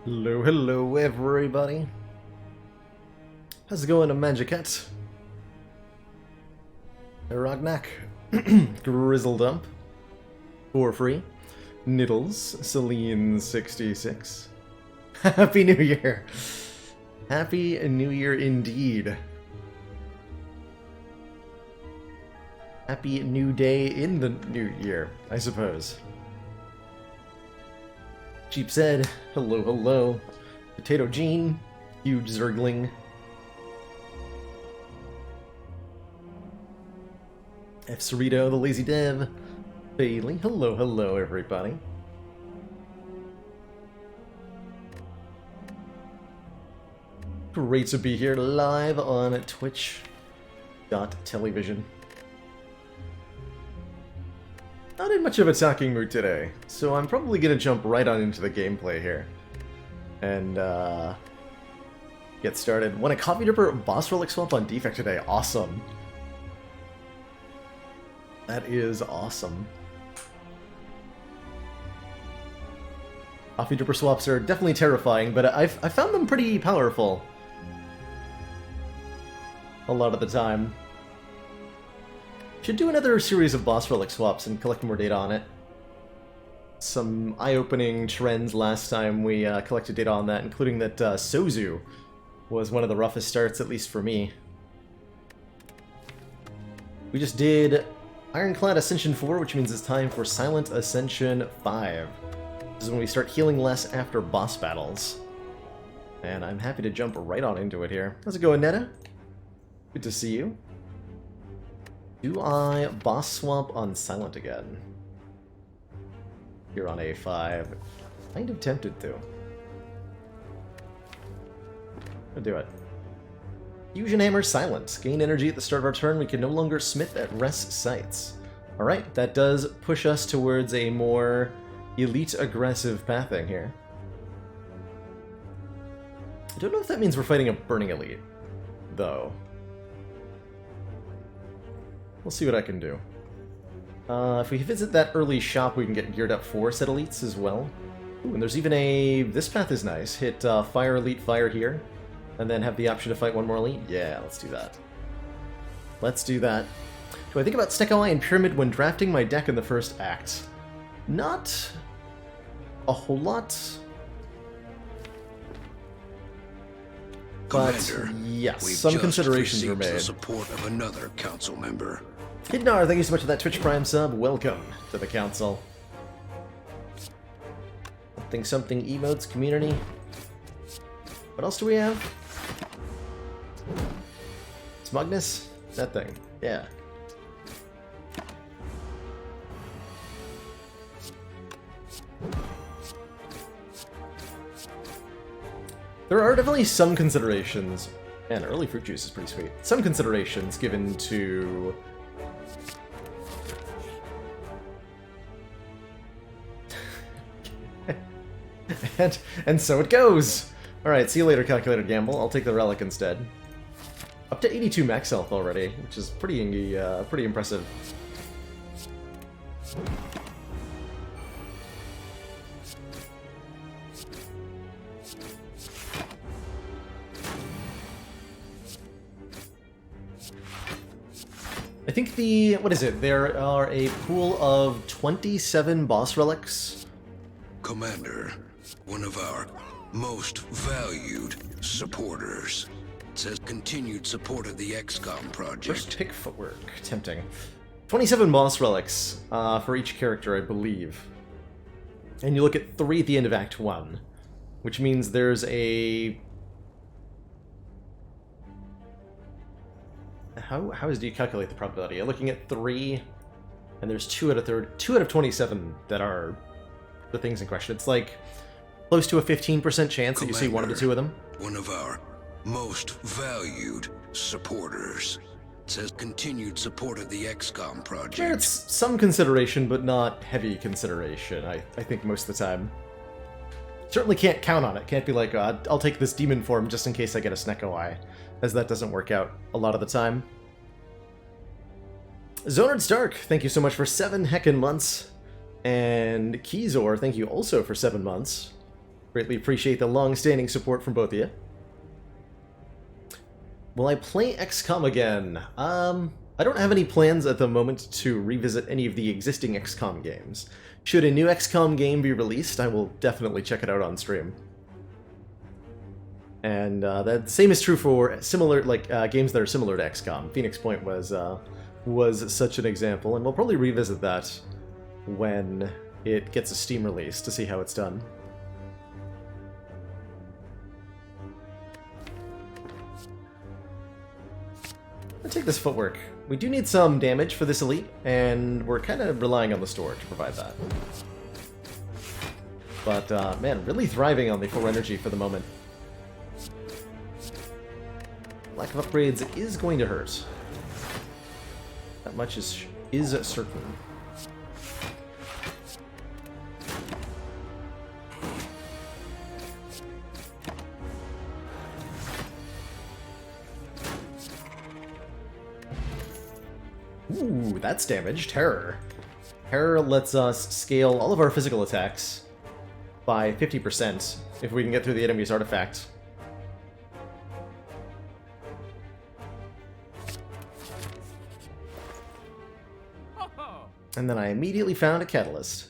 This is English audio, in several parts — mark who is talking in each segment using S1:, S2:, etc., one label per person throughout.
S1: Hello, hello, everybody. How's it going, Magicat? Rognak, Grizzledump, For Free, Niddles, Celine66. Happy New Year! Happy New Year indeed. Happy new day in the new year, I suppose. Cheap said, hello, hello. Potato Gene, huge Zergling. F. Cerrito, the Lazy Dev. Bailey, hello, hello, everybody. Great to be here live on Twitch.television. Not in much of a talking mood today, so I'm probably going to jump right on into the gameplay here. And, get started. Won a Coffee Dripper boss relic swap on Defect today. Awesome. That is awesome. Coffee Dripper swaps are definitely terrifying, but I found them pretty powerful. A lot of the time. Should do another series of boss relic swaps and collect more data on it. Some eye-opening trends last time we collected data on that, including that Sozu was one of the roughest starts, at least for me. We just did Ironclad Ascension 4, which means it's time for Silent Ascension 5. This is when we start healing less after boss battles. And I'm happy to jump right on into it here. How's it going, Netta? Good to see you. Do I boss swap on Silent again? Here on A5. Kind of tempted to. I'll do it. Fusion Hammer Silent. Gain energy at the start of our turn. We can no longer smith at rest sites. Alright, that does push us towards a more elite aggressive pathing here. I don't know if that means we're fighting a Burning Elite, though. We'll see what I can do. If we visit that early shop, we can get geared up for set elites as well. Ooh, and there's even a... This path is nice. Hit Fire Elite Fire here, and then have the option to fight one more elite. Yeah, let's do that. Let's do that. Do I think about Snecko Eye and Pyramid when drafting my deck in the first act? Not a whole lot.
S2: Commander,
S1: but yes, some considerations were made.
S2: The support of another council member.
S1: Hidnar, thank you so much for that Twitch Prime sub. Welcome to the council. Something emotes community. What else do we have? Smugness? That thing. Yeah. There are definitely some considerations, and early fruit juice is pretty sweet. Some considerations given to and so it goes. All right, see you later, Calculator Gamble. I'll take the relic instead. Up to 82 max health already, which is pretty impressive. I think what is it? There are a pool of 27 boss relics.
S2: Commander, one of our most valued supporters says continued support of the XCOM project.
S1: First pick footwork. Tempting. 27 boss relics for each character, I believe. And you look at 3 at the end of Act 1, which means there's a... How do you calculate the probability? You're looking at 3, and there's 2 out of 27 that are the things in question. It's like close to a 15% chance that you see 1 of the 2 of them.
S2: One of our most valued supporters says continued support of the XCOM project.
S1: Yeah, it's some consideration, but not heavy consideration, I think most of the time. Certainly can't count on it. Can't be like, I'll take this demon form just in case I get a Snecko Eye, as that doesn't work out a lot of the time. Zonard Stark, thank you so much for 7 heckin' months. And Keyzor, thank you also for 7 months. Greatly appreciate the long-standing support from both of you. Will I play XCOM again? I don't have any plans at the moment to revisit any of the existing XCOM games. Should a new XCOM game be released, I will definitely check it out on stream. And that same is true for similar, games that are similar to XCOM. Phoenix Point was such an example, and we'll probably revisit that when it gets a Steam release to see how it's done. I'll take this footwork. We do need some damage for this elite, and we're kind of relying on the store to provide that. But, man, really thriving on the 4 energy for the moment. Lack of upgrades is going to hurt. That much is certain. Ooh, that's damage. Terror. Terror lets us scale all of our physical attacks by 50% if we can get through the enemy's artifact. And then I immediately found a catalyst.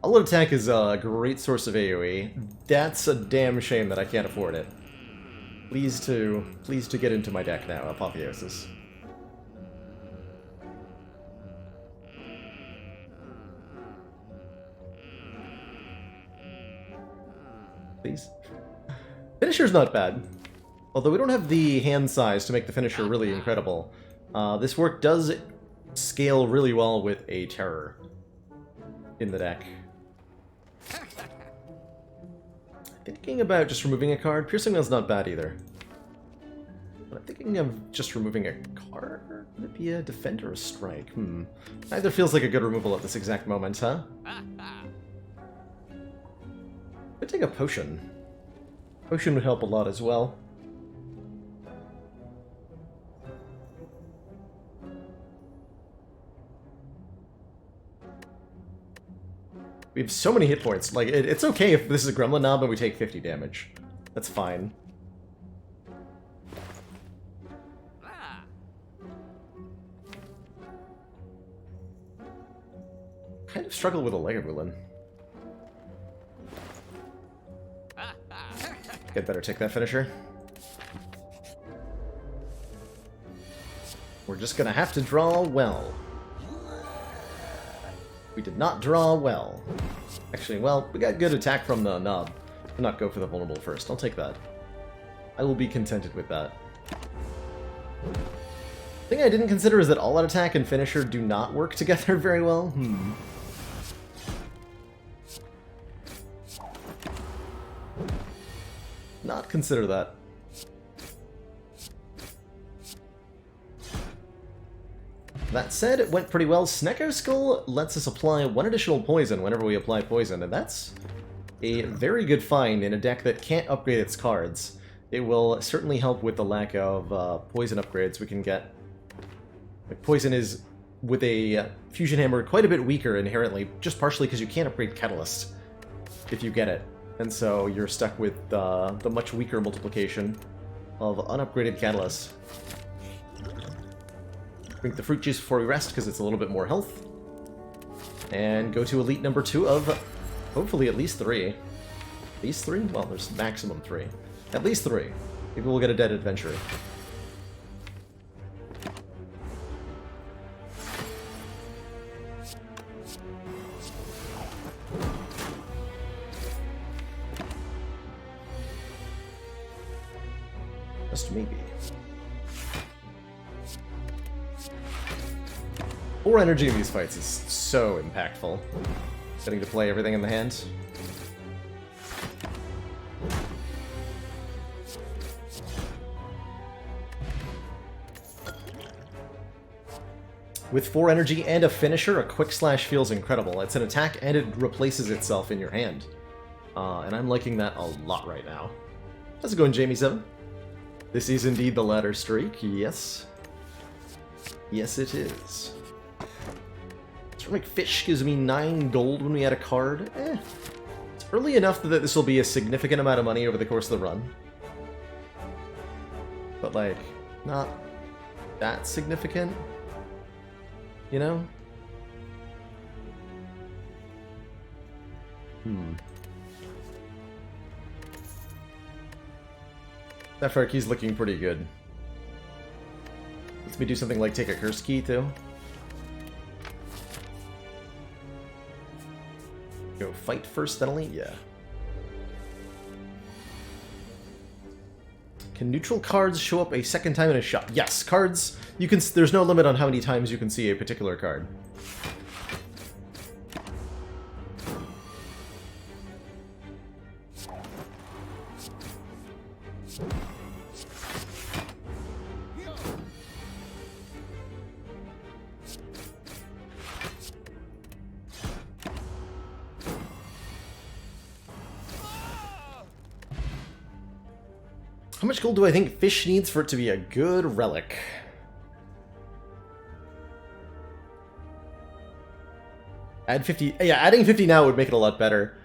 S1: All-out attack is a great source of AoE. That's a damn shame that I can't afford it. Pleased to get into my deck now, Apotheosis. Please. Finisher's not bad. Although we don't have the hand size to make the finisher really incredible. This work does scale really well with a terror in the deck. Thinking about just removing a card. Piercing Well's not bad either. But I'm thinking of just removing a card? Would it be a defend or a strike? Neither feels like a good removal at this exact moment, huh? Could take a potion. Potion would help a lot as well. We have so many hit points. Like, it's okay if this is a Gremlin Knob and we take 50 damage. That's fine. Kind of struggle with a Lagavulin. I'd better take that finisher. We're just gonna have to draw well. We did not draw well. Actually, well, we got good attack from the knob. I'll not go for the vulnerable first. I'll take that. I will be contented with that. The thing I didn't consider is that all-out attack and finisher do not work together very well. Not consider that. That said, it went pretty well. Snecko Skull lets us apply 1 additional poison whenever we apply poison, and that's a very good find in a deck that can't upgrade its cards. It will certainly help with the lack of poison upgrades we can get. Like, poison is, with a Fusion Hammer, quite a bit weaker inherently, just partially because you can't upgrade Catalyst if you get it. And so you're stuck with the much weaker multiplication of unupgraded Catalyst. Drink the fruit juice before we rest, because it's a little bit more health. And go to elite number 2 of, hopefully, at least 3. At least 3? Well, there's maximum 3. At least 3. Maybe we'll get a dead adventure. Just maybe. 4 energy in these fights is so impactful. Getting to play everything in the hand. With 4 energy and a finisher, a quick slash feels incredible. It's an attack and it replaces itself in your hand. And I'm liking that a lot right now. How's it going, Jamie7? This is indeed the ladder streak, yes. Yes, it is. Like fish gives me 9 gold when we add a card. It's early enough that this will be a significant amount of money over the course of the run. But, like, not that significant, you know? Sapphire Key's looking pretty good. Let's me do something like take a curse key, too. Go fight first, then elite? Yeah. Can neutral cards show up a second time in a shot? Yes, cards, you can. There's no limit on how many times you can see a particular card. How much gold do I think fish needs for it to be a good relic? Add 50. Yeah, adding 50 now would make it a lot better.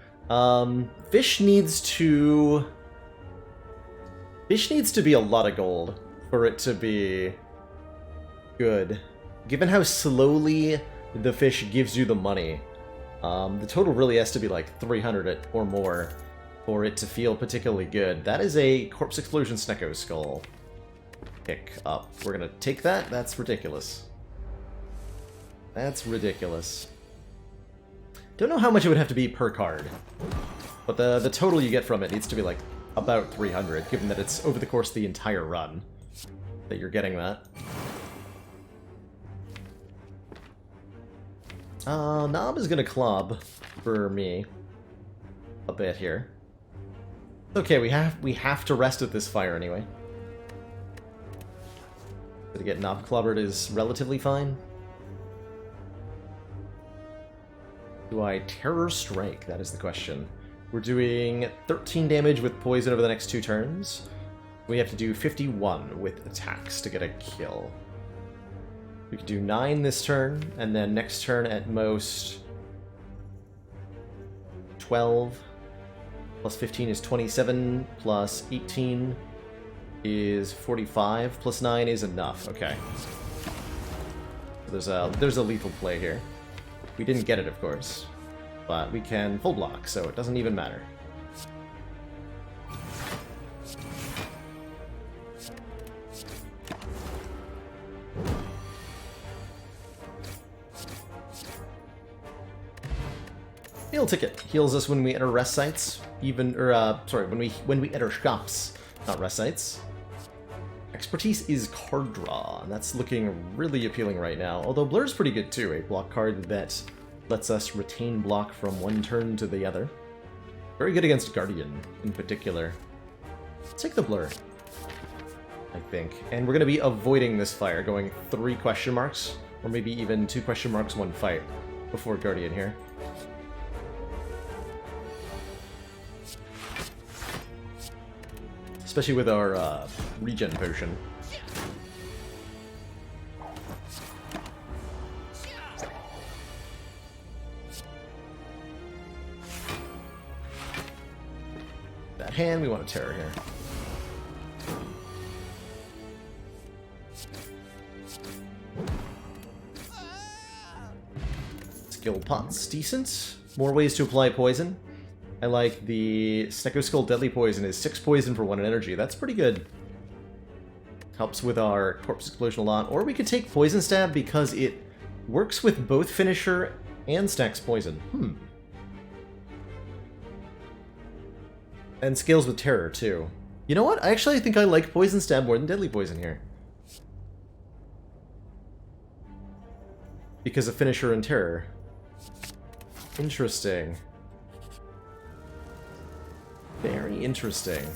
S1: Fish needs to be a lot of gold for it to be good. Given how slowly the fish gives you the money, the total really has to be like 300 or more for it to feel particularly good. That is a Corpse Explosion Snecko Skull. Pick up. We're gonna take that? That's ridiculous. That's ridiculous. Don't know how much it would have to be per card, but the total you get from it needs to be like about 300, given that it's over the course of the entire run that you're getting that. Knob is gonna club for me a bit here. Okay, we have to rest at this fire anyway. To get knob clobbered is relatively fine. Do I Terror Strike? That is the question. We're doing 13 damage with poison over the next 2 turns. We have to do 51 with attacks to get a kill. We could do 9 this turn, and then next turn at most 12. Plus 15 is 27, plus 18 is 45, plus 9 is enough. Okay. There's a lethal play here. We didn't get it, of course, but we can full block, so it doesn't even matter. Heal ticket heals us when we enter rest sites, when we enter shops, not rest sites. Expertise is card draw, and that's looking really appealing right now. Although Blur's pretty good too, a block card that lets us retain block from one turn to the other. Very good against Guardian in particular. Let's take the Blur, I think, and we're gonna be avoiding this fire, going 3 question marks, or maybe even 2 question marks, 1 fight before Guardian here. Especially with our regen potion. That hand, we want a terror here. Skill pots, decent. More ways to apply poison. I like the Snecko Skull Deadly Poison is 6 poison for 1 energy. That's pretty good. Helps with our Corpse Explosion a lot. Or we could take Poison Stab because it works with both Finisher and stacks poison. And scales with Terror, too. You know what? I actually think I like Poison Stab more than Deadly Poison here. Because of Finisher and Terror. Interesting. Very interesting.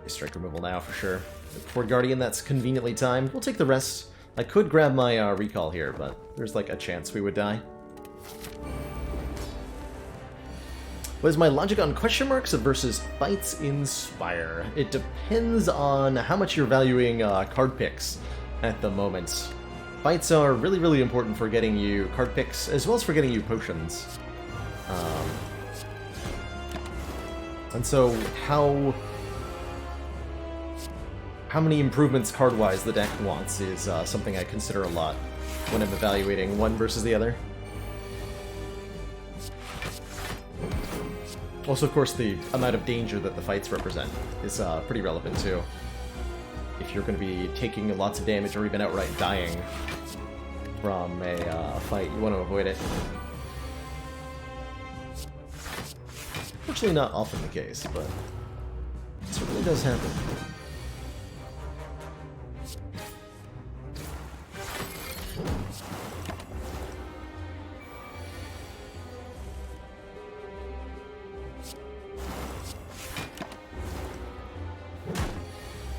S1: Strike removal now for sure. For Guardian, that's conveniently timed. We'll take the rest. I could grab my recall here, but there's like a chance we would die. What is my logic on question marks versus fights in Spire? It depends on how much you're valuing card picks at the moment. Fights are really, really important for getting you card picks, as well as for getting you potions. And so, how many improvements card-wise the deck wants is something I consider a lot when I'm evaluating one versus the other. Also, of course, the amount of danger that the fights represent is pretty relevant, too. If you're going to be taking lots of damage or even outright dying from a fight, you want to avoid it. Fortunately, not often the case, but it certainly does happen.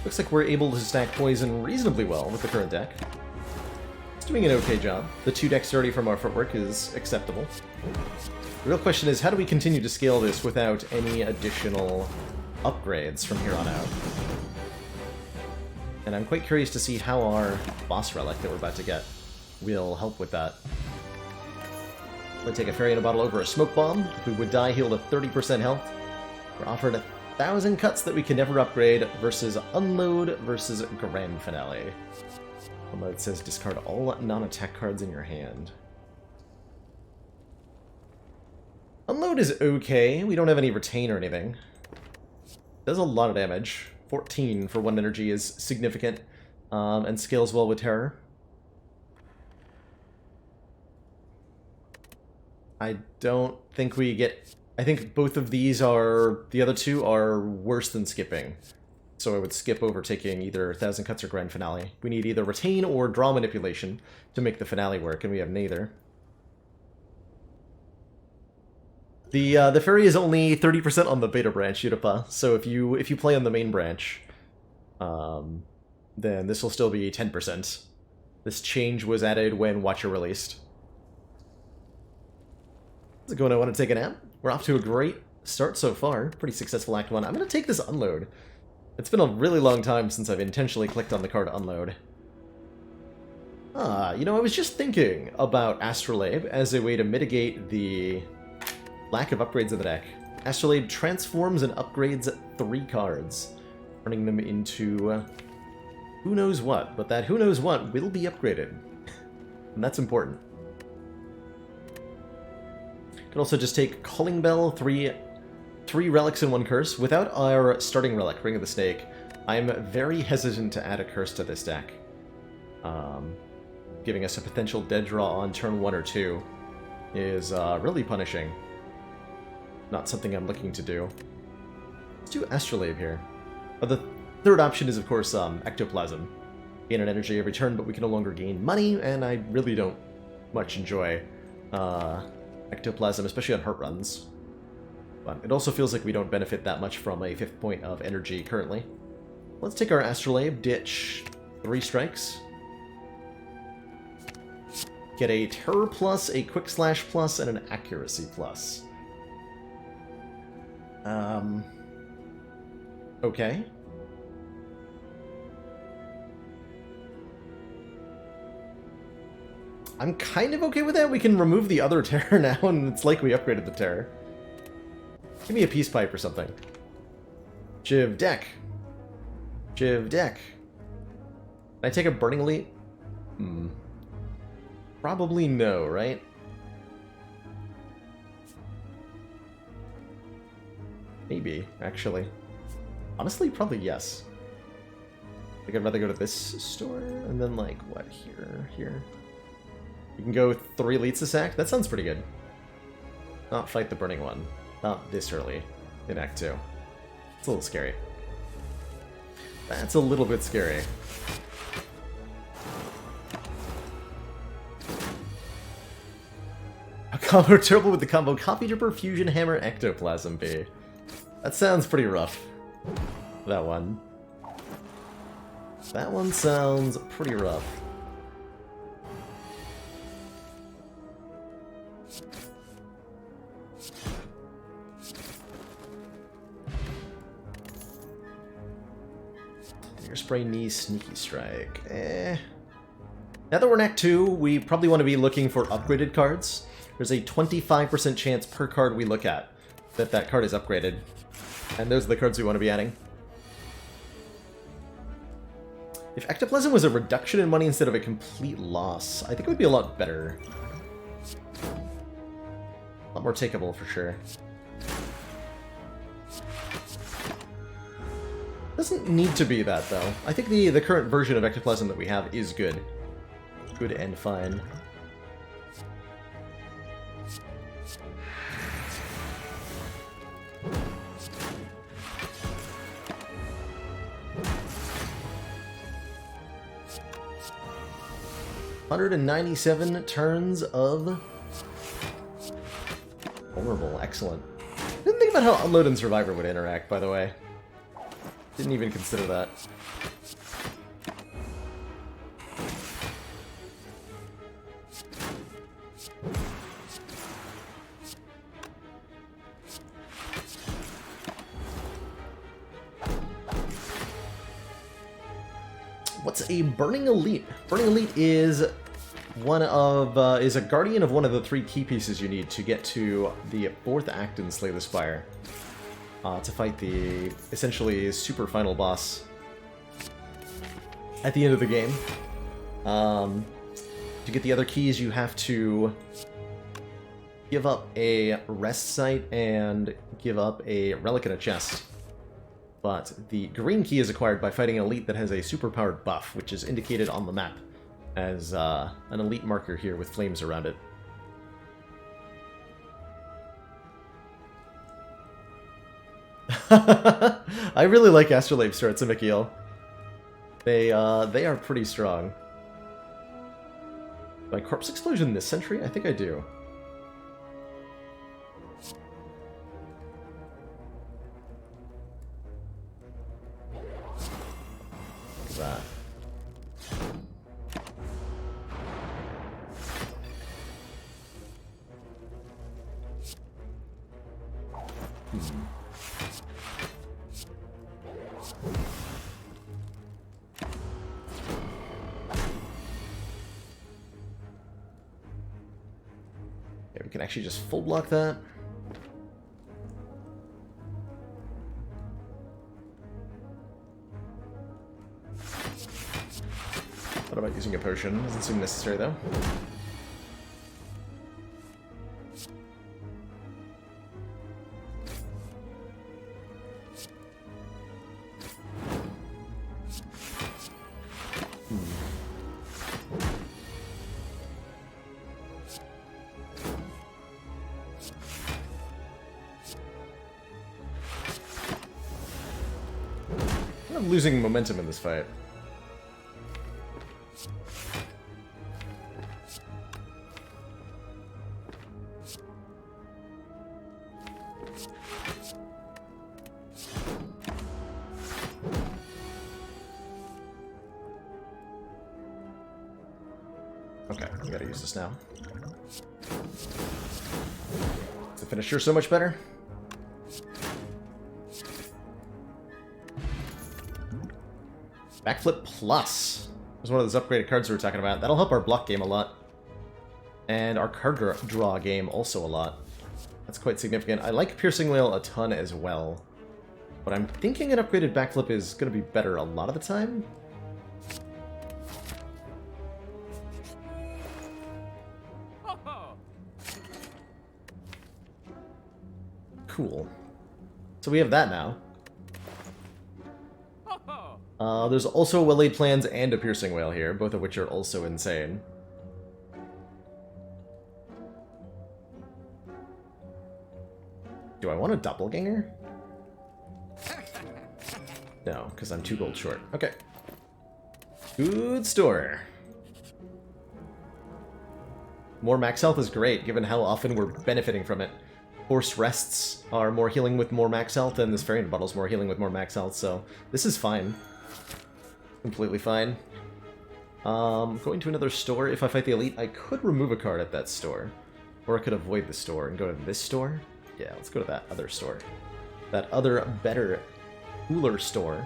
S1: Looks like we're able to stack poison reasonably well with the current deck. It's doing an okay job. The 2 dexterity from our footwork is acceptable. The real question is, how do we continue to scale this without any additional upgrades from here on out? And I'm quite curious to see how our boss relic that we're about to get will help with that. We'll take a fairy in a bottle over a smoke bomb. If we would die, heal to 30% health. We're offered 1,000 cuts that we can never upgrade versus unload versus grand finale. Unload says discard all non-attack cards in your hand. Unload is okay. We don't have any retain or anything. Does a lot of damage. 14 for 1 energy is significant, and scales well with terror. I don't think we get... I think both of these are... The other two are worse than skipping. So I would skip over taking either 1,000 Cuts or Grand Finale. We need either Retain or Draw Manipulation to make the finale work, and we have neither. The fairy is only 30% on the beta branch, Yudapa, so if you play on the main branch, then this will still be 10%. This change was added when Watcher released. How's it going? I want to take a nap. We're off to a great start so far. Pretty successful Act 1. I'm going to take this Unload. It's been a really long time since I've intentionally clicked on the card Unload. You know, I was just thinking about Astrolabe as a way to mitigate the lack of upgrades in the deck. Astrolabe transforms and upgrades 3 cards, turning them into who knows what, but that who knows what will be upgraded. And that's important. Could also just take Calling Bell, 3 relics and 1 curse. Without our starting relic, Ring of the Snake, I'm very hesitant to add a curse to this deck. Giving us a potential dead draw on turn 1 or 2 is really punishing. Not something I'm looking to do. Let's do Astrolabe here. The third option is, of course, Ectoplasm. Gain an energy every turn, but we can no longer gain money, and I really don't much enjoy Ectoplasm, especially on hurt runs. But it also feels like we don't benefit that much from a 5th point of energy currently. Let's take our Astrolabe, ditch 3 strikes. Get a Terror plus, a Quick Slash plus, and an Accuracy plus. Okay. I'm kind of okay with that. We can remove the other terror now, and it's like we upgraded the terror. Give me a Peace Pipe or something. Jiv deck. Jiv deck. Can I take a Burning Elite? Probably no, right? Maybe, actually. Honestly, probably yes. I think I'd rather go to this store, and then, like, what, here? You can go 3 elites a sack? That sounds pretty good. Not fight the burning one. Not this early in Act 2. It's a little scary. That's a little bit scary. A combo turbo with the combo Copy Dripper, Fusion Hammer, Ectoplasm B. That sounds pretty rough. That one. That one sounds pretty rough. Air Spray, Knee, Sneaky Strike. Now that we're in Act 2, we probably want to be looking for upgraded cards. There's a 25% chance per card we look at that that card is upgraded. And those are the cards we want to be adding. If Ectoplasm was a reduction in money instead of a complete loss, I think it would be a lot better. A lot more takeable for sure. Doesn't need to be that, though. I think the current version of Ectoplasm that we have is good. Good and fine. $197 turns of vulnerable. Excellent. Didn't think about how Unload and Survivor would interact, by the way. Didn't even consider that. What's a Burning Elite? Burning Elite is is a guardian of one of the 3 key pieces you need to get to the 4th act in Slay the Spire. To fight the, essentially, super final boss at the end of the game. To get the other keys, you have to give up a rest site and give up a relic in a chest. But the green key is acquired by fighting an elite that has a superpowered buff, which is indicated on the map as an elite marker here with flames around it. I really like Astrolabe Starts and Mikhail. They are pretty strong. My Corpse Explosion this century? I think I do. Look at that. Yeah, we can actually just full block that. What about using a potion? Doesn't seem necessary though. I'm losing momentum in this fight. Okay, we gotta use this now. The finisher so much better. Backflip Plus is one of those upgraded cards we were talking about. That'll help our block game a lot. And our card draw game also a lot. That's quite significant. I like Piercing Wail a ton as well. But I'm thinking an upgraded backflip is going to be better a lot of the time. Cool. So we have that now. There's also Well-Laid Plans and a Piercing Wail here, both of which are also insane. Do I want a Doppelganger? No, because I'm 2 gold short. Okay. Good store. More max health is great, given how often we're benefiting from it. Forced Rests are more healing with more max health, and this Variant Bottle's more healing with more max health, so this is fine. Completely fine. Going to another store. If I fight the elite, I could remove a card at that store. Or I could avoid the store and go to this store. Yeah, let's go to that other store. That other, better, cooler store.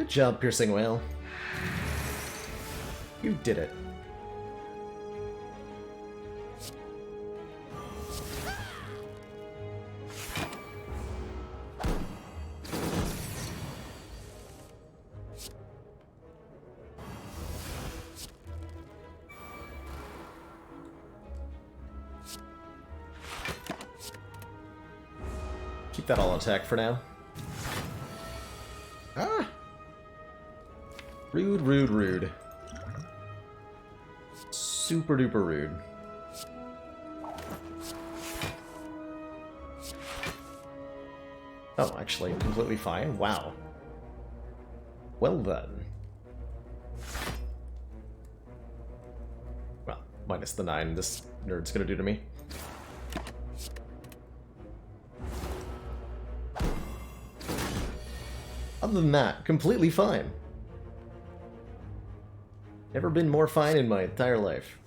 S1: Good job, Piercing Whale. You did it. Keep that all attack for now. Ah! Rude, rude, rude. Super duper rude. Oh, actually, completely fine. Wow. Well then. Well, minus the 9 this nerd's gonna do to me. Other than that, completely fine. Never been more fine in my entire life.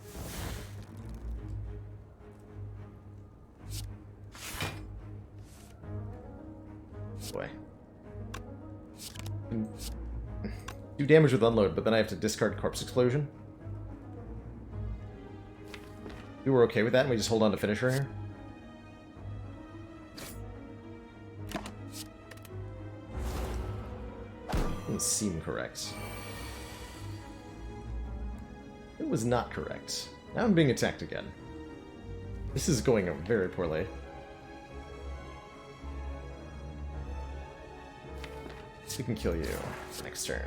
S1: Boy. Do damage with unload, but then I have to discard Corpse Explosion. We were okay with that, and we just hold on to Finisher here? Doesn't seem correct. It was not correct. Now I'm being attacked again. This is going very poorly. We can kill you next turn.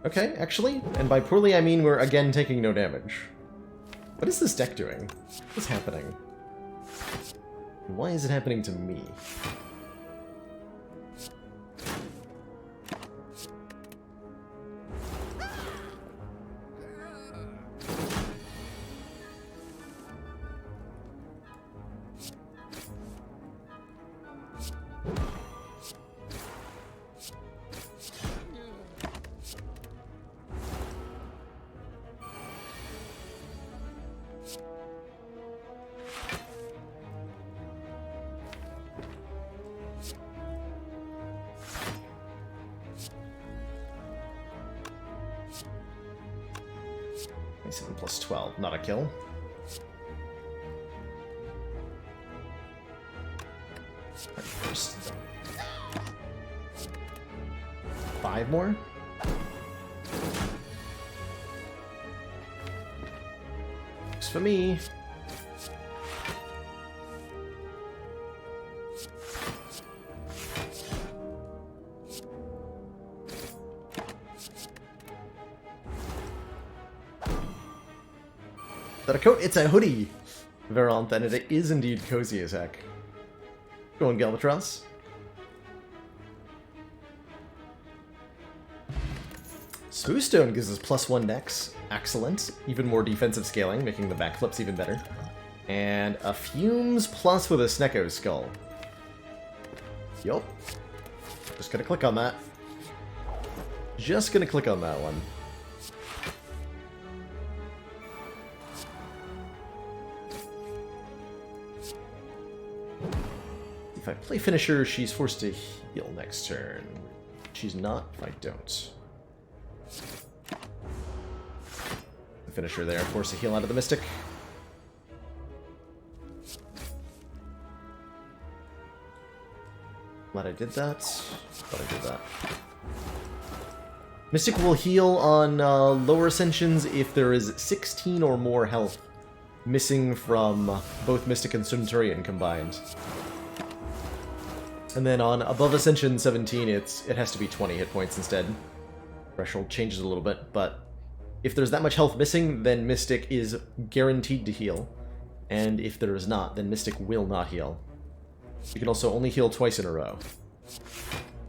S1: Okay, actually, and by poorly I mean we're again taking no damage. What is this deck doing? What's happening? Why is it happening to me? Plus 12, not a kill. First. 5 more? Looks for me. Is that a coat? It's a hoodie! Verant, and it is indeed cozy as heck. Go on, Galvatros. Smoothstone gives us +1 dex. Excellent. Even more defensive scaling, making the backflips even better. And a Fumes plus with a Snecko Skull. Yup. Just gonna click on that. Just gonna click on that one. If I play Finisher, she's forced to heal next turn. She's not if I don't. The Finisher there, force a heal out of the Mystic. Glad I did that. Glad I did that. Mystic will heal on lower ascensions if there is 16 or more health missing from both Mystic and Centurion combined. And then on above Ascension 17, it has to be 20 hit points instead. Threshold changes a little bit, but if there's that much health missing, then Mystic is guaranteed to heal. And if there is not, then Mystic will not heal. You can also only heal twice in a row.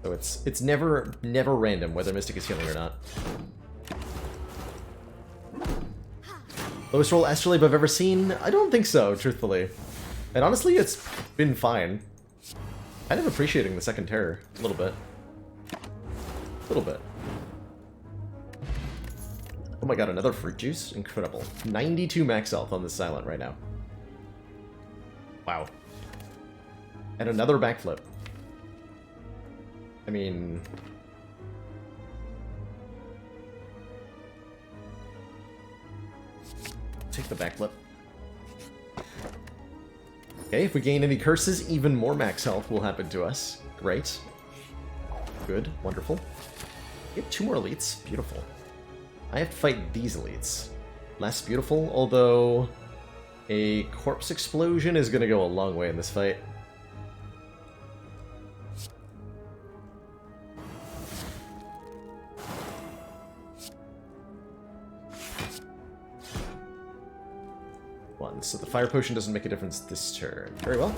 S1: So it's never random whether Mystic is healing or not. Lowest roll Astrolabe I've ever seen? I don't think so, truthfully. And honestly, it's been fine. Kind of appreciating the second terror, a little bit. A little bit. Oh my god, another fruit juice? Incredible. 92 max health on this silent right now. Wow. And another backflip. I mean... take the backflip. Okay, if we gain any curses, even more max health will happen to us. Great. Good. Wonderful. We have 2 more elites. Beautiful. I have to fight these elites. Less beautiful, although a corpse explosion is going to go a long way in this fight. So the fire potion doesn't make a difference this turn. Very well.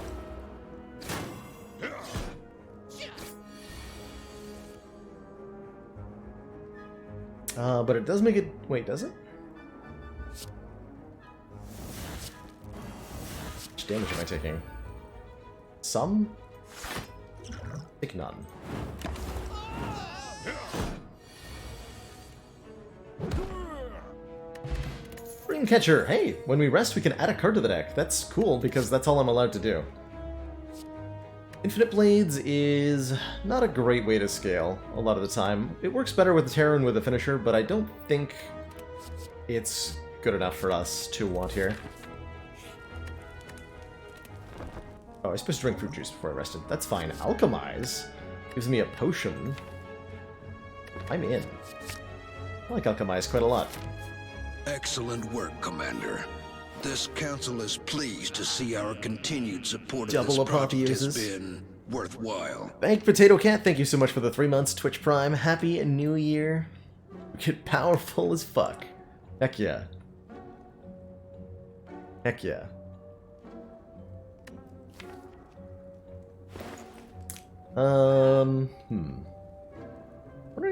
S1: But it does make it... wait, does it? How much damage am I taking? Some? I think none. Catcher. Hey, when we rest, we can add a card to the deck. That's cool, because that's all I'm allowed to do. Infinite Blades is not a great way to scale a lot of the time. It works better with the Terran with a finisher, but I don't think it's good enough for us to want here. Oh, I was supposed to drink fruit juice before I rested. That's fine. Alchemize gives me a potion. I'm in. I like Alchemize quite a lot.
S2: Excellent work, Commander. This council is pleased to see our continued support of this project has been worthwhile.
S1: Baked Potato Cat, thank you so much for the 3 months. Twitch Prime, happy New Year. Get powerful as fuck. Heck yeah. Heck yeah. Wondering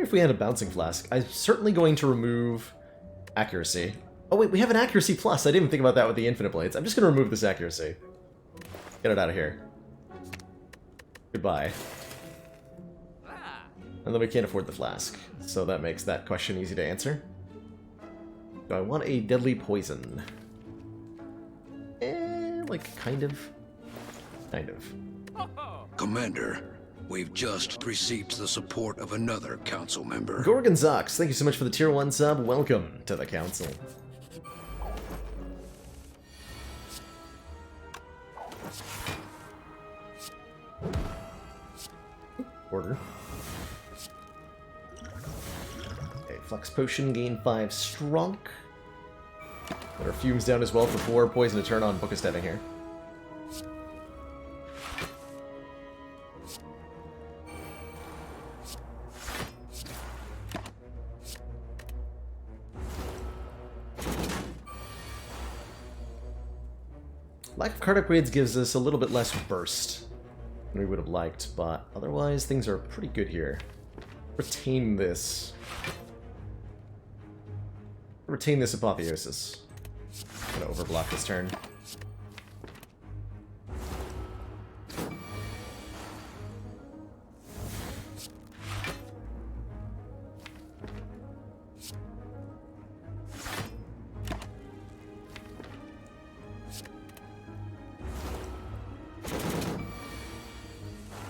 S1: if we had a Bouncing Flask. I'm certainly going to remove accuracy. Oh wait, we have an accuracy plus. I didn't even think about that with the Infinite Blades. I'm just going to remove this accuracy. Get it out of here. Goodbye. And then we can't afford the flask. So that makes that question easy to answer. Do I want a deadly poison? Like, kind of. Kind of.
S2: Commander, we've just received the support of another council member.
S1: Gorgonzox, thank you so much for the tier 1 sub. Welcome to the council. Order. Okay, Flux Potion, gain 5 strong. There are fumes down as well for 4 poison to turn on Book of Stepping here. Lack of card upgrades gives us a little bit less burst than we would have liked, but otherwise things are pretty good here. Retain this. Retain this Apotheosis. I'm gonna overblock this turn.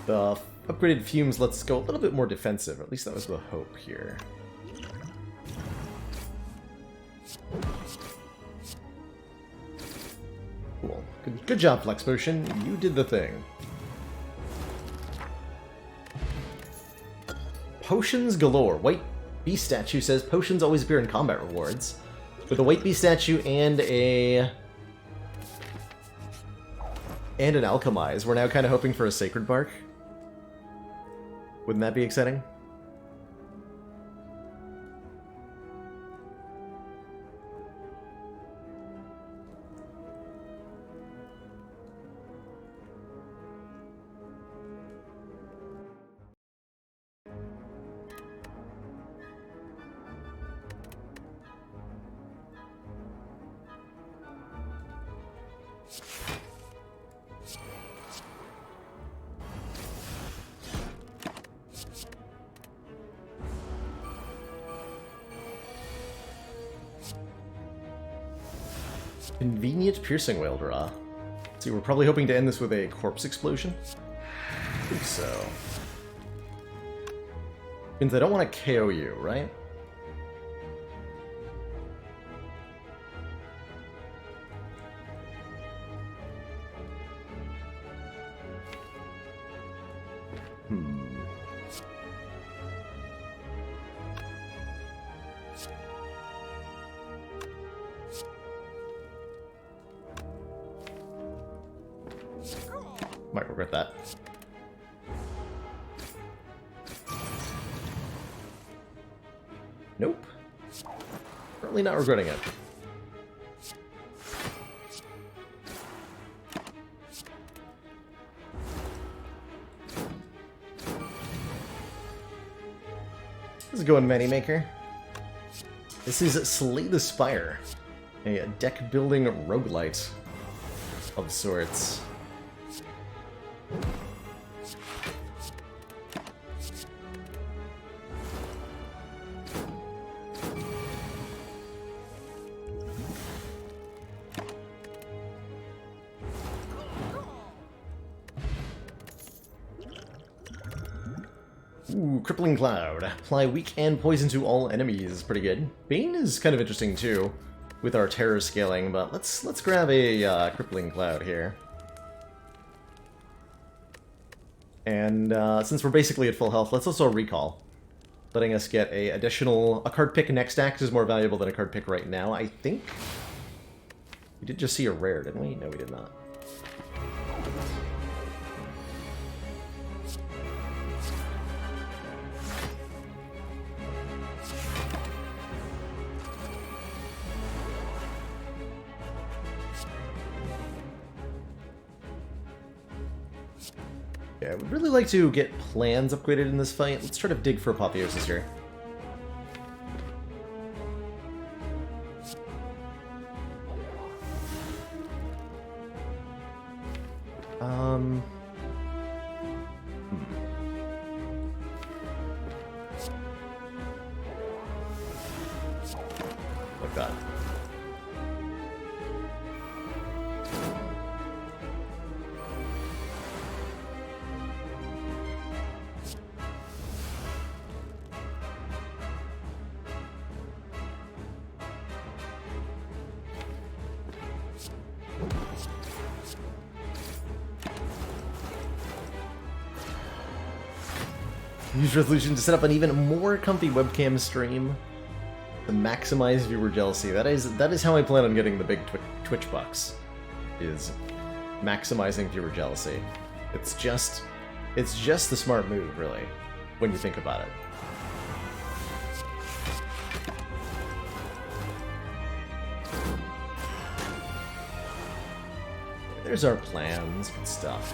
S1: The upgraded fumes lets us go a little bit more defensive. At least that was the hope here. Cool. Good job, Flex Potion. You did the thing. Potions galore. White Beast statue says potions always appear in combat rewards. With a White Beast statue and an Alchemize, we're now kind of hoping for a Sacred Bark. Wouldn't that be exciting? Convenient piercing whale draw. See, we're probably hoping to end this with a corpse explosion. I think so. Means I don't want to KO you, right? Might regret that. Nope. Certainly not regretting it. How's it going, Moneymaker? This is Slay the Spire, a deck-building roguelite of sorts. Ooh, Crippling Cloud. Apply weak and poison to all enemies. Pretty good. Bane is kind of interesting too, with our terror scaling, but let's grab a Crippling Cloud here. And since we're basically at full health, let's also recall, letting us get a card pick next act is more valuable than a card pick right now, I think. We did just see a rare, didn't we? No, we did not. Yeah, I would really like to get plans upgraded in this fight. Let's try to dig for apotheosis here. Like that. Use resolution to set up an even more comfy webcam stream to maximize viewer jealousy. That is how I plan on getting the big Twitch bucks. Is maximizing viewer jealousy. It's just the smart move, really, when you think about it. There's our plans, good stuff.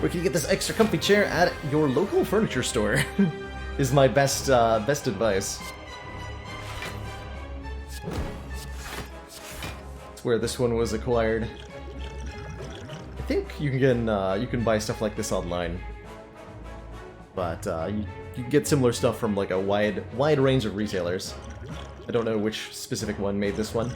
S1: Where can you get this extra comfy chair? At your local furniture store is my best advice. That's where this one was acquired. I think you can buy stuff like this online, but you can get similar stuff from like a wide range of retailers. I don't know which specific one made this one.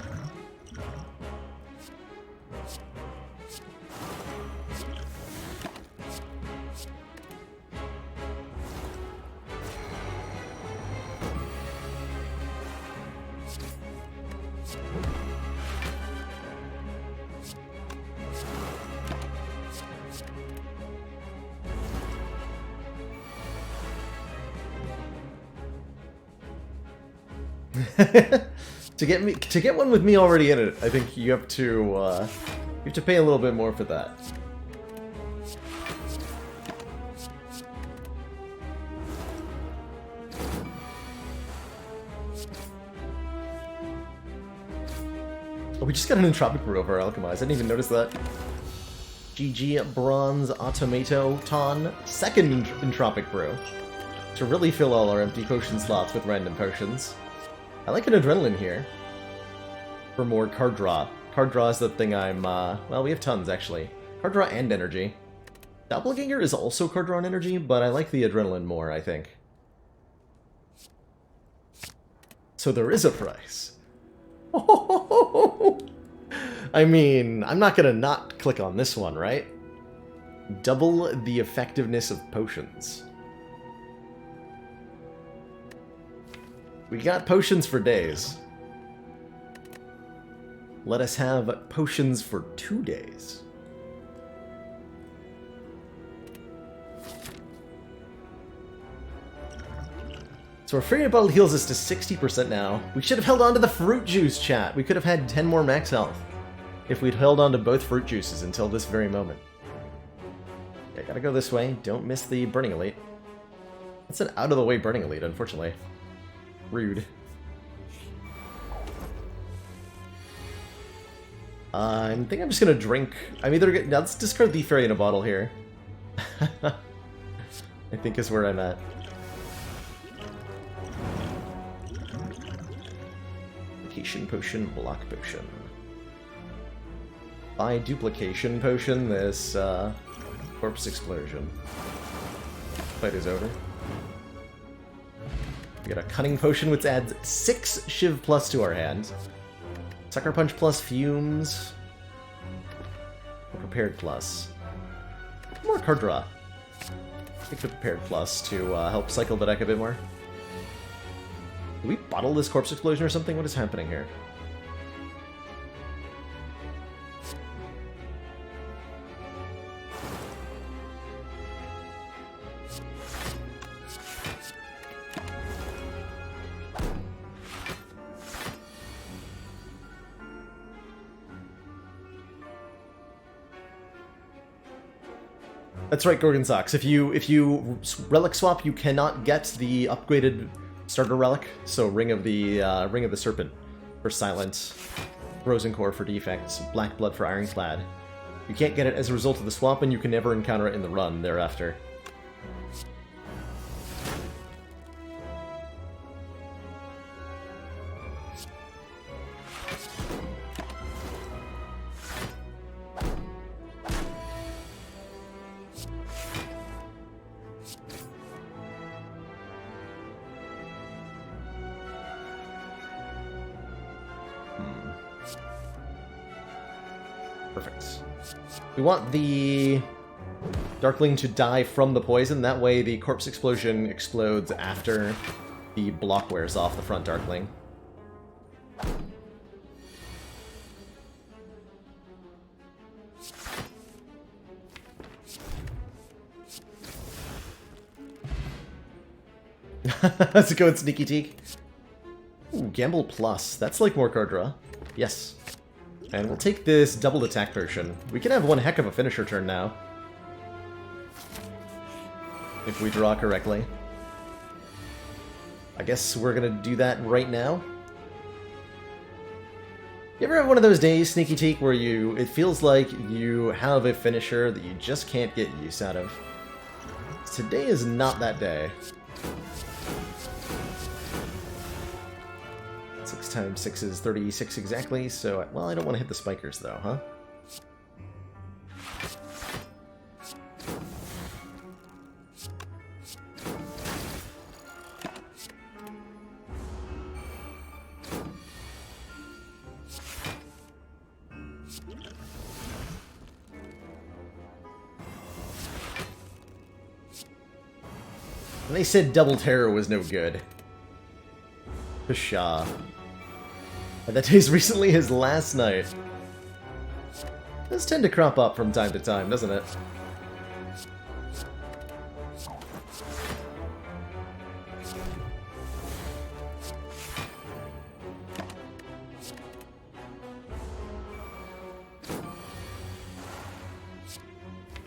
S1: To get one with me already in it, I think you have to pay a little bit more for that. Oh, we just got an entropic brew over alchemized. I didn't even notice that. GG Bronze Automaton, second entropic brew. To really fill all our empty potion slots with random potions. I like an adrenaline here. For more card draw. Card draw is the thing I'm, well, we have tons, actually. Card draw and energy. Doppelganger is also card draw and energy, but I like the adrenaline more, I think. So there is a price. I mean, I'm not gonna not click on this one, right? Double the effectiveness of potions. We got potions for days. Let us have potions for 2 days. So our Fairy Bottle heals us to 60% now. We should have held on to the fruit juice, chat. We could have had 10 more max health if we'd held on to both fruit juices until this very moment. Okay, gotta go this way. Don't miss the Burning Elite. That's an out-of-the-way Burning Elite, unfortunately. Rude. I think I'm just gonna drink. I'm either gonna... Now, let's discard the Fairy in a Bottle here. I think is where I'm at. Potion, block potion. By duplication potion, this corpse explosion. Fight is over. We got a cunning potion which adds 6 Shiv plus to our hand. Sucker punch plus fumes. Prepared plus. More card draw. I think the prepared plus to help cycle the deck a bit more. Do we bottle this corpse explosion or something? What is happening here? That's right, Gorgon Socks. If you relic swap, you cannot get the upgraded starter relic. So Ring of the Serpent for Silence, Frozen Core for Defects, Black Blood for Ironclad. You can't get it as a result of the swap, and you can never encounter it in the run thereafter. Perfect. We want the Darkling to die from the poison. That way the corpse explosion explodes after the block wears off the front Darkling. How's it going, Sneaky Teak? Ooh, Gamble Plus. That's like more card draw. Yes. And we'll take this double attack potion. We can have one heck of a finisher turn now. If we draw correctly. I guess we're gonna do that right now. You ever have one of those days, Sneaky Teak, where it feels like you have a finisher that you just can't get use out of? Today is not that day. 6 times 6 is 36 exactly, so... Well, I don't want to hit the spikers, though, huh? And they said Double Terror was no good. Pshaw. That day's recently his last night. Does tend to crop up from time to time, doesn't it?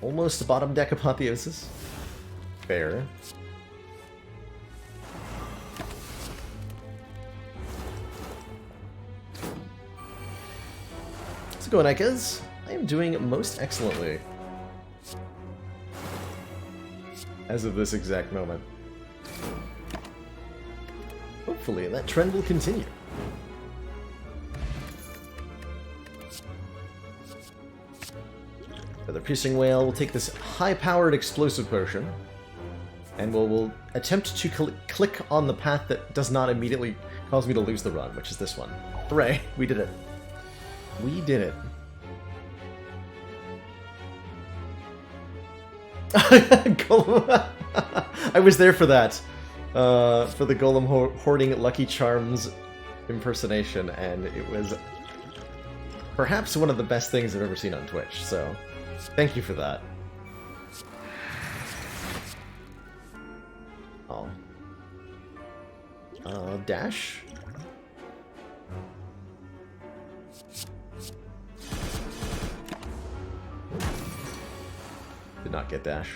S1: Almost bottom deck Apotheosis. Fair. Go, Nikes. I am doing most excellently. As of this exact moment. Hopefully that trend will continue. For the Piercing Whale, we'll take this high-powered explosive potion. And we'll attempt to click on the path that does not immediately caused me to lose the run, which is this one. Hooray, we did it. We did it. Golem. I was there for that. For the Golem hoarding Lucky Charms impersonation, and it was perhaps one of the best things I've ever seen on Twitch, so thank you for that. Oh. Dash? Did not get dash.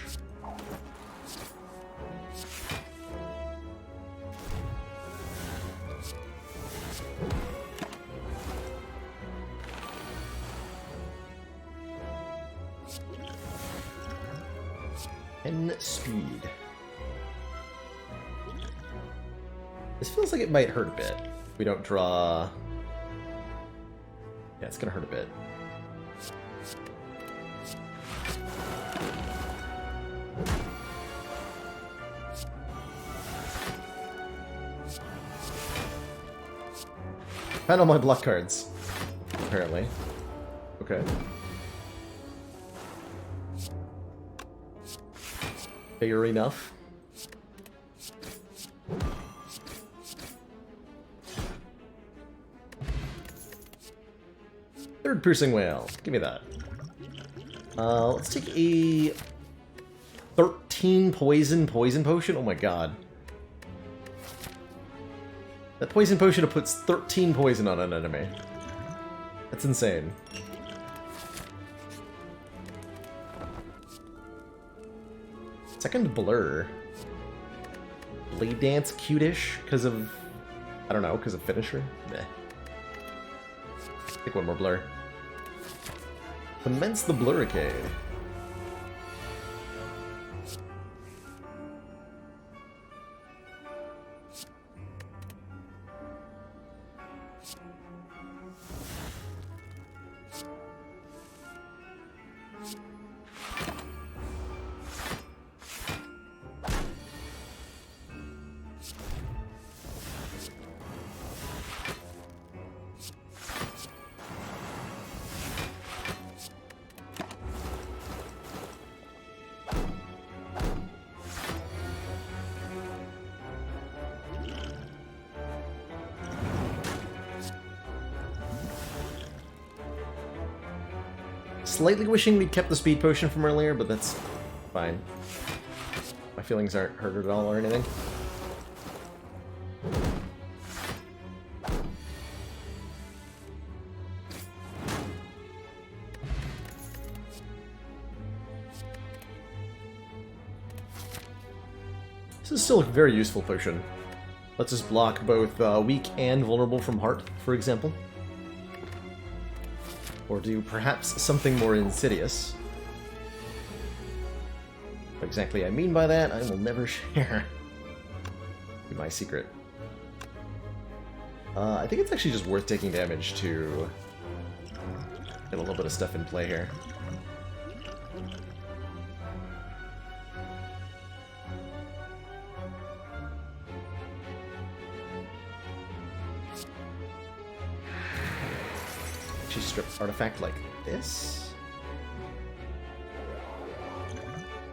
S1: And speed. This feels like it might hurt a bit. We don't draw... Yeah, it's gonna hurt a bit. Found all my block cards, apparently. Okay. Fair enough. Third piercing whale. Give me that. Let's take a 13 poison potion. Oh my god. That poison potion puts 13 poison on an enemy. That's insane. Second blur. Blade Dance cute-ish because of... I don't know, because of finisher? Meh. Take one more blur. Commence the Blurricade. Slightly wishing we'd kept the speed potion from earlier, but that's fine. My feelings aren't hurt at all or anything. This is still a very useful potion. Lets us block both weak and vulnerable from heart, for example. Or do perhaps something more insidious. What exactly I mean by that, I will never share. Be my secret. I think it's actually just worth taking damage to get a little bit of stuff in play here. Strip artifact like this.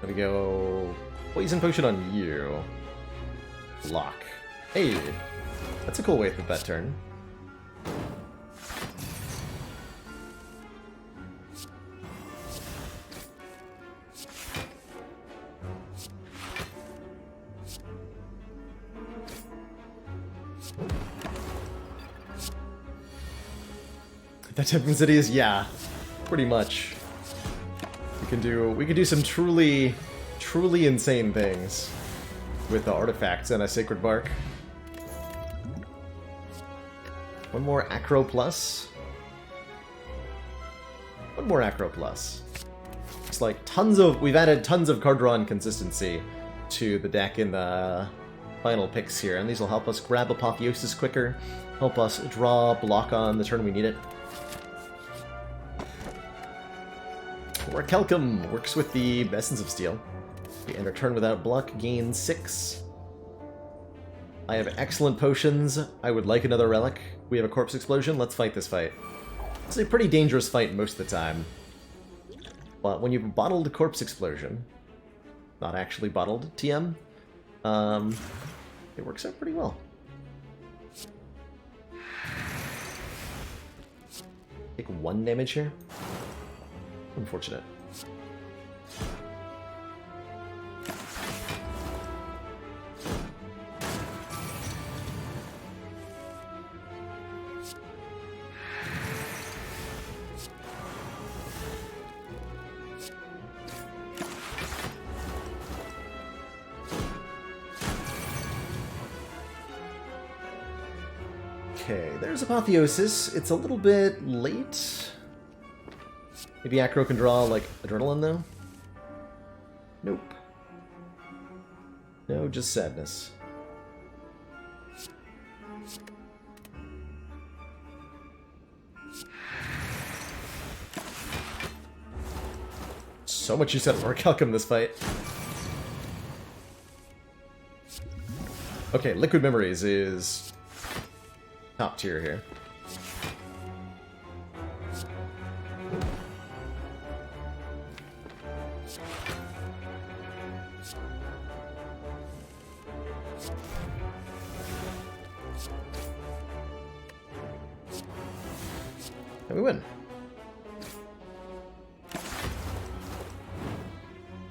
S1: There we go. Poison potion on you. Lock. Hey, that's a cool way to put that turn. That type of insidious, yeah, pretty much. We can do some truly insane things with the artifacts and a sacred bark. One more acro plus. One more acro plus. It's like we've added tons of card draw and consistency to the deck in the final picks here, and these will help us grab Apotheosis quicker, help us draw block on the turn we need it. Rakelcum works with the Essence of Steel. We end our turn without block, gain 6. I have excellent potions. I would like another relic. We have a corpse explosion. Let's fight this fight. It's a pretty dangerous fight most of the time. But when you've bottled a corpse explosion, not actually bottled, TM, it works out pretty well. Take 1 damage here. Unfortunate. Okay, there's Apotheosis. It's a little bit late. Maybe Acro can draw, like, Adrenaline, though? Nope. No, just Sadness. So much use out of Orichalcum this fight. Okay, Liquid Memories is top tier here. And we win.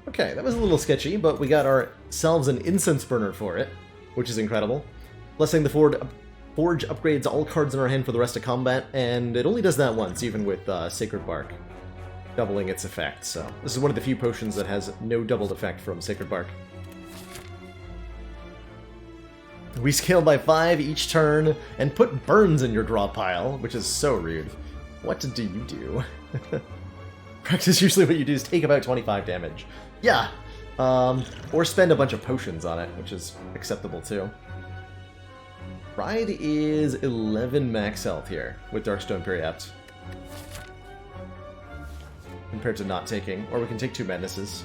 S1: Okay, that was a little sketchy, but we got ourselves an incense burner for it, which is incredible. Blessing the Forge upgrades all cards in our hand for the rest of combat, and it only does that once, even with Sacred Bark, doubling its effect. So this is one of the few potions that has no doubled effect from Sacred Bark. We scale by 5 each turn, and put burns in your draw pile, which is so rude. What do you do? Practice usually what you do is take about 25 damage. Yeah! Or spend a bunch of potions on it, which is acceptable too. Ride is 11 max health here with Darkstone Periapt. Compared to not taking. Or we can take 2 Madnesses.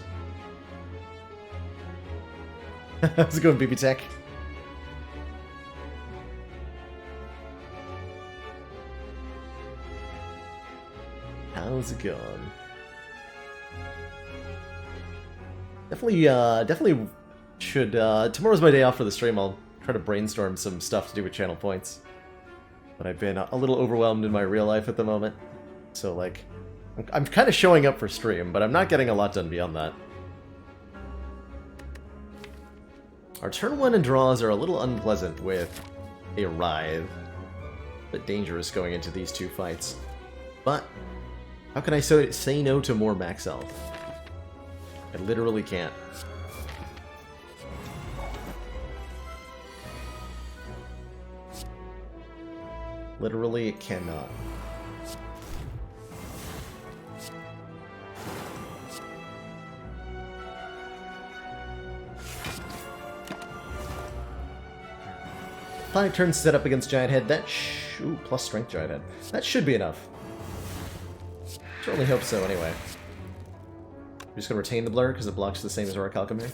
S1: How's it going, BB Tech? How's it going? Definitely should, tomorrow's my day off for the stream. I'll try to brainstorm some stuff to do with channel points. But I've been a little overwhelmed in my real life at the moment. So, like, I'm kind of showing up for stream, but I'm not getting a lot done beyond that. Our turn 1 and draws are a little unpleasant with a Writhe. A bit dangerous going into these 2 fights. But how can I say no to more max health? I literally can't. Literally cannot. Five turns set up against Giant Head. That ooh, plus Strength Giant Head. That should be enough. Certainly hope so, anyway. We're just gonna retain the blur because it blocks the same as Orichalcum here.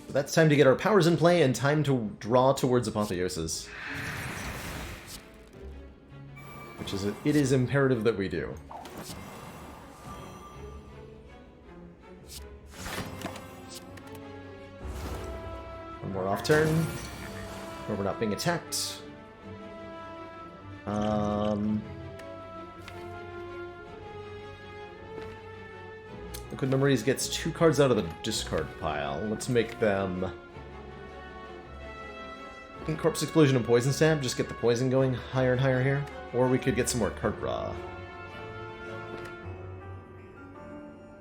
S1: So that's time to get our powers in play and time to draw towards Apotheosis. Which is, it is imperative that we do. One more off turn, where we're not being attacked. Liquid Memories gets 2 cards out of the discard pile. Let's make them... I think Corpse Explosion and Poison Stab, just get the poison going higher and higher here. Or we could get some more card draw.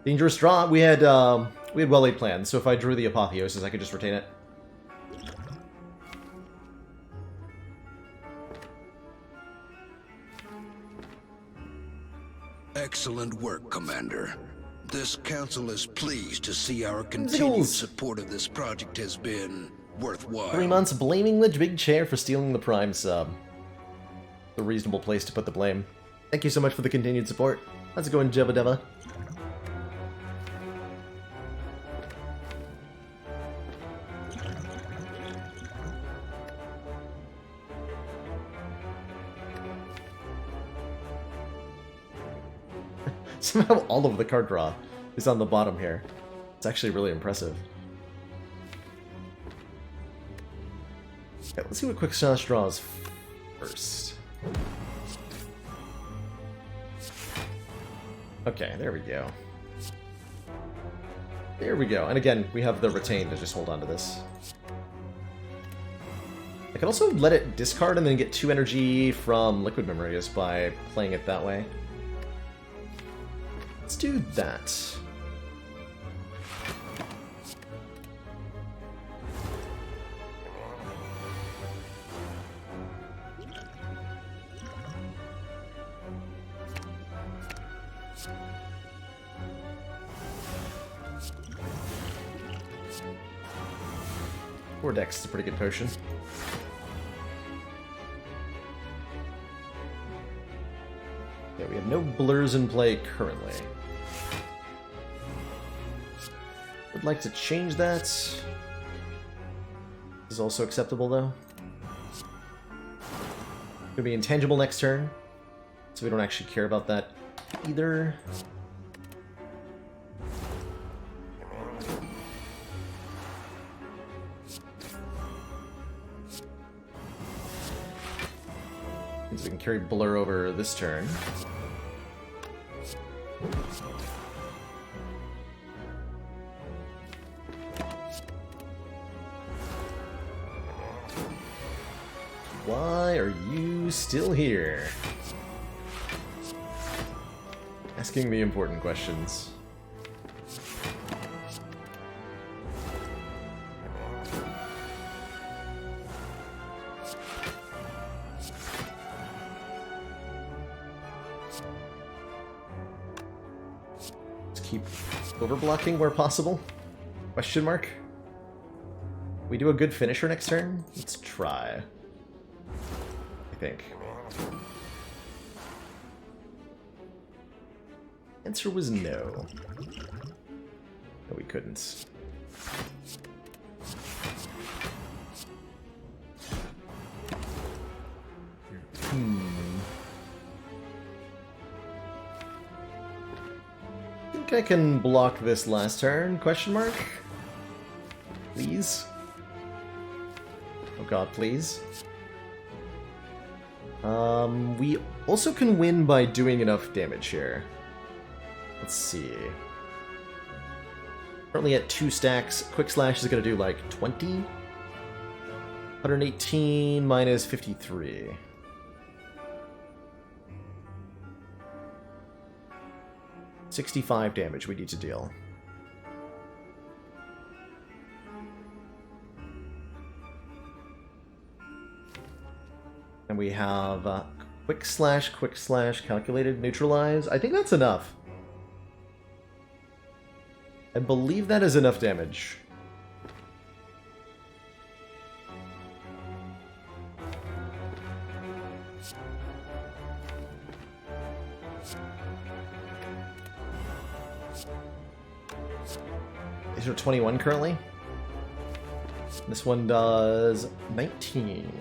S1: Dangerous draw. We had well-laid plans, so if I drew the Apotheosis, I could just retain it.
S2: Excellent work, Commander. This council is pleased to see our continued support of this project has been worthwhile.
S1: 3 months blaming the big chair for stealing the Prime sub. A reasonable place to put the blame. Thank you so much for the continued support. How's it going, Jebba Debba? Somehow all of the card draw is on the bottom here. It's actually really impressive. Okay, let's see what Quick Slash draws first. Okay, there we go. There we go. And again, we have the retain to just hold on to this. I can also let it discard and then get 2 energy from Liquid Memory just by playing it that way. Let's do that. Vortex is a pretty good potion. Yeah, we have no blurs in play currently. Would like to change that. This is also acceptable though. Gonna be intangible next turn, so we don't actually care about that either. So we can carry Blur over this turn. Why are you still here? Asking the important questions. Keep overblocking where possible? Question mark? We do a good finisher next turn? Let's try. I think. Answer was no. No, we couldn't. I can block this last turn, question mark? Please? Oh god, please. We also can win by doing enough damage here. Let's see. Currently at 2 stacks, Quick Slash is gonna do like 20? 118 minus 53. $65 damage we need to deal. And we have Quick Slash, Calculated, Neutralize. I think that's enough. I believe that is enough damage. These are 21 currently. This one does 19.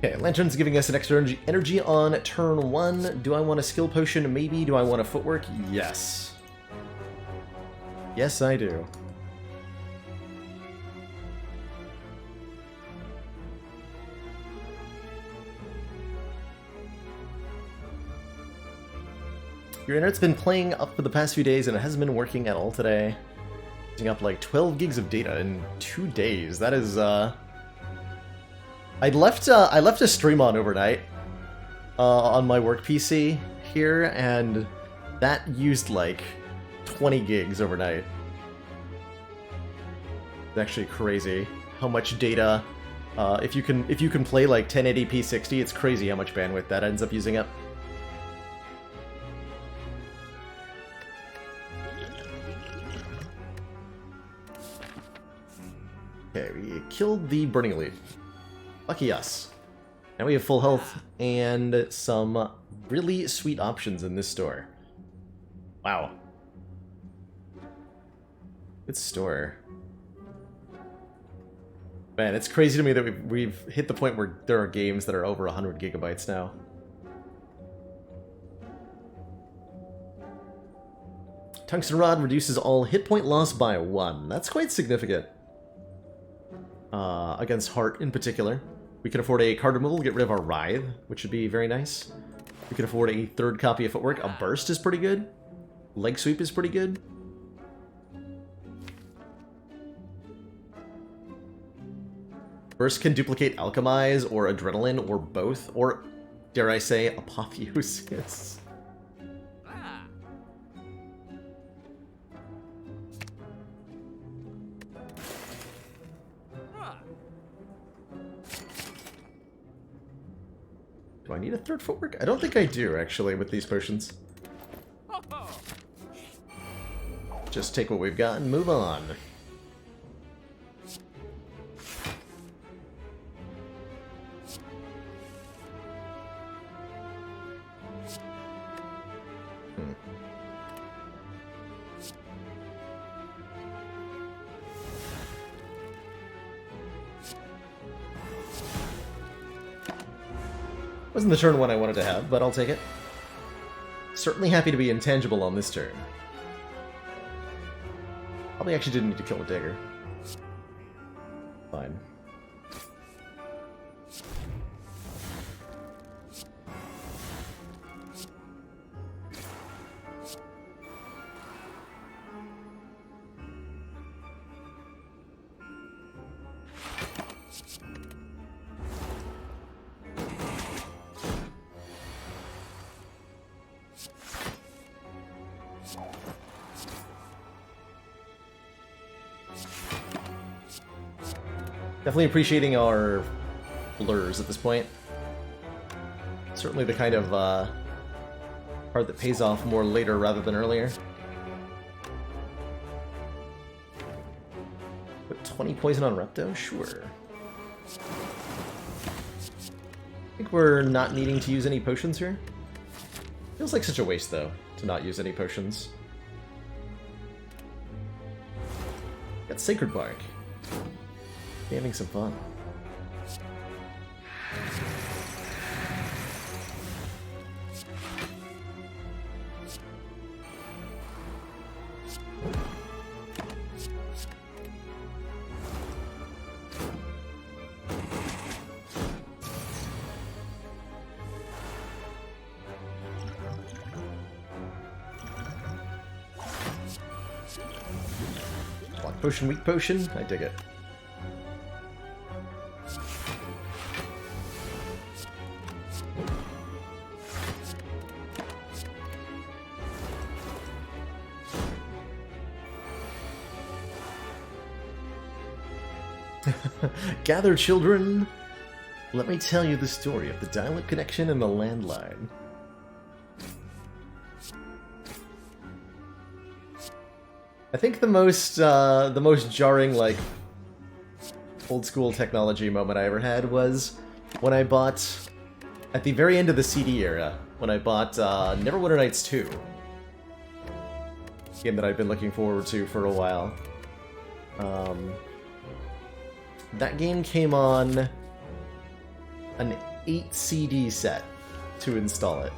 S1: Okay, Lantern's giving us an extra energy on turn 1. Do I want a skill potion? Maybe. Do I want a footwork? Yes. Yes, I do. Your internet's been playing up for the past few days and it hasn't been working at all today. Using up like 12 gigs of data in 2 days. That is, I left a stream on overnight on my work PC here, and that used like 20 gigs overnight. It's actually crazy how much data. If you can play like 1080p 60, it's crazy how much bandwidth that ends up using up. Okay, we killed the Burning Leaf. Lucky us. Now we have full health and some really sweet options in this store. Wow. Good store. Man, it's crazy to me that we've hit the point where there are games that are over 100 gigabytes now. Tungsten Rod reduces all hit point loss by 1. That's quite significant. Against Heart in particular. We can afford a card removal to get rid of our Writhe, which would be very nice. We can afford a 3rd copy of Footwork. A Burst is pretty good. Leg Sweep is pretty good. Burst can duplicate Alchemize or Adrenaline or both, or, dare I say, Apotheosis. Do I need a 3rd Footwork? I don't think I do, actually, with these potions. Just take what we've got and move on. Wasn't the turn one I wanted to have, but I'll take it. Certainly happy to be intangible on this turn. Probably actually didn't need to kill the Digger. Fine. Definitely appreciating our blurs at this point. Certainly the kind of card that pays off more later rather than earlier. Put 20 poison on Repto? Sure. I think we're not needing to use any potions here. Feels like such a waste, though, to not use any potions. Got Sacred Bark. Having some fun. Block potion, weak potion. I dig it. Gather, children! Let me tell you the story of the dial-up connection and the landline. I think the most jarring, like, old-school technology moment I ever had was when I bought, at the very end of the CD era, when I bought Neverwinter Nights 2. A game that I've been looking forward to for a while. That game came on an 8 CD set to install it.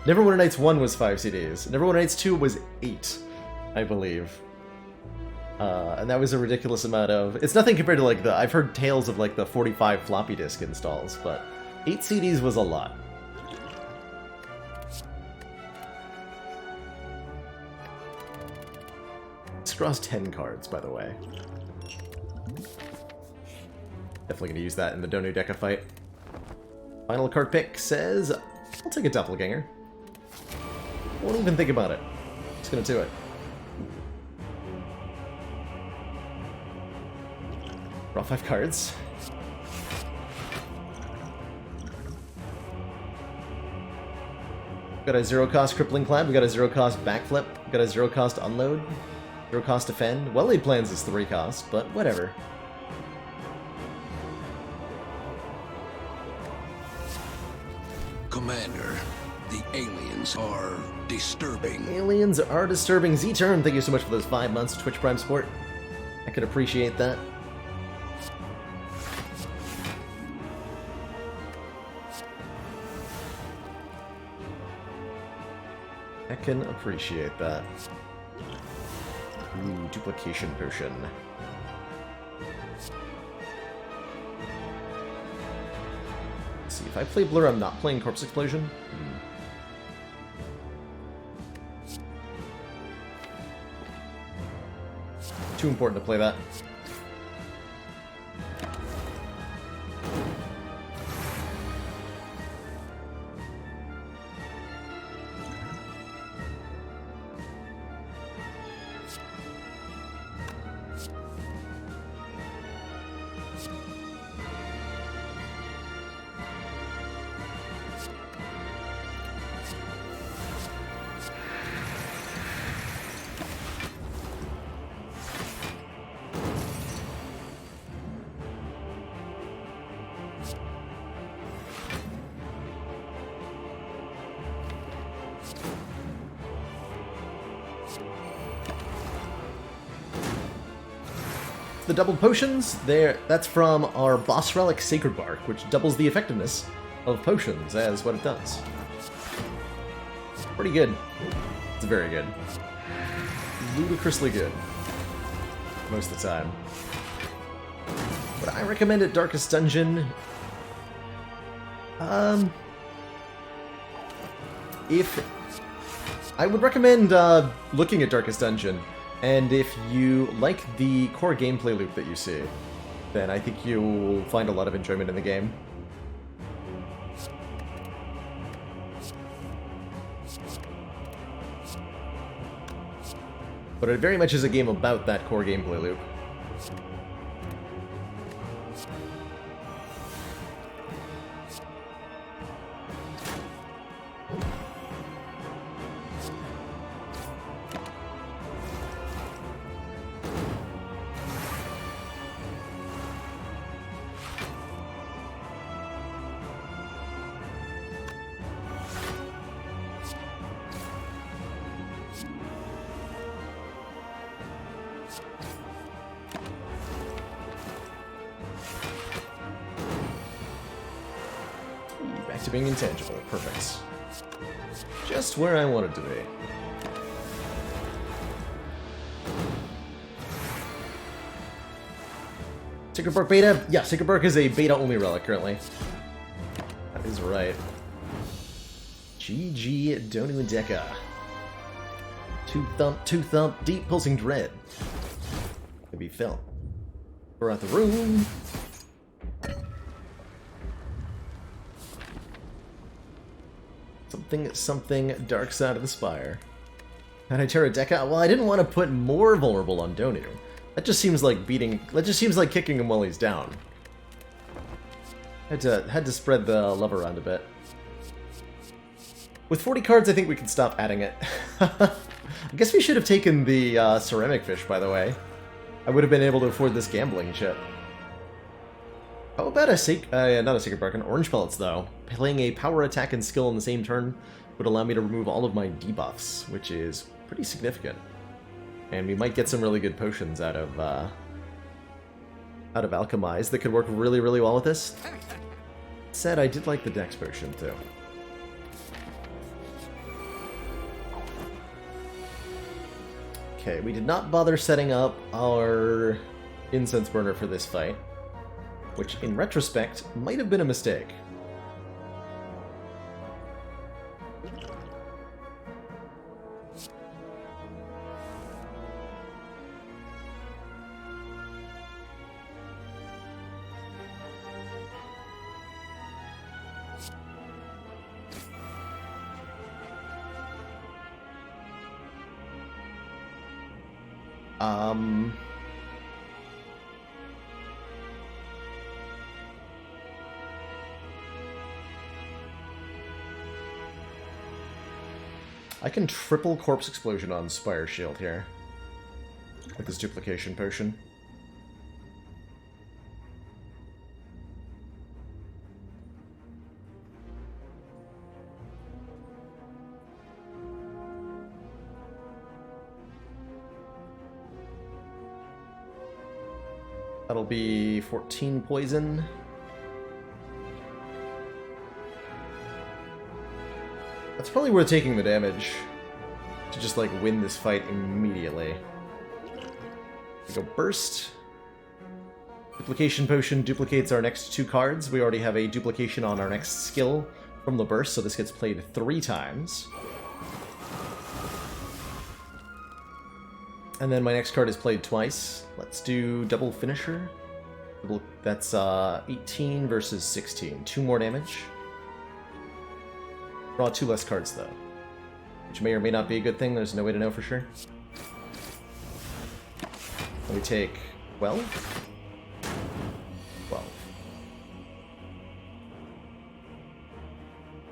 S1: Neverwinter Nights 1 was 5 CDs. Neverwinter Nights 2 was 8, I believe. And that was a ridiculous amount of... It's nothing compared to, like, the... I've heard tales of, like, the 45 floppy disk installs, but 8 CDs was a lot. This draws 10 cards, by the way. Definitely going to use that in the Donu Deca fight. Final card pick says, I'll take a Doppelganger. Won't even think about it. Just going to do it. Draw 5 cards. Got a 0-cost Crippling Clad, we got a 0-cost Backflip, we got a 0-cost Unload, 0-cost Defend. Well-Laid Plans is 3-cost, but whatever.
S2: Commander, The aliens are disturbing.
S1: Aliens are disturbing. Z-Turn, thank you so much for those 5 months of Twitch Prime support. I could appreciate that. I can appreciate that. Ooh, duplication potion. Let's see, if I play Blur, I'm not playing Corpse Explosion. Too important to play that. The double potions, that's from our boss relic Sacred Bark, which doubles the effectiveness of potions as what it does. Pretty good. It's very good. Ludicrously good. Most of the time. Would I recommend it Darkest Dungeon? If... I would recommend looking at Darkest Dungeon. And if you like the core gameplay loop that you see, then I think you'll find a lot of enjoyment in the game. But it very much is a game about that core gameplay loop. To being intangible. Perfect. Just where I wanted to be. Sacred Bark beta? Yeah, Sacred Bark is a beta-only relic currently. That is right. GG Donu and Deca. Two thump, deep pulsing dread. Could be felt. We're at the room. Something Dark Side of the Spire. And I Terra Deca? Well, I didn't want to put more vulnerable on Donu. That just seems like kicking him while he's down. Had to spread the love around a bit. With 40 cards, I think we can stop adding it. I guess we should have taken the ceramic fish, by the way. I would have been able to afford this gambling chip. How about not a Sacred Bark, an Orange Pellets, though? Playing a power attack and skill in the same turn would allow me to remove all of my debuffs, which is pretty significant. And we might get some really good potions out of Alchemize that could work really, really well with this. Said I did like the Dex potion, too. Okay, we did not bother setting up our incense burner for this fight, which, in retrospect, might have been a mistake. I can triple Corpse Explosion on Spire Shield here with this duplication potion. That'll be 14 poison. That's probably worth taking the damage to just, like, win this fight immediately. We go Burst. Duplication Potion duplicates our next 2 cards. We already have a duplication on our next skill from the Burst, so this gets played 3 times. And then my next card is played twice. Let's do Double Finisher. That's 18 versus 16. 2 more damage. Draw 2 less cards, though. Which may or may not be a good thing. There's no way to know for sure. And we take 12. 12.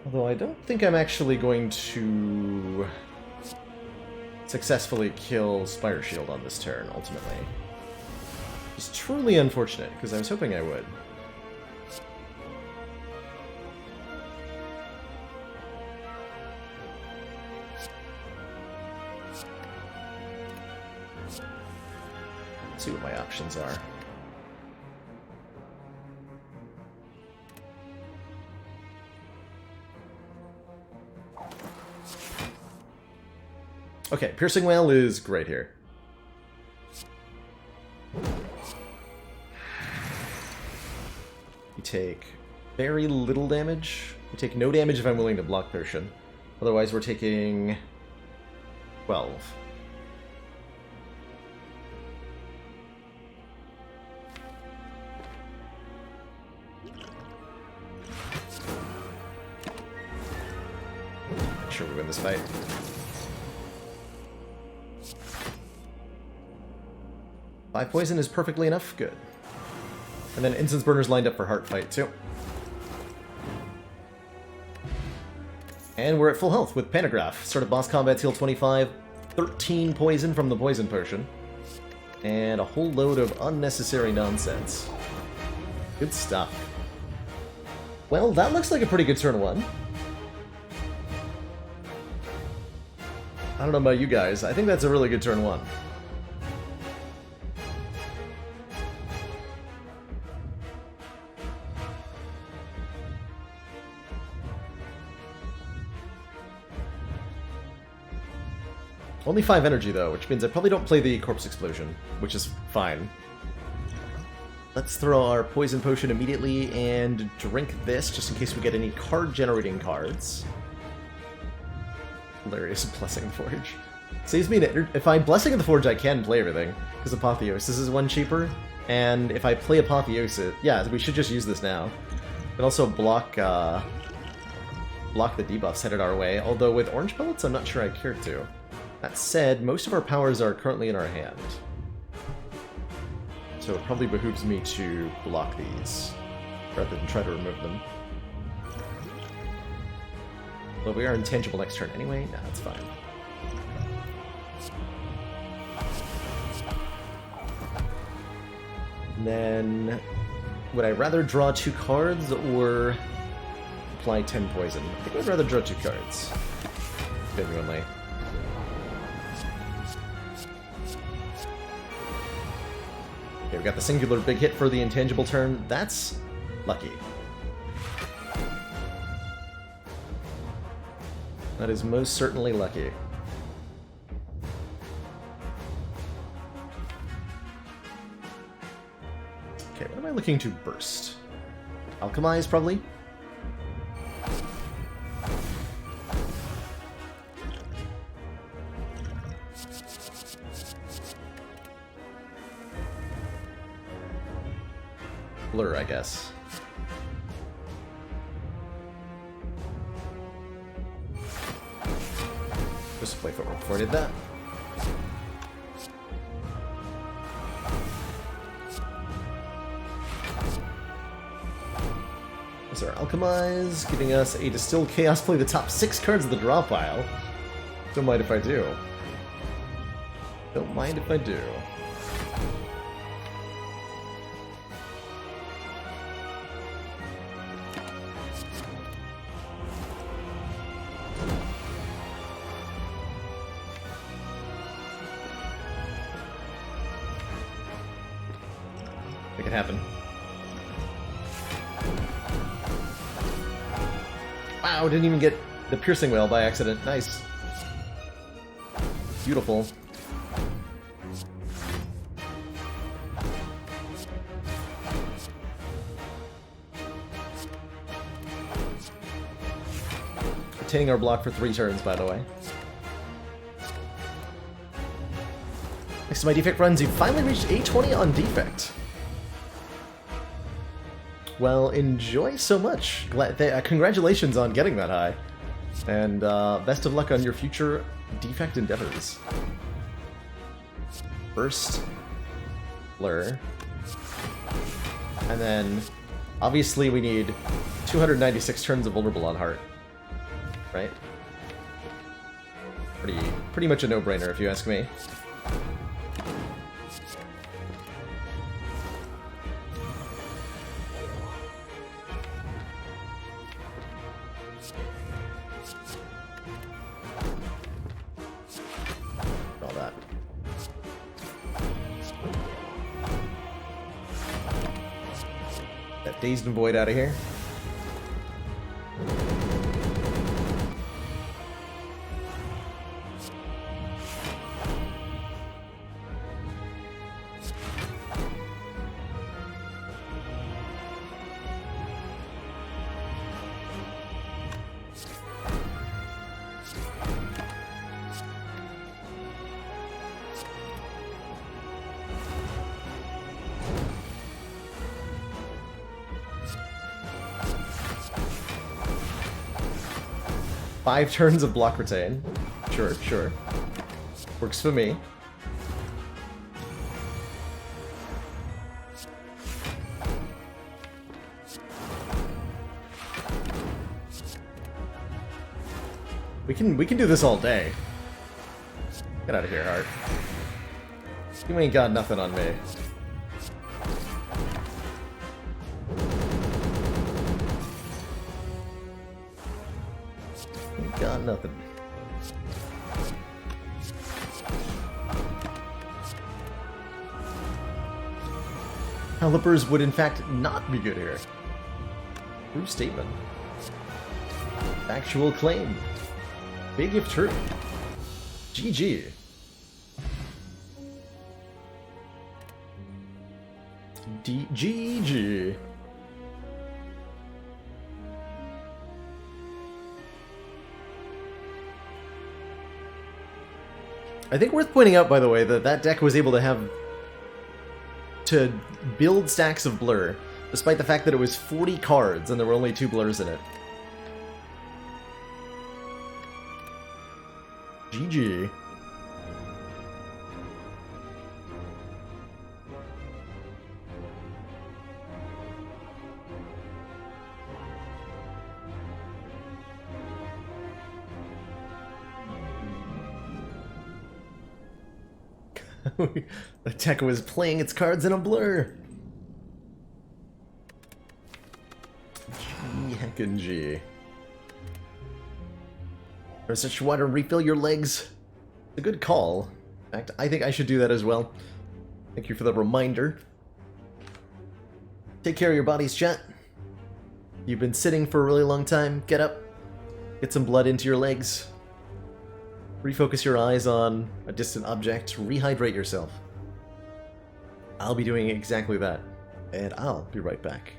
S1: Although I don't think I'm actually going to successfully kill Spire Shield on this turn, ultimately. It's truly unfortunate, because I was hoping I would. Let's see what my options are. Okay, Piercing Wail is great here. We take very little damage. We take no damage if I'm willing to block Potion. Otherwise, we're taking 12. Make sure we win this fight. Five poison is perfectly enough. Good. And then Incense Burner's lined up for Heart Fight, too. And we're at full health with Pantograph. Start of boss combat, heal 25, 13 poison from the Poison Potion, and a whole load of unnecessary nonsense. Good stuff. Well, that looks like a pretty good turn 1. I don't know about you guys. I think that's a really good turn 1. Only 5 energy, though, which means I probably don't play the Corpse Explosion, which is fine. Let's throw our Poison Potion immediately and drink this, just in case we get any card-generating cards. Hilarious Blessing Forge. Saves me if I'm Blessing of the Forge, I can play everything, because Apotheosis is 1 cheaper, and if I play Apotheosis... Yeah, we should just use this now. And also block the debuffs headed our way, although with Orange Pellets, I'm not sure I care to. That said, most of our powers are currently in our hand. So it probably behooves me to block these, rather than try to remove them. Well, we are intangible next turn anyway. Nah, that's fine. And then, would I rather draw 2 cards or apply 10 poison? I think I'd rather draw 2 cards. Genuinely. Okay, we got the singular big hit for the intangible turn. That's lucky. That is most certainly lucky. Okay, what am I looking to burst? Alchemize, probably? Blur, I guess. Just play footwork before I did that. Is our Alchemize, giving us a Distilled Chaos, play the top 6 cards of the draw pile. Don't mind if I do. Don't mind if I do. happen. Wow, didn't even get the piercing whale by accident. Nice. Beautiful. Retaining our block for 3 turns, by the way. Thanks to my defect runs, you finally reached 820 on defect. Well, enjoy so much. Congratulations on getting that high. And best of luck on your future defect endeavors. First, Blur. And then, obviously we need 296 turns of Vulnerable on Heart. Right? Pretty much a no-brainer if you ask me. All that. That Dazed and Void out of here. Five turns of block retain. Sure, sure. Works for me. We can do this all day. Get out of here, Hart. You ain't got nothing on me. Got nothing. Calipers would in fact not be good here. True statement. Factual claim. Big if true. GG. GG. I think worth pointing out, by the way, that that deck was able to build stacks of Blur, despite the fact that it was 40 cards and there were only 2 Blurs in it. GG. The deck was playing its cards in a Blur. G heckin' G. There's such water and refill your legs. It's a good call. In fact, I think I should do that as well. Thank you for the reminder. Take care of your bodies, chat. You've been sitting for a really long time. Get up. Get some blood into your legs. Refocus your eyes on a distant object. Rehydrate yourself. I'll be doing exactly that. And I'll be right back.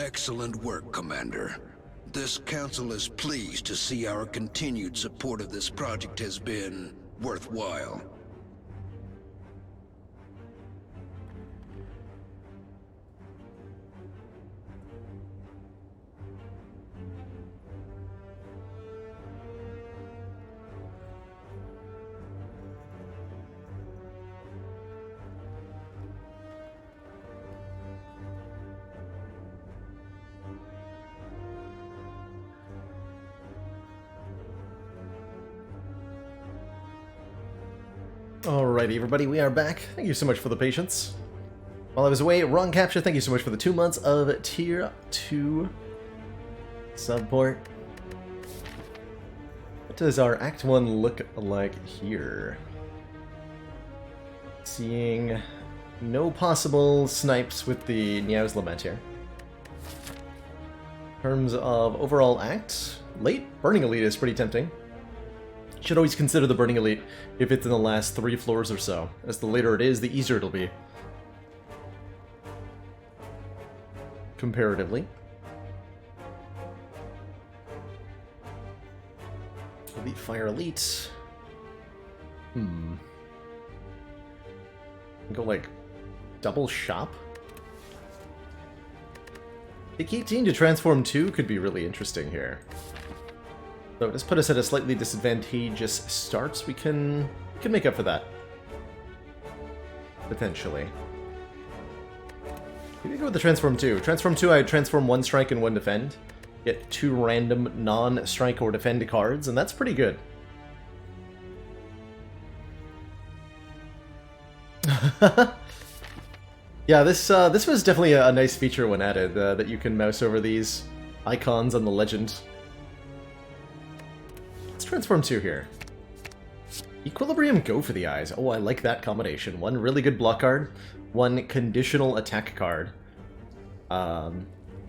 S2: Excellent work, Commander. This council is pleased to see our continued support of this project has been worthwhile.
S1: Alrighty, everybody, we are back. Thank you so much for the patience. While I was away, wrong capture, thank you so much for the 2 months of Tier 2 support. What does our Act 1 look like here? Seeing no possible snipes with the Niao's Lament here. In terms of overall act, late Burning Elite is pretty tempting. Should always consider the Burning Elite if it's in the last 3 floors or so, as the later it is, the easier it'll be. Comparatively. Elite Fire Elite. Go like double shop? Take 18 to transform 2 could be really interesting here. So just put us at a slightly disadvantageous start. We can make up for that. Potentially. We can go with the Transform 2. Transform 2, I transform 1 strike and 1 defend. Get 2 random non-strike or defend cards, and that's pretty good. Yeah, this was definitely a nice feature when added, that you can mouse over these icons on the legend. Let's transform 2 here. Equilibrium, go for the eyes. Oh, I like that combination. 1 really good block card, 1 conditional attack card.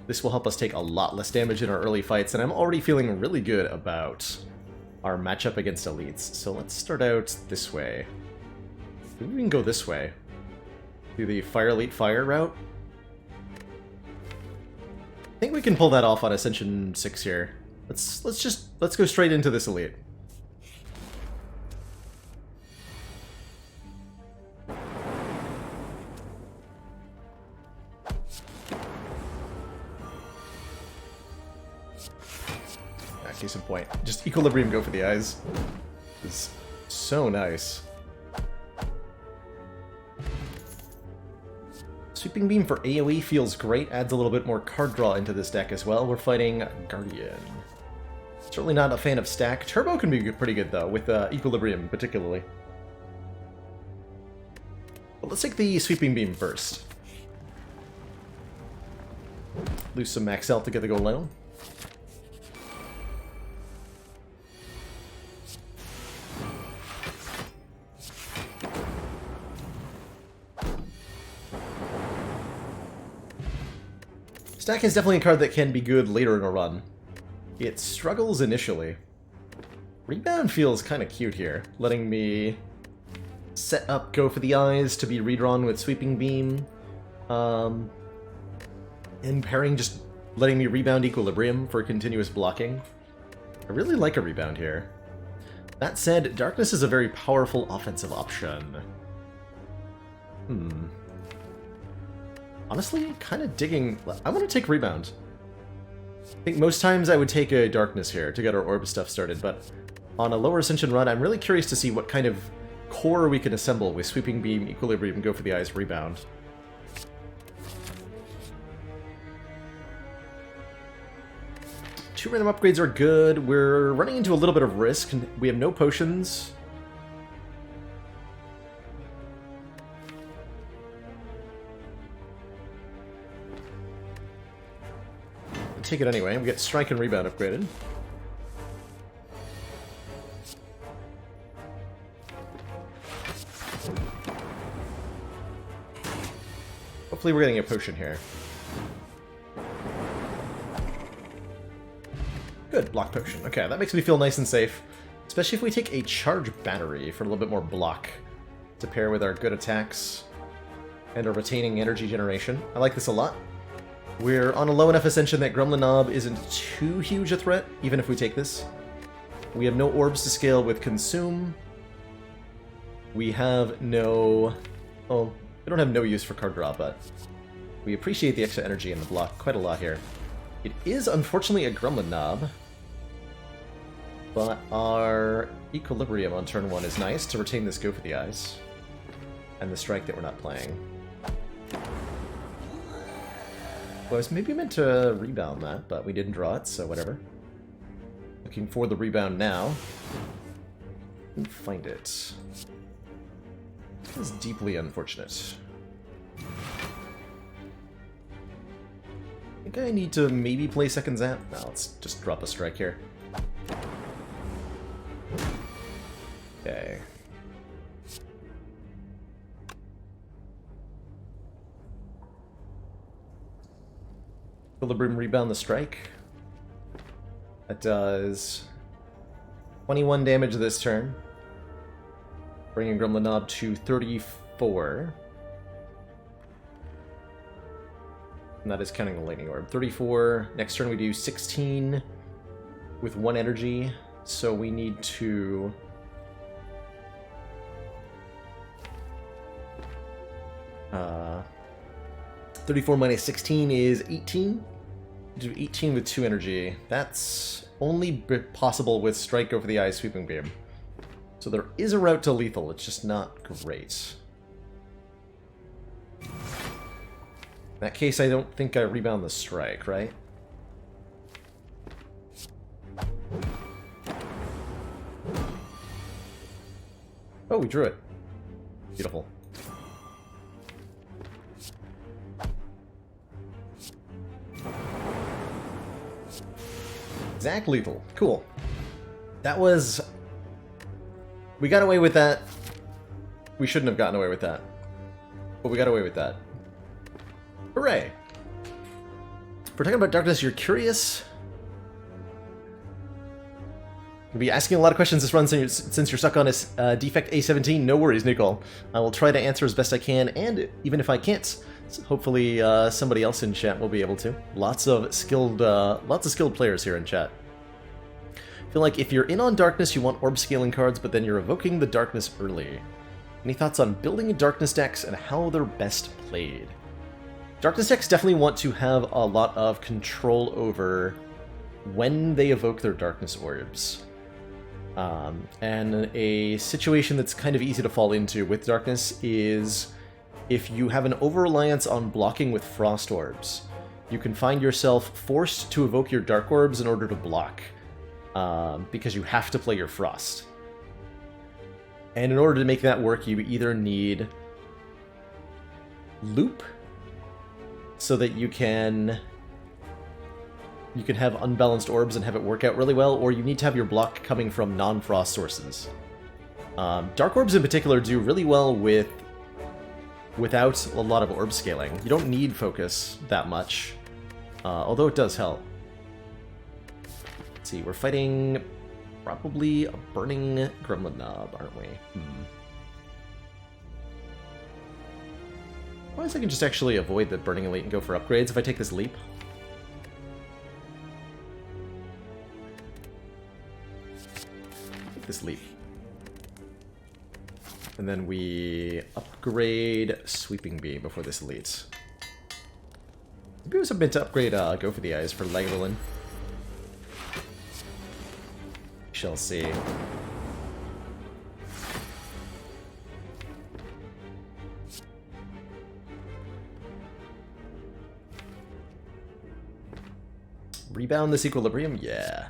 S1: This will help us take a lot less damage in our early fights, and I'm already feeling really good about our matchup against elites. So let's start out this way. Maybe we can go this way. Do the Fire Elite Fire route. I think we can pull that off on Ascension 6 here. Let's go straight into this elite. Yeah, case in point. Just Equilibrium, go for the eyes. It's so nice. Sweeping Beam for AoE feels great, adds a little bit more card draw into this deck as well. We're fighting Guardian. Certainly not a fan of stack. Turbo can be pretty good though, with Equilibrium particularly. But let's take the Sweeping Beam first. Lose some max health to get the go low. Stack is definitely a card that can be good later in a run. It struggles initially. Rebound feels kind of cute here, letting me set up Go for the Eyes to be redrawn with Sweeping Beam, and pairing just letting me rebound Equilibrium for continuous blocking. I really like a rebound here. That said, Darkness is a very powerful offensive option. Honestly, kind of digging... I want to take Rebound. I think most times I would take a Darkness here to get our Orb stuff started, but on a lower Ascension run, I'm really curious to see what kind of core we can assemble with Sweeping Beam, Equilibrium, Go for the Eyes, Rebound. Two random upgrades are good. We're running into a little bit of risk. We have no potions. Take it anyway. We get Strike and Rebound upgraded. Hopefully we're getting a potion here. Good, block potion. Okay, that makes me feel nice and safe. Especially if we take a charge battery for a little bit more block to pair with our good attacks and our retaining energy generation. I like this a lot. We're on a low enough ascension that Gremlin Knob isn't too huge a threat, even if we take this. We have no orbs to scale with Consume. We have no... Oh, we don't have no use for card draw, but we appreciate the extra energy in the block quite a lot here. It is, unfortunately, a Gremlin Knob, but our Equilibrium on turn 1 is nice to retain this Go for the Eyes, and the strike that we're not playing. Well, I was maybe meant to rebound that, but we didn't draw it, so whatever. Looking for the rebound now. Couldn't find it. This is deeply unfortunate. I think I need to maybe play second Zap. No, let's just drop a strike here. Okay. Equilibrium rebound the strike. That does 21 damage this turn, bringing Gremlin Knob to 34. And that is counting the Lightning Orb. 34. Next turn we do 16 with 1 energy, so we need to... 34 minus 16 is 18. Do 18 with 2 energy. That's only possible with Strike Over the Eye, Sweeping Beam. So there is a route to lethal, it's just not great. In that case, I don't think I rebound the strike, right? Oh, we drew it. Beautiful. Exact lethal. Cool. That was... We got away with that. We shouldn't have gotten away with that. But we got away with that. Hooray! If we're talking about darkness, you're curious? You'll be asking a lot of questions this run since you're stuck on a defect A17. No worries, Nicole. I will try to answer as best I can, and even if I can't, hopefully somebody else in chat will be able to. Lots of skilled players here in chat. I feel like if you're in on darkness, you want orb scaling cards, but then you're evoking the darkness early. Any thoughts on building darkness decks and how they're best played? Darkness decks definitely want to have a lot of control over when they evoke their darkness orbs. And a situation that's kind of easy to fall into with darkness is if you have an over-reliance on blocking with frost orbs. You can find yourself forced to evoke your dark orbs in order to block, because you have to play your frost. And in order to make that work, you either need loop, so that you can have unbalanced orbs and have it work out really well, or you need to have your block coming from non-frost sources. Dark orbs in particular do really well without a lot of orb scaling. You don't need focus that much, although it does help. Let's see, we're fighting probably a burning Gremlin Knob, aren't we? I guess I can just actually avoid the Burning Elite and go for upgrades if I take this leap. Take this leap. And then we upgrade Sweeping Beam before this Elite. Maybe it was meant to upgrade Go for the Eyes for Lagavulin. Shall see. Rebound this Equilibrium? Yeah.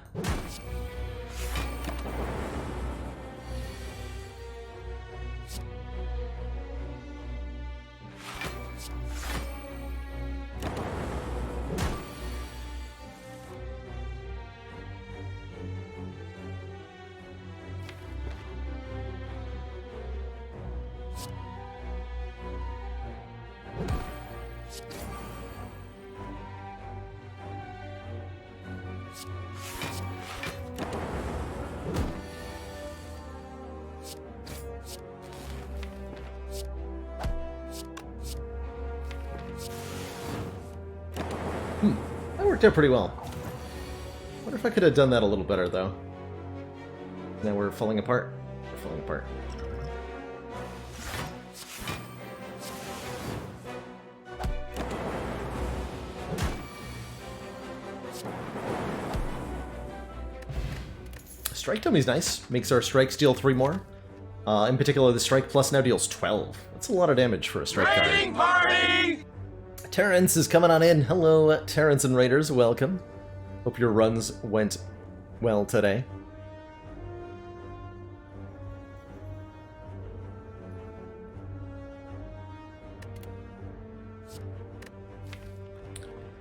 S1: That worked out pretty well. Wonder if I could have done that a little better, though. Now we're falling apart. We're falling apart. Strike Dummy's nice. Makes our strikes deal 3 more. In particular, the Strike Plus now deals 12. That's a lot of damage for a strike card. Party! Terrence is coming on in. Hello, Terrence and Raiders. Welcome. Hope your runs went well today.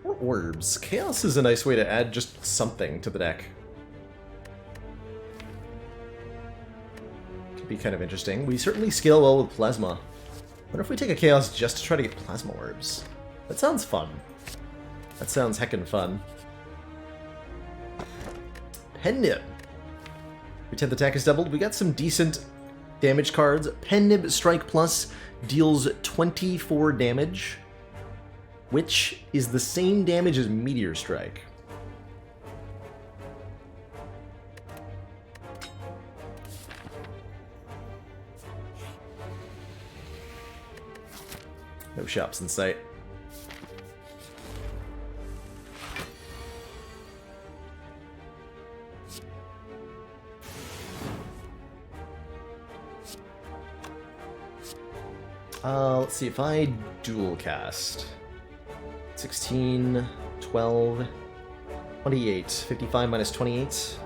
S1: More orbs. Chaos is a nice way to add just something to the deck. Could be kind of interesting. We certainly scale well with Plasma. What if we take a Chaos just to try to get Plasma Orbs? That sounds fun. That sounds heckin' fun. Pen Nib. Your 10th attack is doubled. We got some decent damage cards. Pen Nib Strike Plus deals 24 damage, which is the same damage as Meteor Strike. No shops in sight. Let's see if I dual cast. 16, 12, 28. 55 minus 28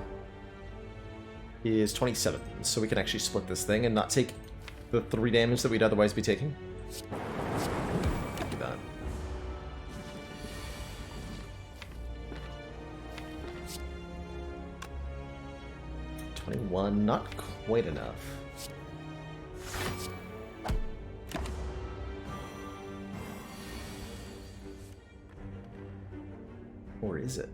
S1: is 27. So we can actually split this thing and not take the 3 damage that we'd otherwise be taking. Do that. $21, not quite enough. Or is it?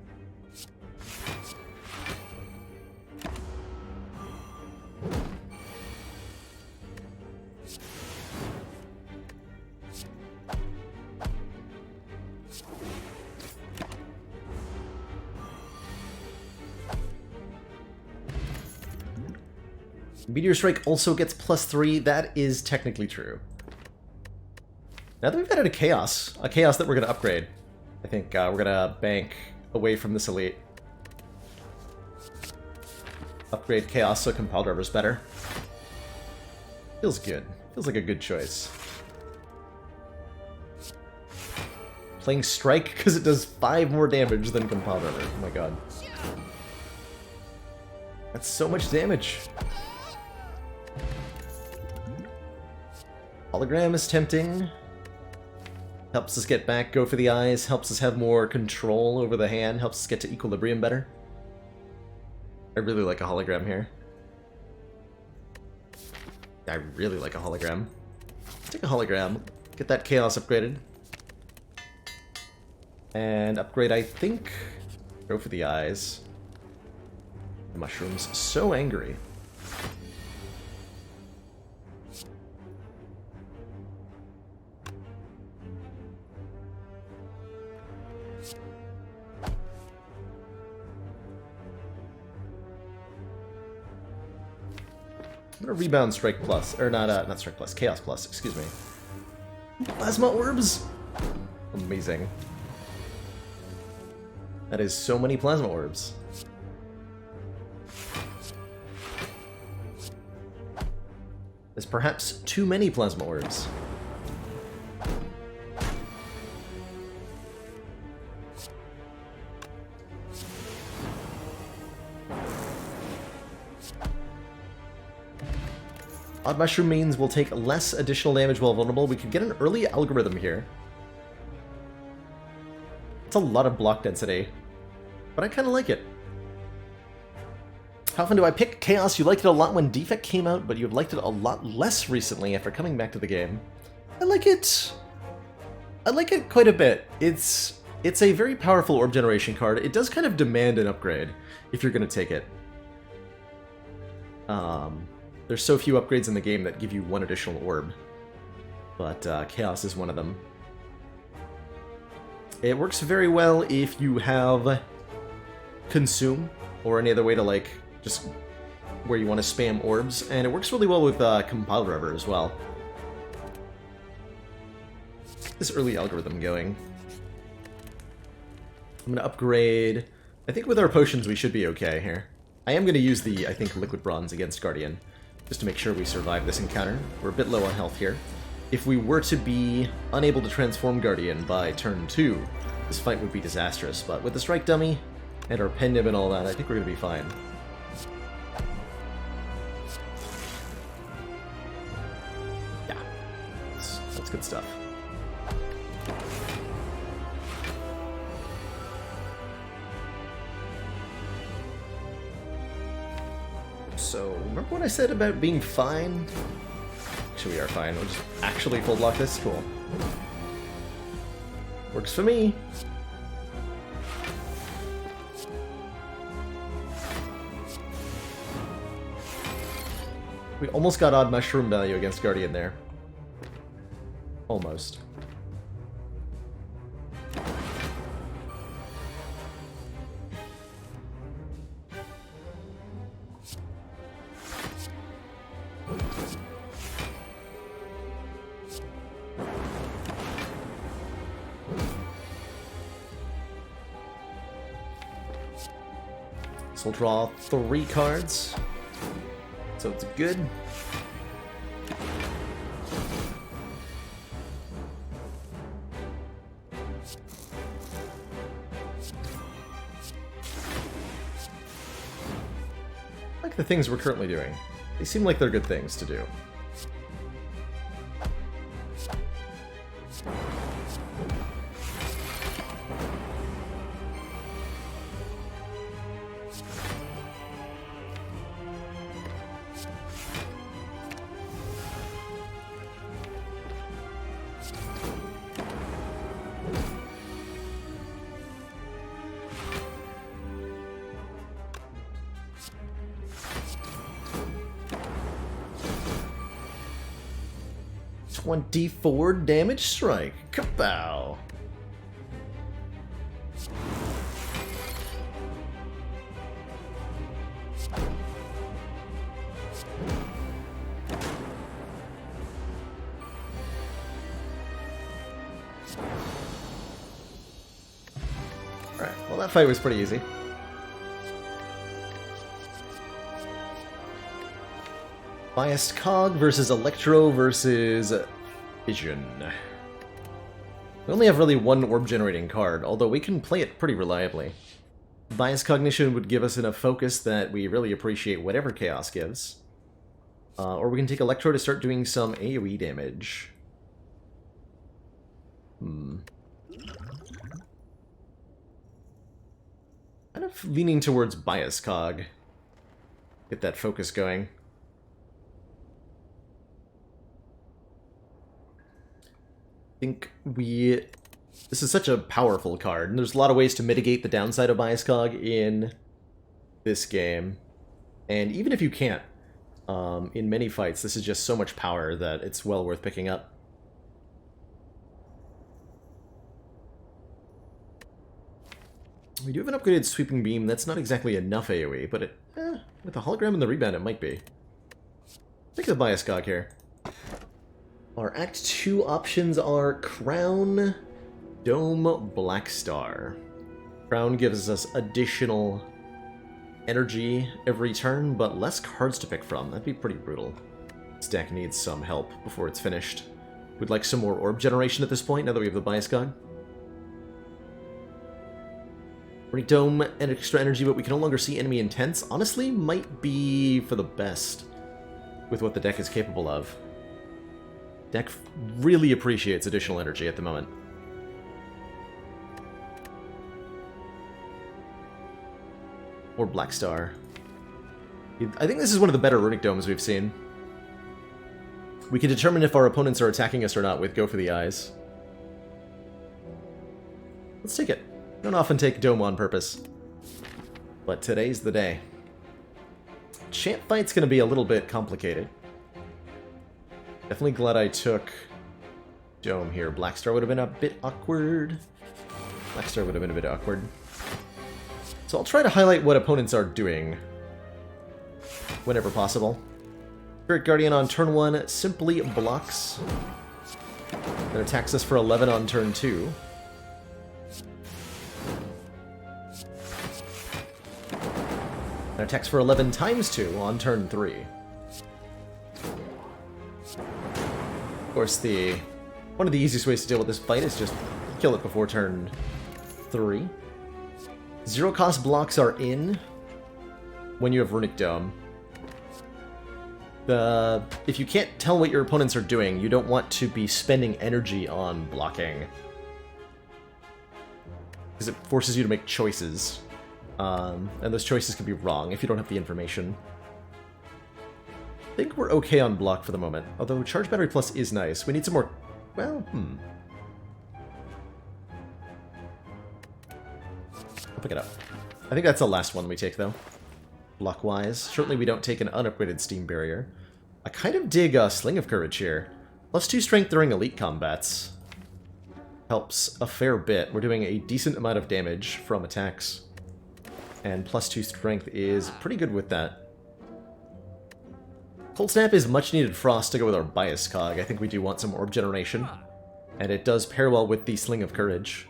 S1: Meteor Strike also gets +3. That is technically true. Now that we've added a Chaos that we're going to upgrade, I think we're going to bank away from this Elite. Upgrade Chaos so Compile Driver's better. Feels good. Feels like a good choice. Playing Strike because it does 5 more damage than Compile Driver. Oh my god. That's so much damage. Hologram is tempting. Helps us get back, go for the eyes, helps us have more control over the hand, helps us get to equilibrium better. I really like a hologram here. I really like a hologram. Take a hologram, get that chaos upgraded. And upgrade, I think, go for the eyes. The mushroom's so angry. I'm gonna rebound Strike Plus, or not Strike Plus, Chaos Plus, excuse me. Plasma Orbs! Amazing. That is so many Plasma Orbs. There's perhaps too many Plasma Orbs. Odd Mushroom means we'll take less additional damage while vulnerable. We could get an early algorithm here. It's a lot of block density, but I kind of like it. How often do I pick Chaos? You liked it a lot when Defect came out, but you've liked it a lot less recently after coming back to the game. I like it. I like it quite a bit. It's a very powerful orb generation card. It does kind of demand an upgrade if you're going to take it. There's so few upgrades in the game that give you 1 additional orb, but Chaos is one of them. It works very well if you have Consume, or any other way to, like, just where you want to spam orbs, and it works really well with Compile Driver as well. This early algorithm going. I'm going to upgrade. I think with our potions we should be okay here. I am going to use the, I think, Liquid Bronze against Guardian, just to make sure we survive this encounter. We're a bit low on health here. If we were to be unable to transform Guardian by turn 2, this fight would be disastrous, but with the Strike Dummy and our Pen Nib and all that, I think we're going to be fine. Yeah, that's good stuff. So, remember what I said about being fine? Actually, we are fine. We'll just actually full block this. Cool. Works for me. We almost got odd mushroom value against Guardian there. Almost. So we'll draw 3 cards. So it's good. I like the things we're currently doing. They seem like they're good things to do. D4 damage strike. Kapow! Alright, well that fight was pretty easy. Biased Cog versus Electro versus Vision. We only have really one orb generating card, although we can play it pretty reliably. Biased Cognition would give us enough focus that we really appreciate whatever Chaos gives. Or we can take Electro to start doing some AoE damage. Kind of leaning towards Biased Cog. Get that focus going. Think this is such a powerful card, and there's a lot of ways to mitigate the downside of Bias Cog in this game. And even if you can't, in many fights, this is just so much power that it's well worth picking up. We do have an upgraded Sweeping Beam. That's not exactly enough AoE, but with the hologram and the rebound, it might be. Take the Bias Cog here. Our Act 2 options are Crown, Dome, Black Star. Crown gives us additional energy every turn, but less cards to pick from. That'd be pretty brutal. This deck needs some help before it's finished. We'd like some more orb generation at this point, now that we have the Bias Cog. Runic Dome and extra energy, but we can no longer see enemy intents. Honestly, might be for the best with what the deck is capable of. Deck really appreciates additional energy at the moment. Or Black Star. I think this is one of the better Runic Domes we've seen. We can determine if our opponents are attacking us or not with Go for the Eyes. Let's take it. Don't often take Dome on purpose. But today's the day. Champ fight's gonna be a little bit complicated. Definitely glad I took Dome here. Black Star would have been a bit awkward. Blackstar would have been a bit awkward. So I'll try to highlight what opponents are doing whenever possible. Spirit Guardian on turn 1 simply blocks. Then attacks us for 11 on turn 2. And attacks for 11 times 2 on turn 3. Of course, one of the easiest ways to deal with this fight is just kill it before turn 3. Zero cost blocks are in when you have Runic Dome. If you can't tell what your opponents are doing, you don't want to be spending energy on blocking. Because it forces you to make choices. And those choices can be wrong if you don't have the information. I think we're okay on block for the moment. Although Charge Battery Plus is nice. We need some more... Well, I'll pick it up. I think that's the last one we take, though. Block-wise. Certainly we don't take an unupgraded Steam Barrier. I kind of dig Sling of Courage here. +2 strength during elite combats. Helps a fair bit. We're doing a decent amount of damage from attacks. And +2 strength is pretty good with that. Cold Snap is much needed frost to go with our Bias Cog. I think we do want some Orb Generation. And it does pair well with the Sling of Courage.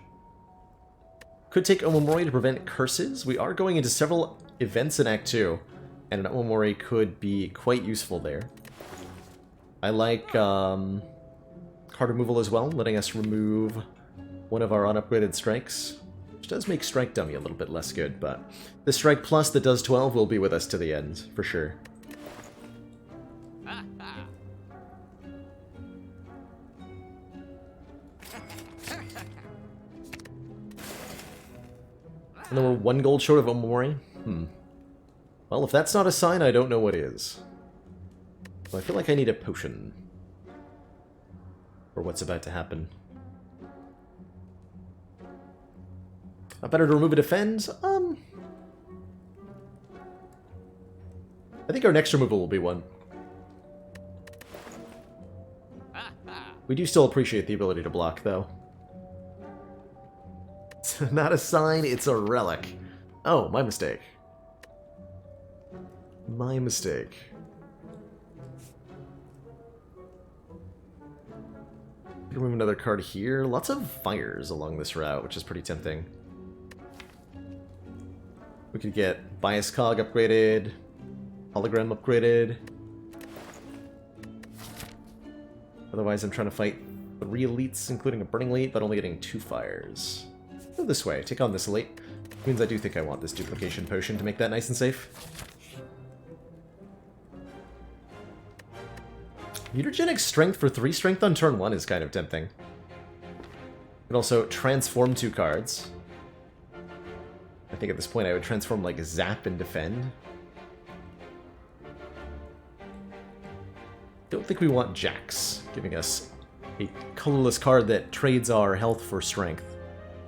S1: Could take Omamori to prevent curses. We are going into several events in Act 2, and an Omamori could be quite useful there. I like card removal as well, letting us remove one of our unupgraded strikes, which does make Strike Dummy a little bit less good, but the Strike Plus that does 12 will be with us to the end, for sure. And then we're 1 gold short of Omamori. Well, if that's not a sign, I don't know what is. So I feel like I need a potion for what's about to happen. Not better to remove a defend? I think our next removal will be one. We do still appreciate the ability to block, though. It's not a sign, it's a relic. Oh, my mistake. My mistake. Remove another card here. Lots of fires along this route, which is pretty tempting. We could get Bias Cog upgraded, Hologram upgraded. Otherwise, I'm trying to fight 3 elites, including a Burning Elite, but only getting 2 fires. Go this way. Take on this elite. Means I do think I want this duplication potion to make that nice and safe. Mutagenic Strength for 3 strength on turn 1 is kind of tempting. You can also transform 2 cards. I think at this point I would transform like Zap and Defend. Don't think we want Jax, giving us a colorless card that trades our health for strength.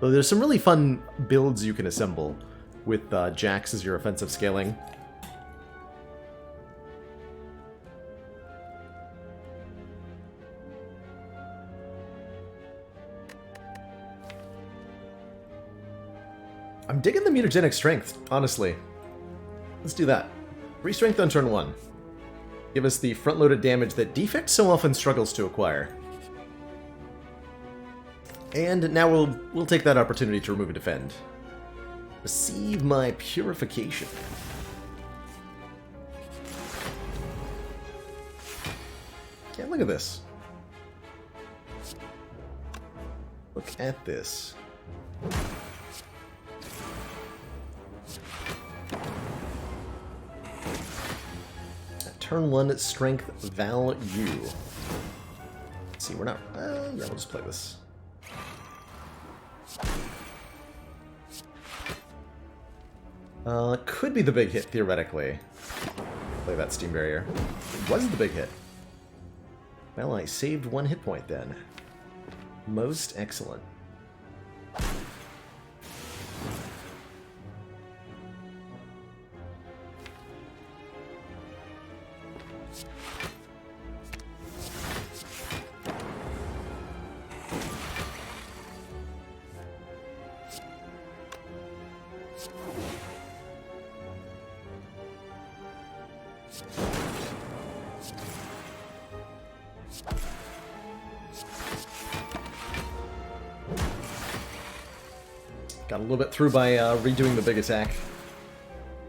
S1: Though there's some really fun builds you can assemble with Jax as your offensive scaling. I'm digging the Mutagenic Strength, honestly. Let's do that. 3 strength on turn 1. Give us the front-loaded damage that Defect so often struggles to acquire. And now we'll take that opportunity to remove a defend. Receive my purification. Yeah, look at this. Look at this. Turn 1 strength value. Let's see, we're not... yeah, we'll just play this. Could be the big hit, theoretically. Play that Steam Barrier. It was the big hit. Well, I saved 1 hit point then. Most excellent. Got a little bit through by redoing the big attack.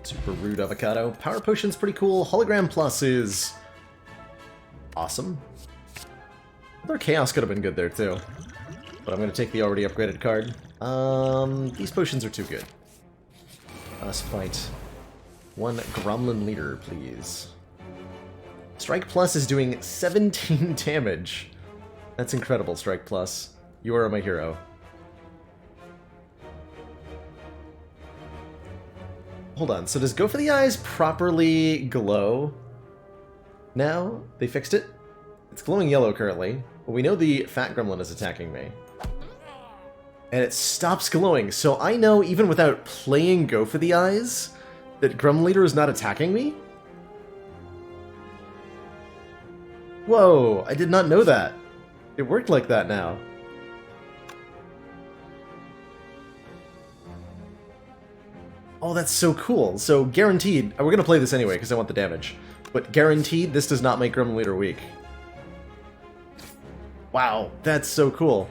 S1: Super rude avocado. Power Potion's pretty cool. Hologram Plus is awesome. Other Chaos could have been good there too. But I'm going to take the already upgraded card. These potions are too good. Let's fight one Gremlin Leader, please. Strike Plus is doing 17 damage. That's incredible, Strike Plus. You are my hero. Hold on, so does Go for the Eyes properly glow? Now? They fixed it? It's glowing yellow currently. But we know the Fat Gremlin is attacking me. And it stops glowing, so I know even without playing Go for the Eyes that Gremlin Leader is not attacking me? Whoa, I did not know that. It worked like that now. Oh, that's so cool. So guaranteed, we're going to play this anyway because I want the damage. But guaranteed, this does not make Gremlin Leader weak. Wow, that's so cool.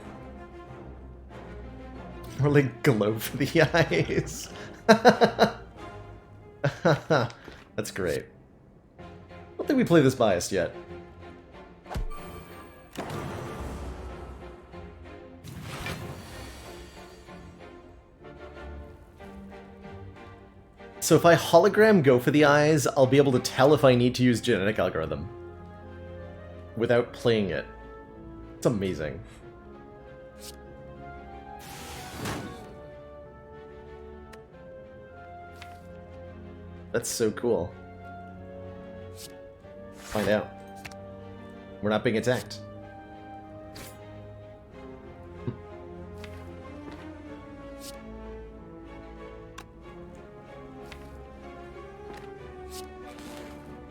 S1: Or like glow for the eyes. That's great. I don't think we play this biased yet. So if I hologram Go for the Eyes, I'll be able to tell if I need to use Genetic Algorithm without playing it. It's amazing. That's so cool. Find out. We're not being attacked.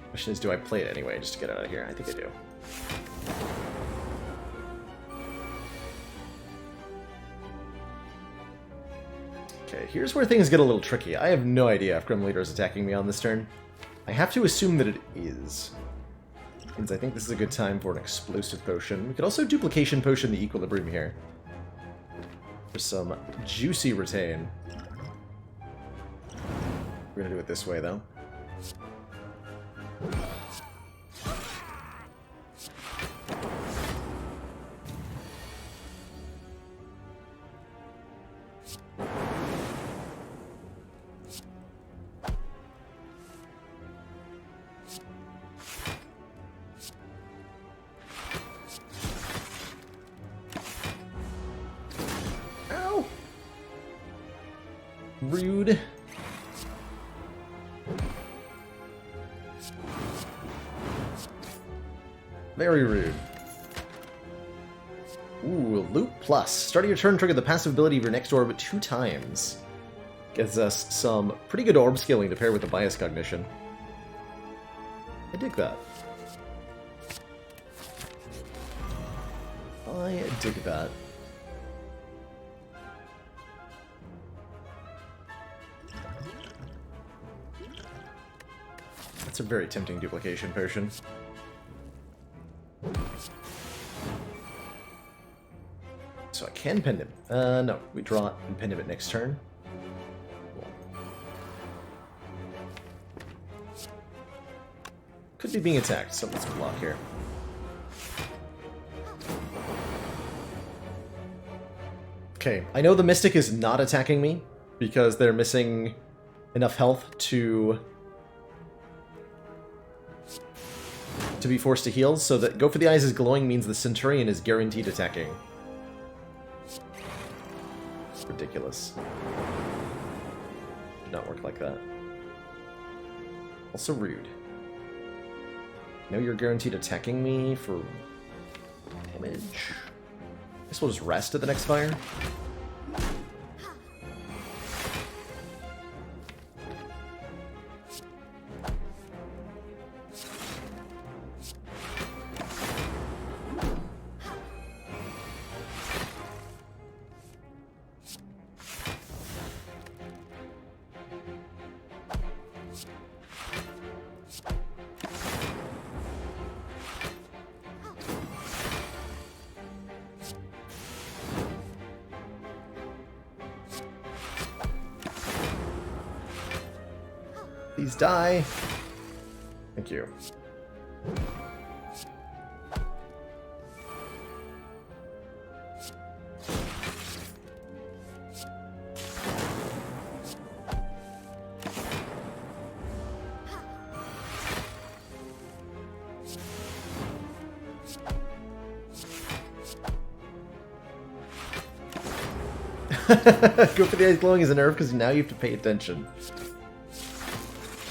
S1: Question is, do I play it anyway just to get out of here? I think I do. Okay, here's where things get a little tricky. I have no idea if Grim Leader is attacking me on this turn. I have to assume that it is. Means I think this is a good time for an Explosive Potion. We could also Duplication Potion the Equilibrium here. For some juicy retain. We're gonna do it this way, though. Ow! Rude. Very rude. Ooh, Loop Plus. Starting your turn, trigger the passive ability of your next orb 2 times. Gives us some pretty good orb scaling to pair with the Bias Cognition. I dig that. I dig that. That's a very tempting Duplication Potion. So I can pin him. No, we draw and pin him at next turn. Cool. Could be being attacked, so let's block here. Okay, I know the Mystic is not attacking me because they're missing enough health to be forced to heal, so that Go for the Eyes is glowing means the Centurion is guaranteed attacking. It's ridiculous. Did not work like that. Also rude. No, you're guaranteed attacking me for damage. I guess we'll just rest at the next fire. Please die. Thank you. Go for the eyes glowing as a nerf because now you have to pay attention.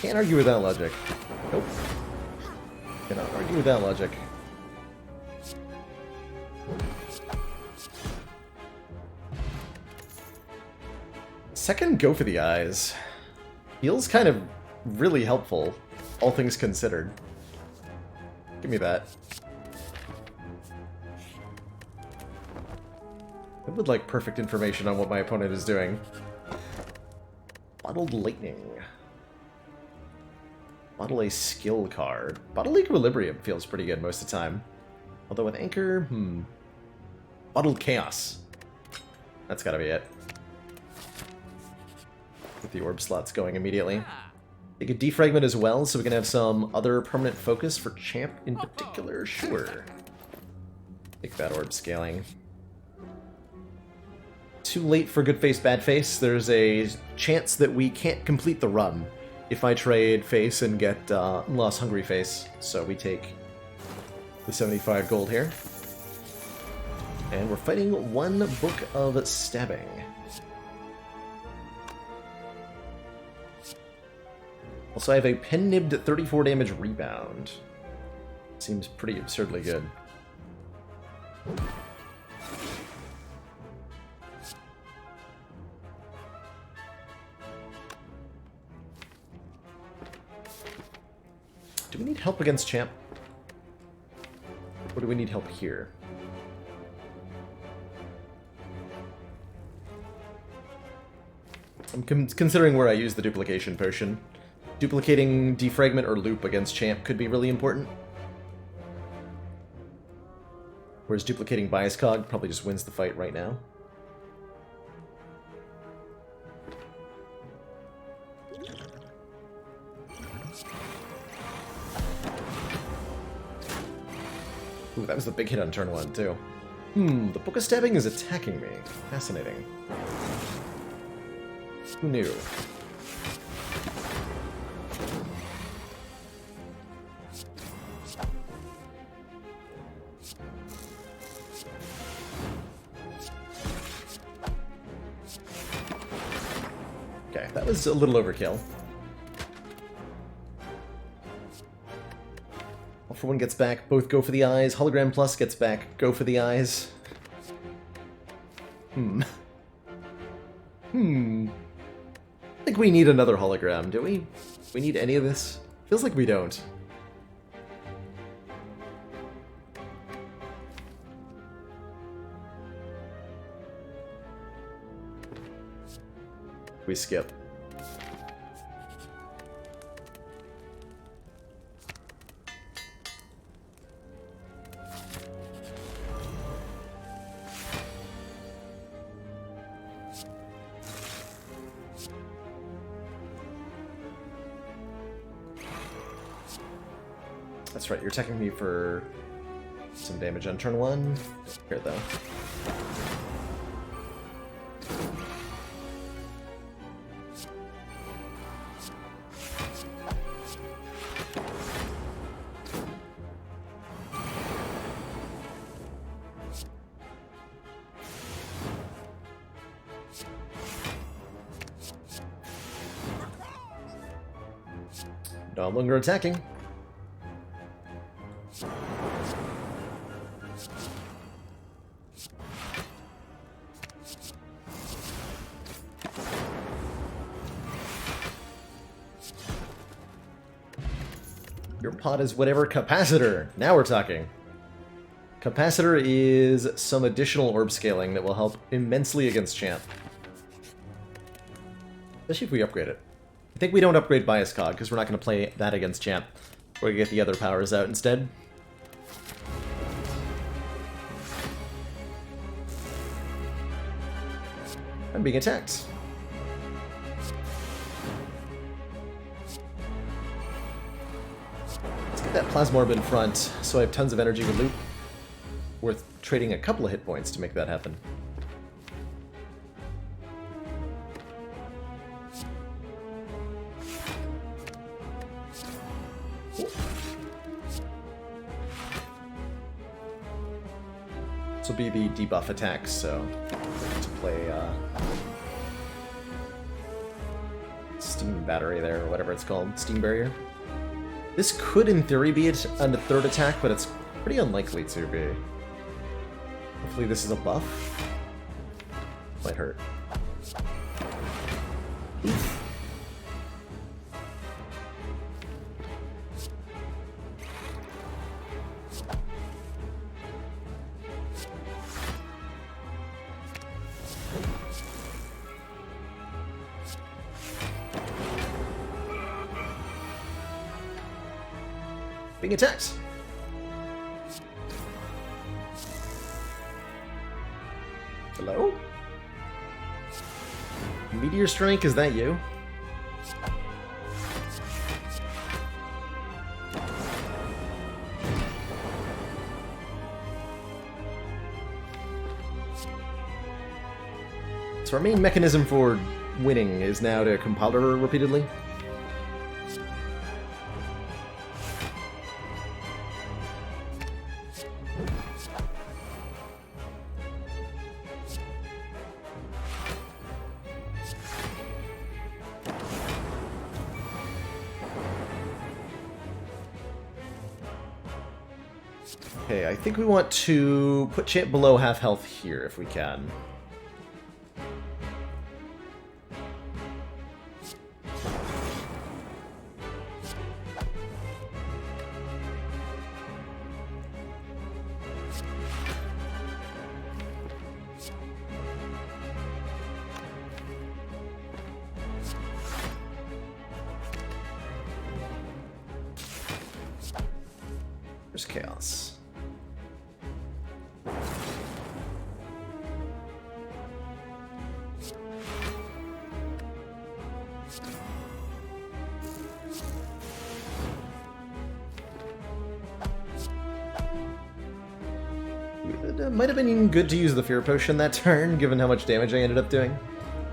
S1: Can't argue with that logic. Nope. Cannot argue with that logic. Second go for the eyes. Feels kind of really helpful, all things considered. Give me that. I would like perfect information on what my opponent is doing. Bottled Lightning. Bottle a skill card. Bottled Equilibrium feels pretty good most of the time. Although with Anchor, Bottled Chaos. That's gotta be it. Get the orb slots going immediately. Take a defragment as well, so we can have some other permanent focus for Champ in particular. Sure. Take that orb scaling. Too late for good face, bad face. There's a chance that we can't complete the run if I trade face and get lost hungry face. So we take the 75 gold here. And we're fighting one Book of Stabbing. Also, I have a pen-nibbed 34 damage rebound. Seems pretty absurdly good. Do we need help against Champ? Or do we need help here? I'm considering where I use the duplication potion. Duplicating defragment or loop against Champ could be really important. Whereas duplicating bias cog probably just wins the fight right now. Ooh, that was the big hit on turn 1, too. The Book of Stabbing is attacking me. Fascinating. Who knew? Okay, that was a little overkill. All for One gets back, both go for the eyes. Hologram Plus gets back, go for the eyes. I think we need another hologram, do we? We need any of this? Feels like we don't. We skip. That's right, you're attacking me for some damage on turn 1. Here, though. No longer attacking. Your pot is whatever capacitor. Now we're talking. Capacitor is some additional orb scaling that will help immensely against Champ. Especially if we upgrade it. I think we don't upgrade Bias Cog, because we're not going to play that against Champ. We're going to get the other powers out instead. I'm being attacked. that Plasma Orb in front, so I have tons of energy to loot. Worth trading a couple of hit points to make that happen. This will be the debuff attacks, so I get to play Steam Battery there, or whatever it's called, Steam Barrier. This could, in theory, be a third attack, but it's pretty unlikely to be. Hopefully this is a buff. Might hurt. Oof. Being attacked. Hello? Meteor Strike, is that you? So our main mechanism for winning is now to compile her repeatedly. Okay, I think we want to put Champ below half health here if we can. There's chaos. It might have been good to use the Fear Potion that turn, given how much damage I ended up doing.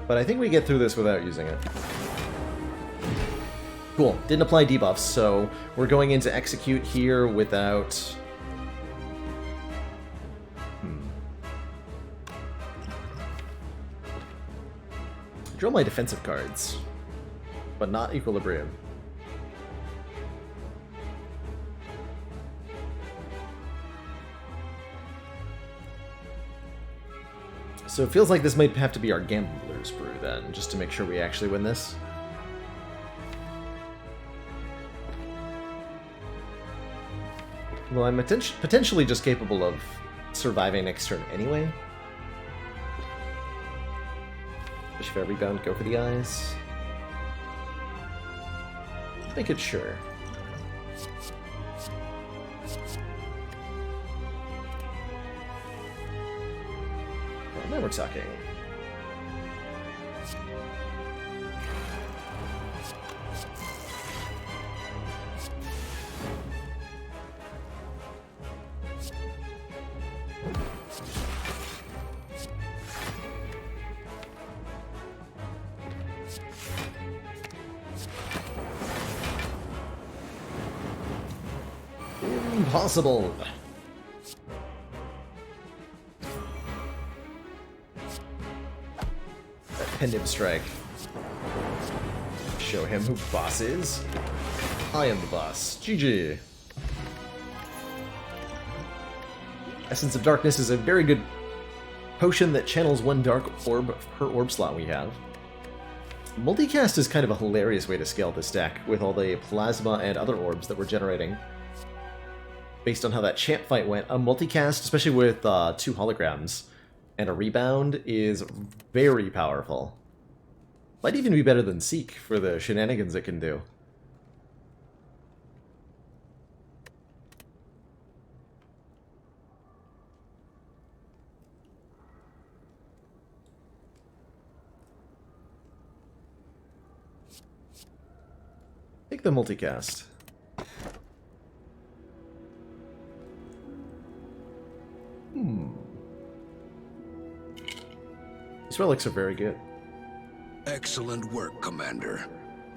S1: But I think we get through this without using it. Cool. Didn't apply debuffs, so we're going into Execute here without... Draw my defensive cards, but not Equilibrium. So it feels like this might have to be our Gambler's Brew then, just to make sure we actually win this. Well, I'm potentially just capable of surviving next turn anyway. Fish Fair Rebound, go for the eyes. Let's make it sure. Well, now we're talking. Impossible! That Pendium Strike. Show him who boss is. I am the boss. GG. Essence of Darkness is a very good potion that channels one dark orb per orb slot we have. Multicast is kind of a hilarious way to scale this deck with all the plasma and other orbs that we're generating. Based on how that champ fight went, a multicast, especially with 2 holograms and a rebound, is very powerful. Might even be better than Seek for the shenanigans it can do. Take the multicast. relics are very good.
S2: Excellent work, Commander.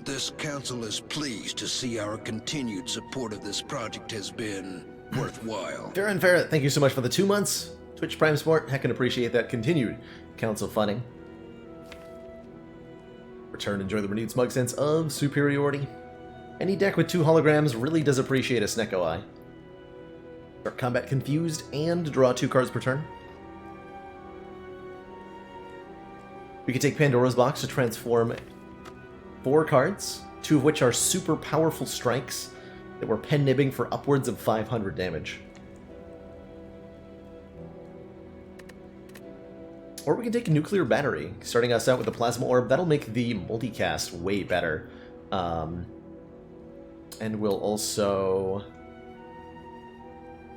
S2: This council is pleased to see our continued support of this project has been worthwhile.
S1: Farron Ferret, thank you so much for the 2 months. Twitch Prime Sport, heckin' appreciate that continued council funding. Return, enjoy the renewed smug sense of superiority. Any deck with 2 holograms really does appreciate a Snecko Eye. Start combat confused and draw 2 cards per turn. We can take Pandora's Box to transform 4 cards, 2 of which are super powerful strikes that we're pen nibbing for upwards of 500 damage. Or we can take a Nuclear Battery, starting us out with a Plasma Orb. That'll make the multicast way better. And we'll also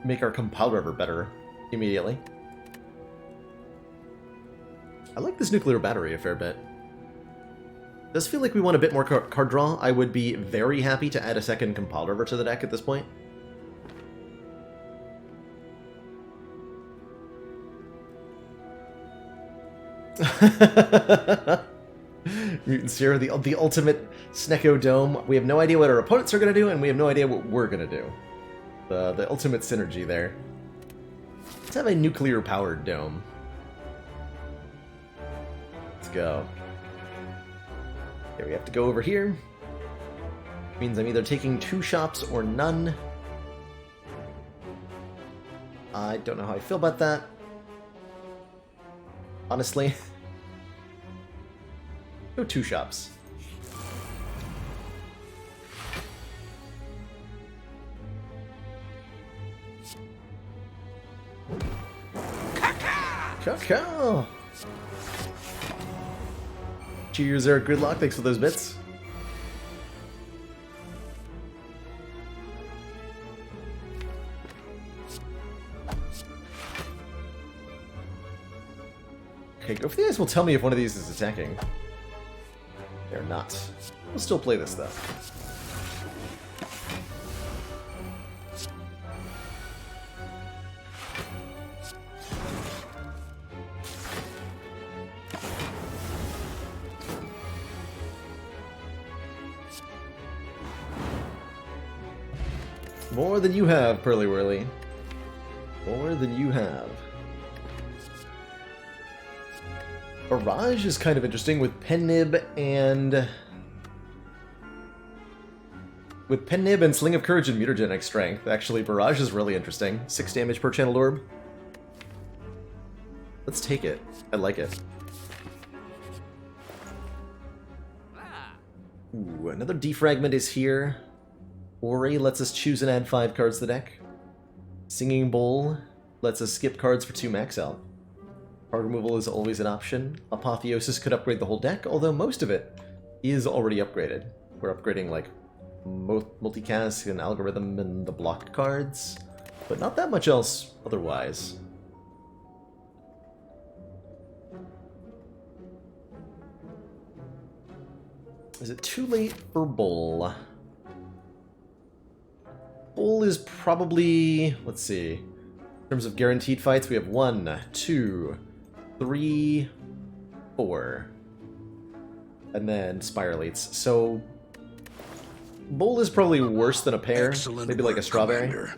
S1: make our Compile River better immediately. I like this Nuclear Battery a fair bit. Does feel like we want a bit more card draw. I would be very happy to add a second Compile River to the deck at this point. Mutant Sierra, the ultimate Snecko Dome. We have no idea what our opponents are going to do, and we have no idea what we're going to do. The ultimate synergy there. Let's have a nuclear-powered dome. Let's go. Okay, we have to go over here. Means I'm either taking 2 shops or none. I don't know how I feel about that. Honestly. Go 2 shops. Caca! Cheers, Eric Gridlock. Thanks for those bits. Okay, go for the eyes will tell me if one of these is attacking. They're not. We'll still play this, though. More than you have, Pearly Whirly. More than you have. Barrage is kind of interesting with Pen Nib and... With Pen Nib and Sling of Courage and Mutagenic Strength, actually, Barrage is really interesting. 6 damage per channeled orb. Let's take it. I like it. Ooh, another Defragment is here. Ori lets us choose and add 5 cards to the deck. Singing Bowl lets us skip cards for 2 max out. Card removal is always an option. Apotheosis could upgrade the whole deck, although most of it is already upgraded. We're upgrading like multicast and algorithm and the blocked cards, but not that much else otherwise. Is it too late for Bowl? Bowl is probably, let's see, in terms of guaranteed fights, we have 1, 2, 3, 4, and then Spire Elites. So, Bowl is probably worse than a pair, maybe like a Strawberry.
S2: Commander.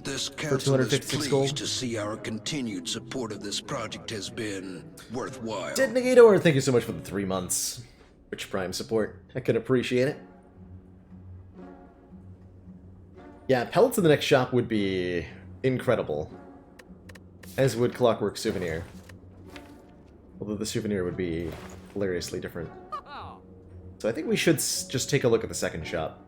S2: This council is pleased to see our continued support of this project has been worthwhile.
S1: Dead Negator, thank you so much for the 3 months. Twitch Prime support. I can appreciate it. Yeah, pellets in the next shop would be incredible. As would Clockwork Souvenir. Although the souvenir would be hilariously different. So I think we should just take a look at the second shop.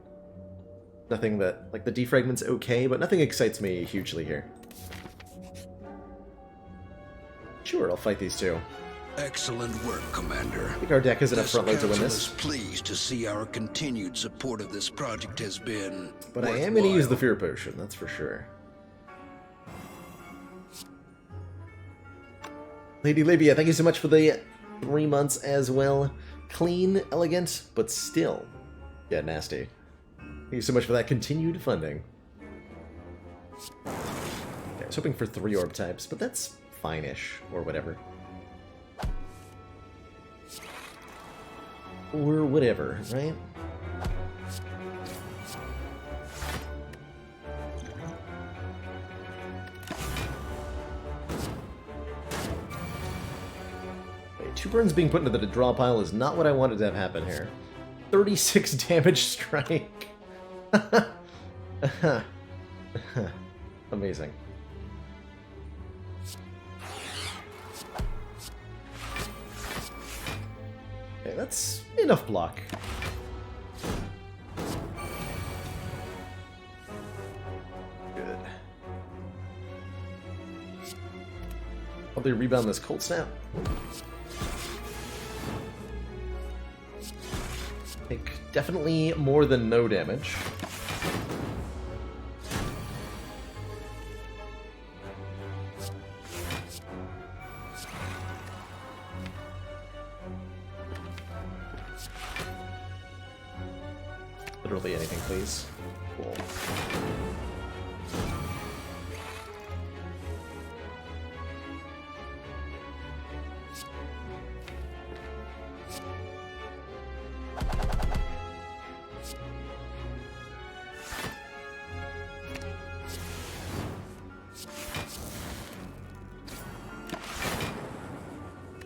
S1: Nothing that... like, the defragment's okay, but nothing excites me hugely here. Sure, I'll fight these 2.
S2: Excellent work, Commander.
S1: I think our deck is enough front load to win this.
S2: Is pleased to see our continued support of this project has been
S1: But I am going to use the Fear Potion, that's for sure. Lady Libya, thank you so much for the 3 months as well. Clean, elegant, but still, yeah, nasty. Thank you so much for that continued funding. Okay, I was hoping for 3 orb types, but that's fine-ish, or whatever. Or whatever, right? Okay, 2 burns being put into the draw pile is not what I wanted to have happen here. 36 damage strike. Amazing. Okay, that's enough block. Good. Probably rebound this cold snap. Take definitely more than no damage. Literally anything, please. Cool.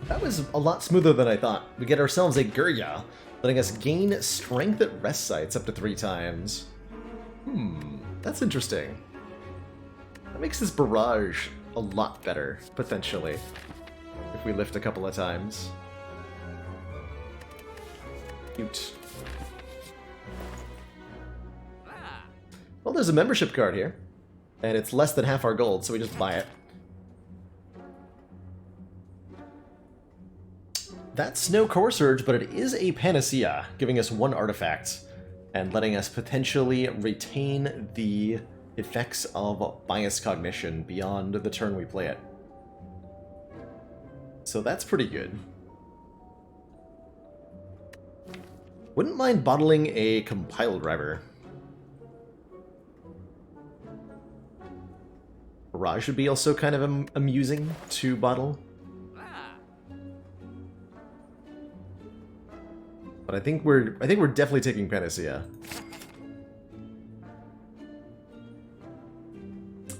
S1: That was a lot smoother than I thought. We get ourselves a Gurya, letting us gain strength at rest sites up to 3 times. That's interesting. That makes this barrage a lot better, potentially, if we lift a couple of times. Cute. Well, there's a membership card here, and it's less than half our gold, so we just buy it. That's no Core Surge, but it is a Panacea, giving us 1 artifact, and letting us potentially retain the effects of Bias Cognition beyond the turn we play it. So that's pretty good. Wouldn't mind bottling a Compile Driver. Barrage would be also kind of amusing to bottle. But I think we're definitely taking Panacea.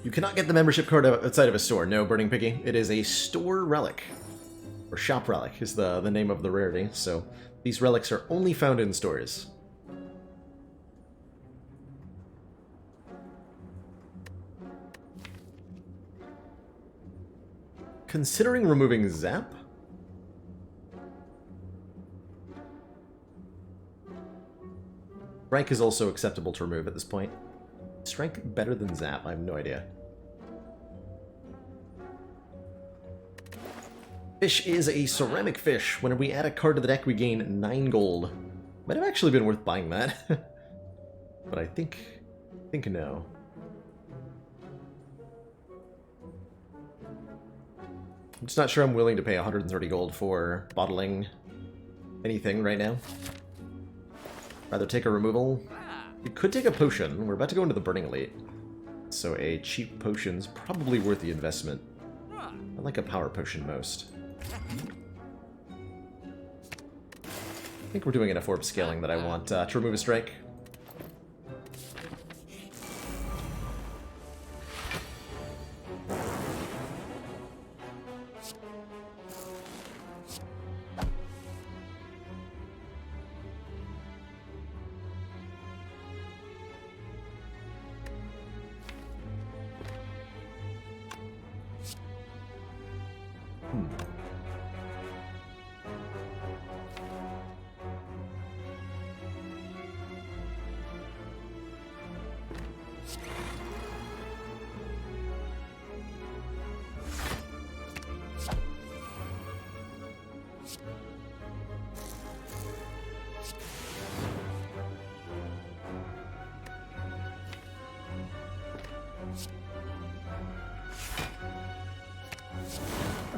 S1: You cannot get the membership card outside of a store. No, Burning Piggy. It is a store relic. Or shop relic is the name of the rarity. So these relics are only found in stores. Considering removing Zap? Strike is also acceptable to remove at this point. Strike better than Zap? I have no idea. Fish is a ceramic fish. When we add a card to the deck, we gain 9 gold. Might have actually been worth buying that. But I think no. I'm just not sure I'm willing to pay 130 gold for bottling anything right now. Rather take a removal. You could take a potion. We're about to go into the Burning Elite. So a cheap potion's probably worth the investment. I like a power potion most. I think we're doing enough orb scaling that I want to remove a strike.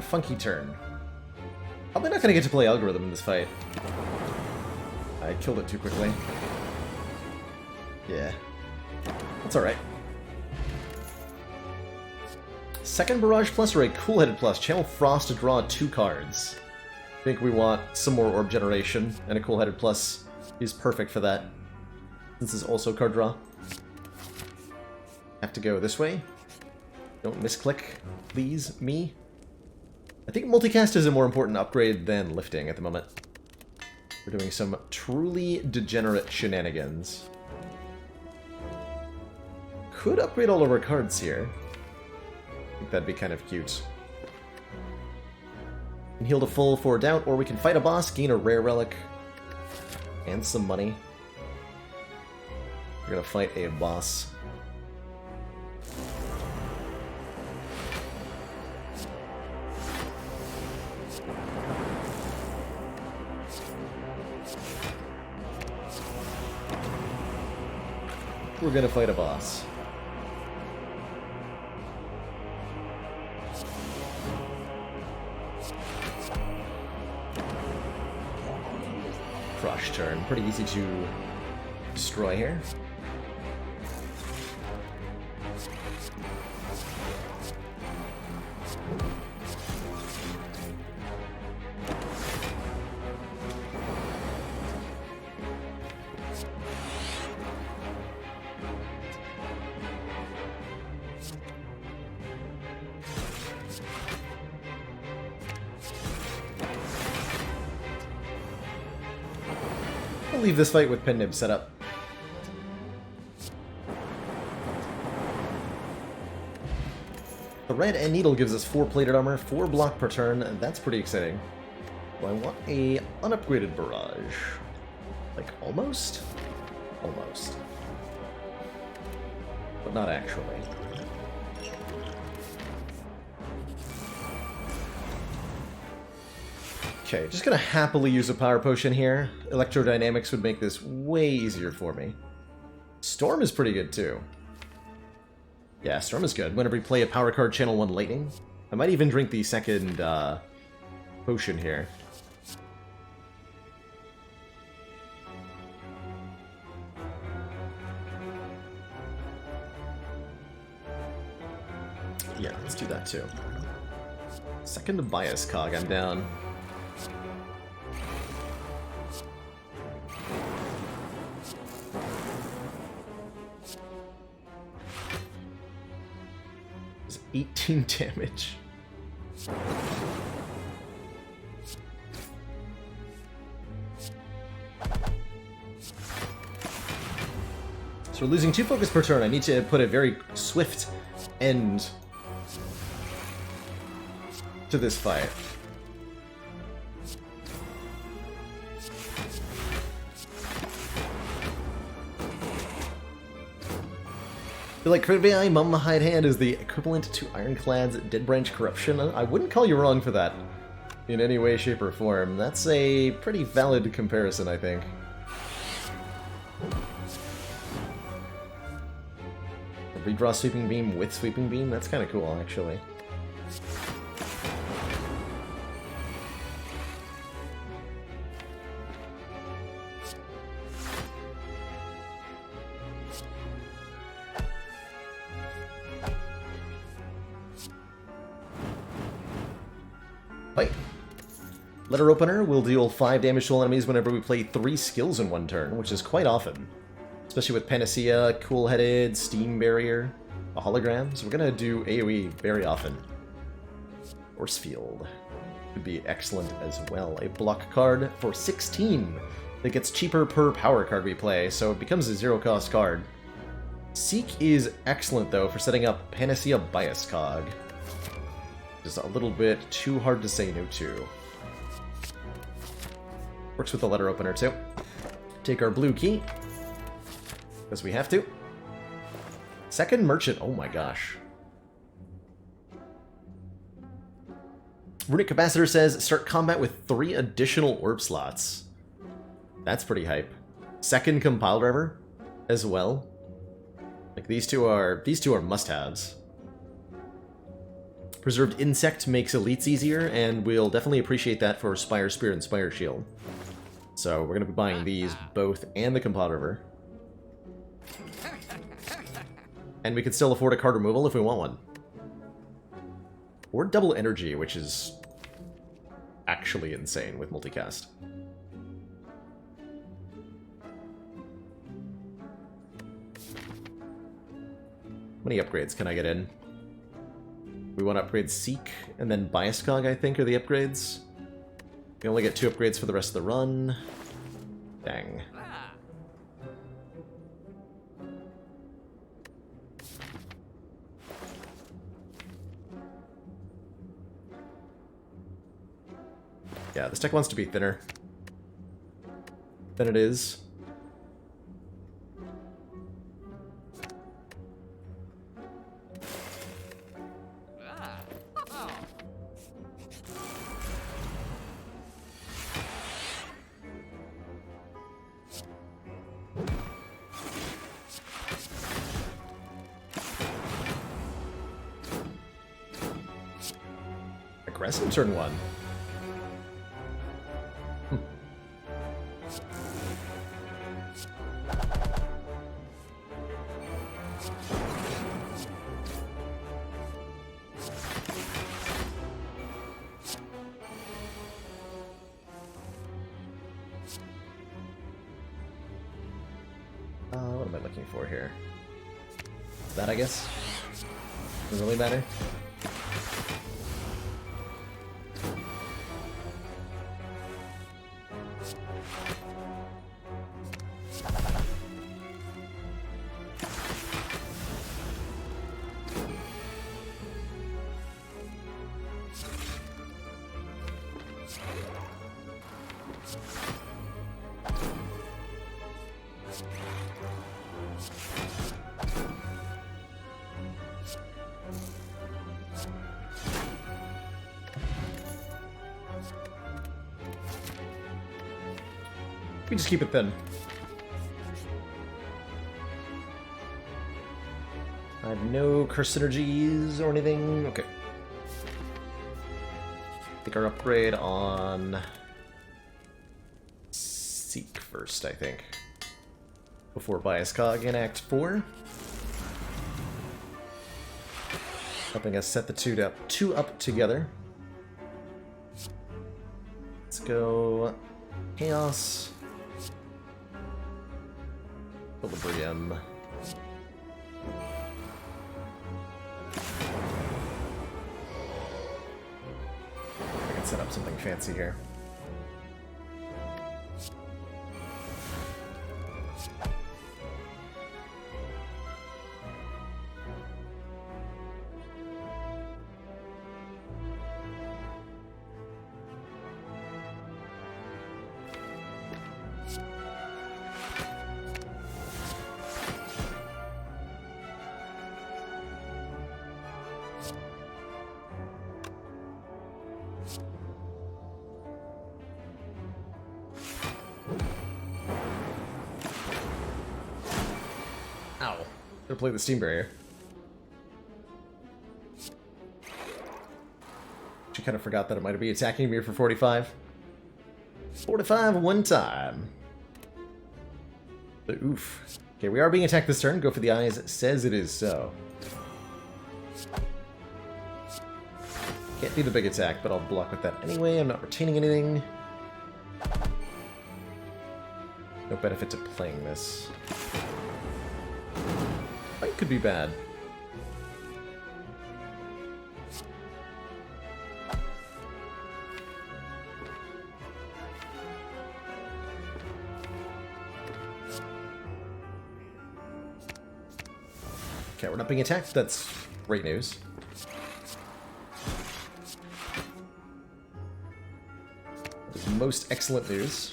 S1: Funky turn. Probably not going to get to play Algorithm in this fight. I killed it too quickly. Yeah. That's alright. Second Barrage Plus or a Cool-Headed Plus. Channel Frost to draw 2 cards. I think we want some more orb generation, and a Cool-Headed Plus is perfect for that. This is also card draw. Have to go this way. Don't misclick, please, me. I think multicast is a more important upgrade than lifting at the moment. We're doing some truly degenerate shenanigans. Could upgrade all of our cards here. I think that'd be kind of cute. Can heal to full for doubt, or we can fight a boss, gain a rare relic, and some money. We're gonna fight a boss. We're gonna fight a boss. Crush turn. Pretty easy to destroy here. We'll leave this fight with Pen Nib set up. The red and needle gives us 4 plated armor, 4 block per turn, and that's pretty exciting. Do I want a unupgraded barrage? Like, almost? Almost. But not actually. Okay, just gonna happily use a power potion here. Electrodynamics would make this way easier for me. Storm is pretty good too. Yeah, Storm is good. Whenever we play a power card, channel 1 lightning. I might even drink the second potion here. Yeah, let's do that too. Second bias cog, I'm down. It's 18 damage. So we're losing 2 focus per turn. I need to put a very swift end to this fight. I feel like Krivai Mummified Hand is the equivalent to Ironclad's Dead Branch Corruption. I wouldn't call you wrong for that in any way, shape, or form. That's a pretty valid comparison, I think. Redraw Sweeping Beam with Sweeping Beam? That's kind of cool, actually. Fight. Letter Opener will deal 5 damage to all enemies whenever we play 3 skills in one turn, which is quite often. Especially with Panacea, Cool-Headed, Steam Barrier, a Hologram. So we're going to do AoE very often. Force Field would be excellent as well. A block card for 16 that gets cheaper per power card we play, so it becomes a 0-cost card. Seek is excellent, though, for setting up Panacea Bias Cog. Just a little bit too hard to say no to. Works with the Letter Opener, too. Take our blue key, because we have to. Second Merchant, oh my gosh. Runic Capacitor says, start combat with 3 additional orb slots. That's pretty hype. Second Compile Driver, as well. Like, these two are must-haves. Preserved Insect makes elites easier, and we'll definitely appreciate that for Spire Spear and Spire Shield. So we're going to be buying these both and the Compile Driver. And we can still afford a card removal if we want one. Or double energy, which is actually insane with multicast. How many upgrades can I get in? We want to upgrade Seek, and then Biascog, I think, are the upgrades. We only get 2 upgrades for the rest of the run. Dang. Yeah, this deck wants to be thinner than it is. Aggressive turn 1. What am I looking for here? That, I guess? Doesn't really matter. We just keep it thin. I have no curse synergies or anything. Okay. Take our upgrade on Seek first, I think. Before Biascog in Act 4. Helping us set the two up together. Let's go Chaos. Equilibrium. I can set up something fancy here. Ow. Gotta play the Steam Barrier. She kind of forgot that it might be attacking me for 45. 45 one time. But oof. Okay, we are being attacked this turn. Go for the eyes. It says it is so. Can't do the big attack, but I'll block with that anyway. I'm not retaining anything. No benefit to playing this. Fight could be bad. Okay, we're not being attacked. That's great news. That is most excellent news.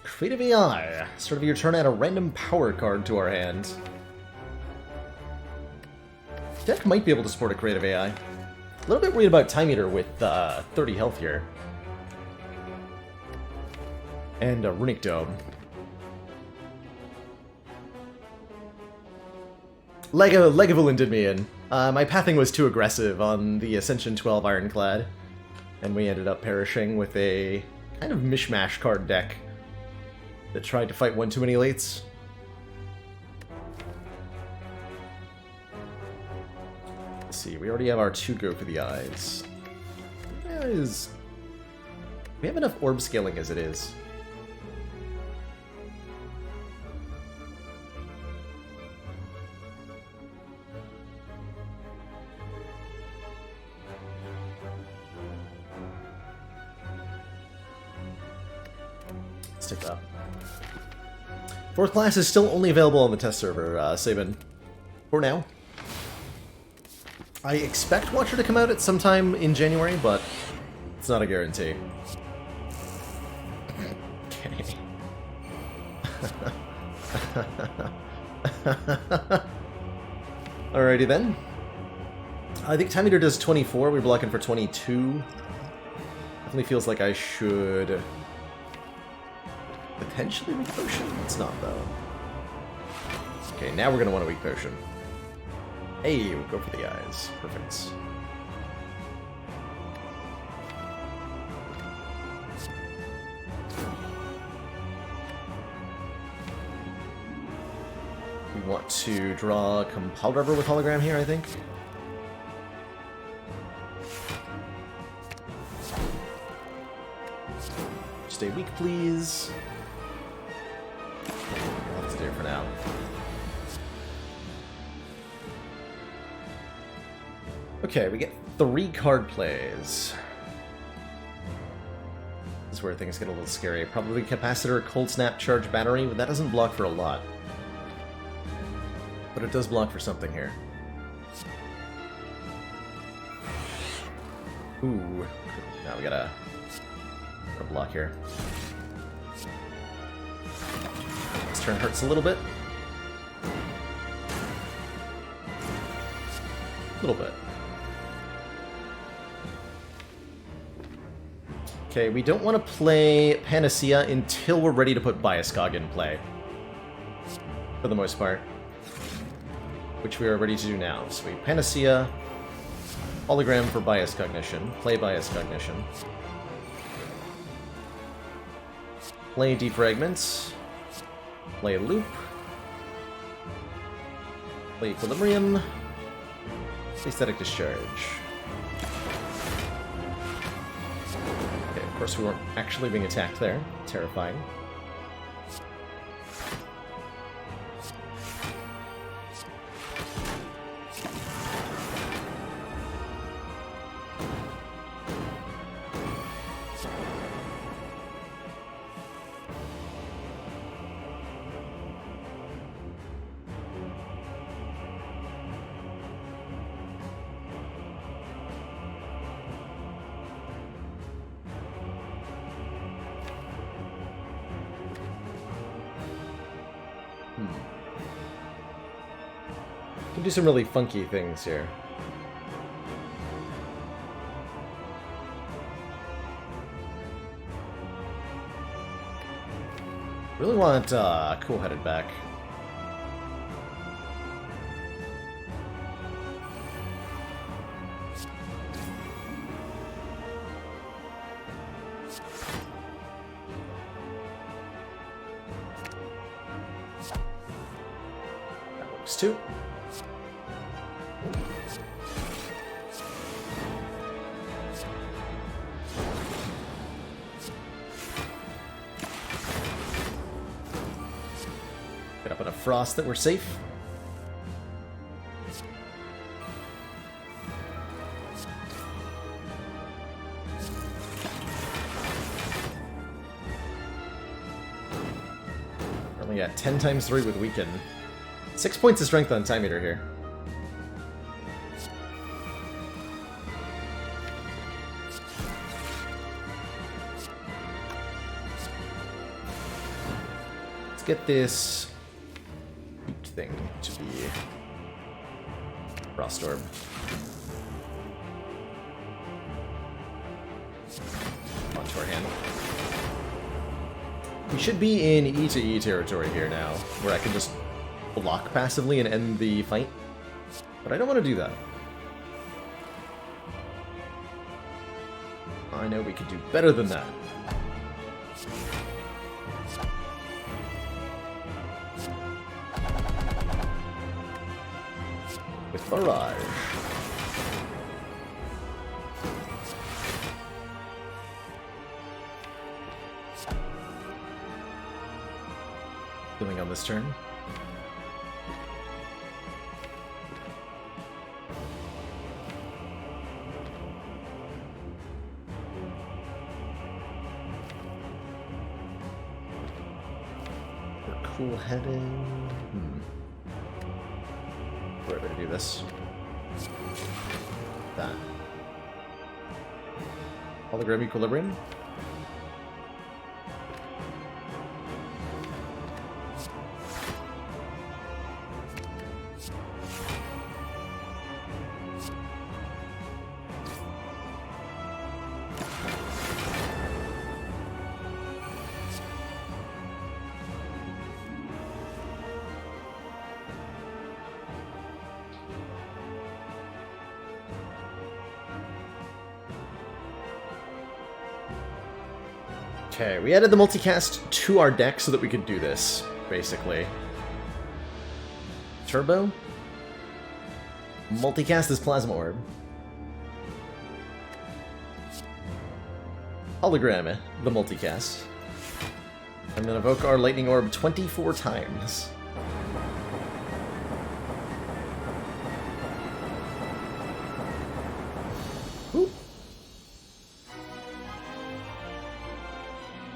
S1: Creative AI. Start of your turn, add a random power card to our hand. Deck might be able to support a creative AI. A little bit worried about Time Eater with 30 health here. And a Runic Dome. Legavillain did me in. My pathing was too aggressive on the Ascension 12 Ironclad. And we ended up perishing with a kind of mishmash card deck that tried to fight one too many elites. Let's see, we already have our 2 go for the eyes. We have enough orb scaling as it is. Let's take that. 4th class is still only available on the test server, Sabin. For now. I expect Watcher to come out at some time in January, but it's not a guarantee. Okay. Alrighty then. I think Time Eater does 24, we're blocking for 22. Definitely feels like I should potentially weak potion. It's not though. Okay, now we're gonna want a weak potion. Hey, we'll go for the eyes. Perfect. We want to draw a Compile Rubber with Hologram here, I think. Stay weak, please. That's do for now. Okay, we get 3 card plays. This is where things get a little scary. Probably Capacitor, Cold Snap, Charge Battery, but that doesn't block for a lot. But it does block for something here. Ooh. Now we gotta block here. This turn hurts a little bit. A little bit. Okay, we don't want to play Panacea until we're ready to put Biascog in play. For the most part. Which we are ready to do now. So we Panacea, Hologram for Bias Cognition, play Bias Cognition. Play Defragments, play Loop, play Equilibrium, play Static Discharge. Okay, of course we weren't actually being attacked there. Terrifying. Can do some really funky things here. Really want Cool-Headed back. That works too. Get up on a Frost that we're safe. We're only at 10 times 3 with Weaken. 6 points of strength on Time Eater here. Let's get this thing to be Frost Orb. Onto our hand. We should be in E to E territory here now, where I can just block passively and end the fight. But I don't want to do that. I know we could do better than that. With Barrage. Healing on this turn. We're cool heading. Right way to do this. That. Hologram Equilibrium. Okay, we added the multicast to our deck so that we could do this, basically. Turbo. Multicast this Plasma Orb. Hologram the multicast. And then evoke our Lightning Orb 24 times.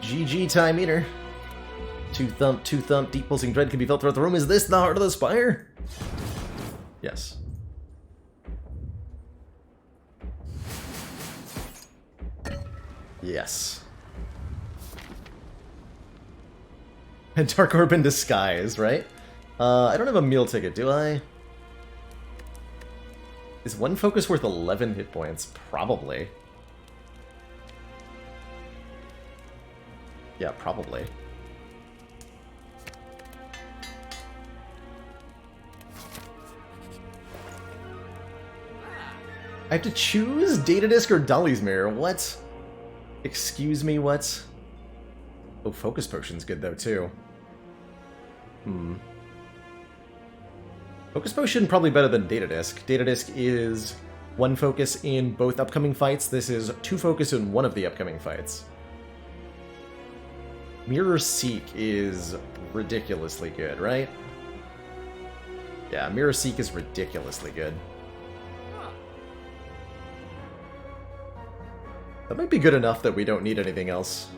S1: GG time eater. Two thump, deep pulsing dread can be felt throughout the room. Is this the heart of the Spire? Yes. Yes. And Dark Orb in disguise, right? I don't have a meal ticket, do I? Is one focus worth 11 hit points? Probably. Yeah, probably. I have to choose Data Disc or Dolly's Mirror. What? Excuse me, what? Oh, Focus Potion's good though, too. Focus Potion probably better than Data Disc. Data Disc is one focus in both upcoming fights. This is two focus in one of the upcoming fights. Mirror Seek is ridiculously good, right? Yeah, Mirror Seek is ridiculously good. That might be good enough that we don't need anything else.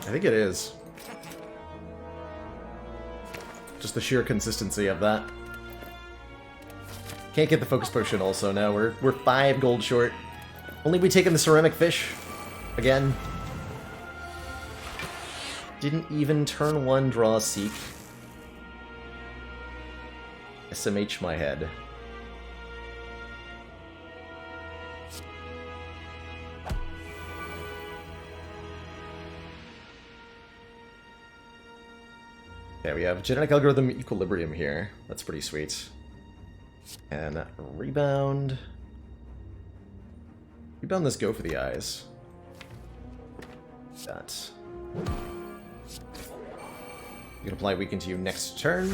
S1: I think it is. Just the sheer consistency of that. Can't get the Focus Potion also now. We're 5 gold short. Only we taken the Ceramic Fish. Again. Didn't even turn 1 draw Seek. SMH my head. Okay, we have Genetic Algorithm Equilibrium here. That's pretty sweet. And Rebound. Rebound this Go for the Eyes. That. You can apply Weaken to you next turn.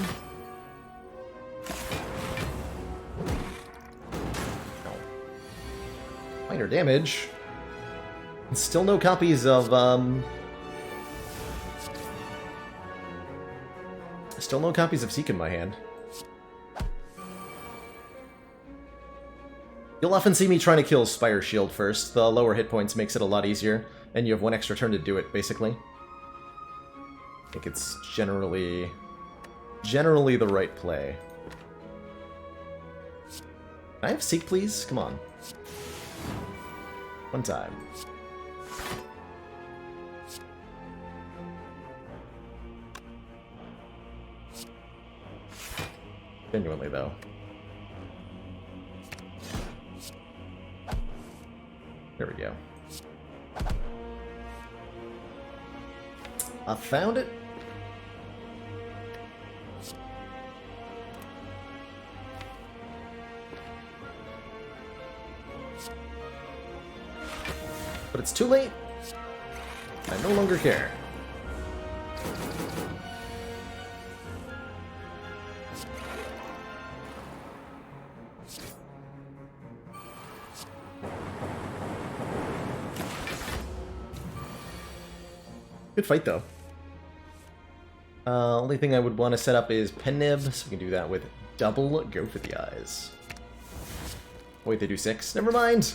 S1: No. Minor damage. And still no copies of, Still no copies of Seek in my hand. You'll often see me trying to kill Spire Shield first. The lower hit points makes it a lot easier, and you have 1 extra turn to do it, basically. I think it's generally the right play. Can I have Seek, please? Come on. One time. Genuinely, though. There we go. I found it. But it's too late. I no longer care. Good fight, though. Only thing I would want to set up is Pen Nib, so we can do that with double Go for the Eyes. Wait, they do 6? Never mind!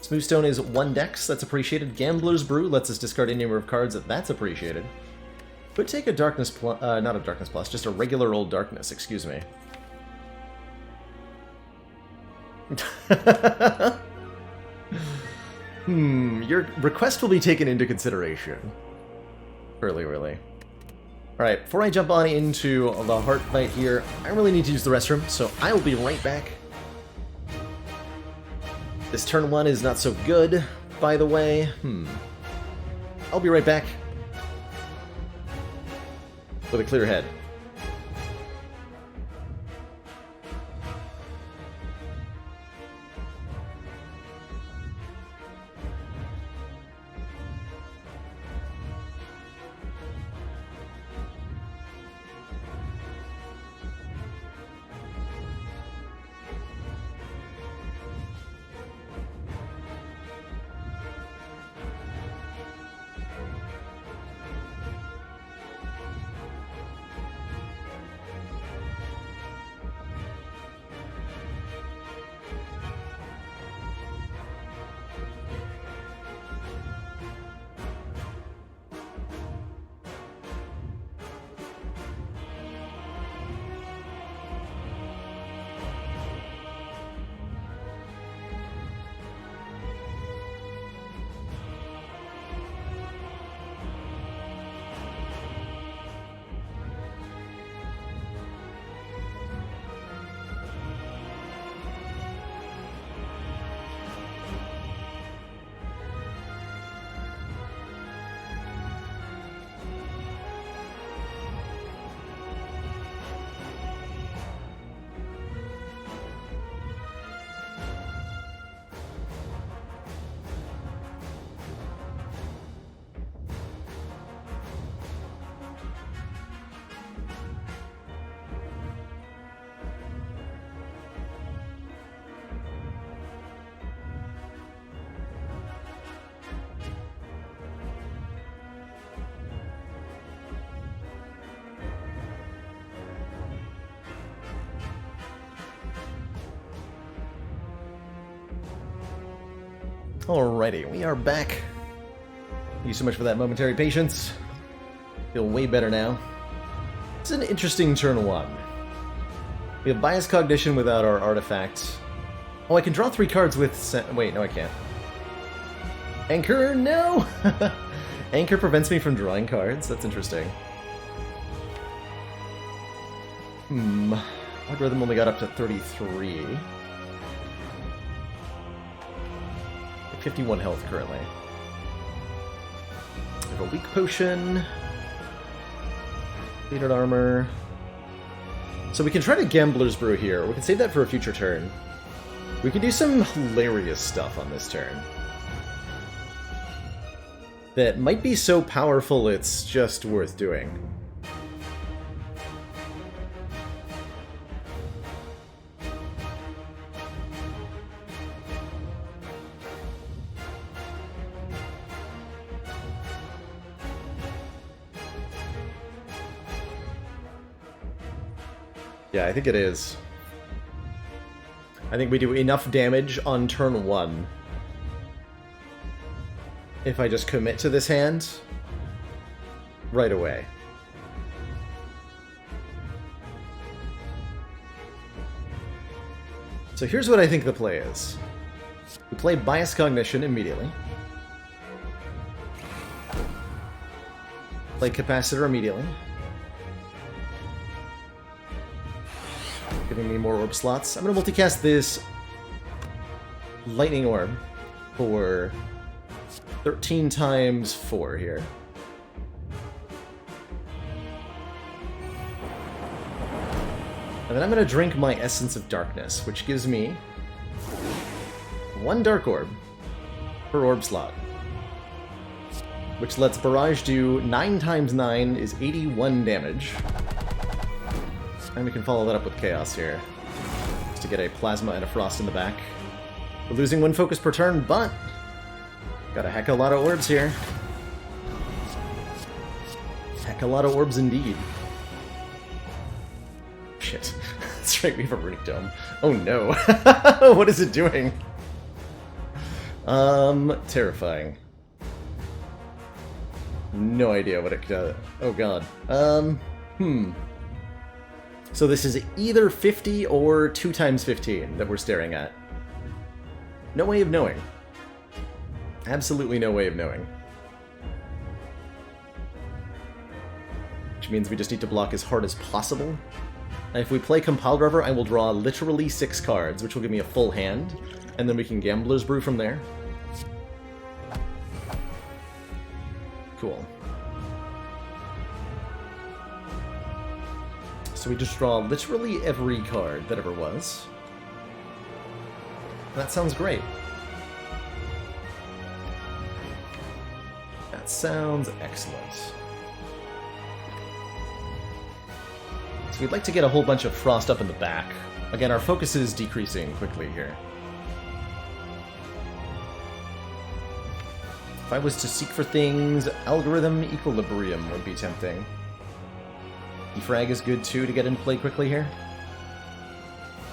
S1: Smooth Stone is 1 dex, that's appreciated. Gambler's Brew lets us discard any number of cards, that's appreciated. Could take a Darkness Plus, not a Darkness Plus, just a regular old Darkness, excuse me. Your request will be taken into consideration. Really. Alright, before I jump on into the heart fight here, I really need to use the restroom, so I will be right back. This turn 1 is not so good, by the way. I'll be right back. With a clear head. Alrighty, we are back. Thank you so much for that momentary patience. Feel way better now. It's an interesting turn 1. We have Bias Cognition without our artifact. Oh, I can draw 3 cards with... Wait, no I can't. Anchor? No! Anchor prevents me from drawing cards? That's interesting. Algorithm only got up to 33. 51 health currently. I have a weak potion. Completed armor. So we can try to Gambler's Brew here. We can save that for a future turn. We can do some hilarious stuff on this turn. That might be so powerful it's just worth doing. Yeah, I think it is. I think we do enough damage on turn 1. If I just commit to this hand right away. So here's what I think the play is. We play Bias Cognition immediately. Play Capacitor immediately. Giving me more orb slots. I'm going to multicast this Lightning Orb for 13 times 4 here. And then I'm going to drink my Essence of Darkness, which gives me 1 Dark Orb per orb slot. Which lets Barrage do 9 times 9 is 81 damage. And we can follow that up with Chaos here. Just to get a Plasma and a Frost in the back. We're losing 1 focus per turn, but got a heck of a lot of orbs here. Heck of a lot of orbs indeed. Shit. That's right, we have a Runic Dome. Oh no. What is it doing? Terrifying. No idea what it does. Oh god. So this is either 50 or 2 times 15 that we're staring at. No way of knowing. Absolutely no way of knowing. Which means we just need to block as hard as possible. And if we play Compiled Rever, I will draw literally 6 cards, which will give me a full hand, and then we can Gambler's Brew from there. Cool. So we just draw literally every card that ever was. That sounds great. That sounds excellent. So we'd like to get a whole bunch of Frost up in the back. Again, our focus is decreasing quickly here. If I was to seek for things, Algorithm Equilibrium would be tempting. Defrag is good too to get into play quickly here.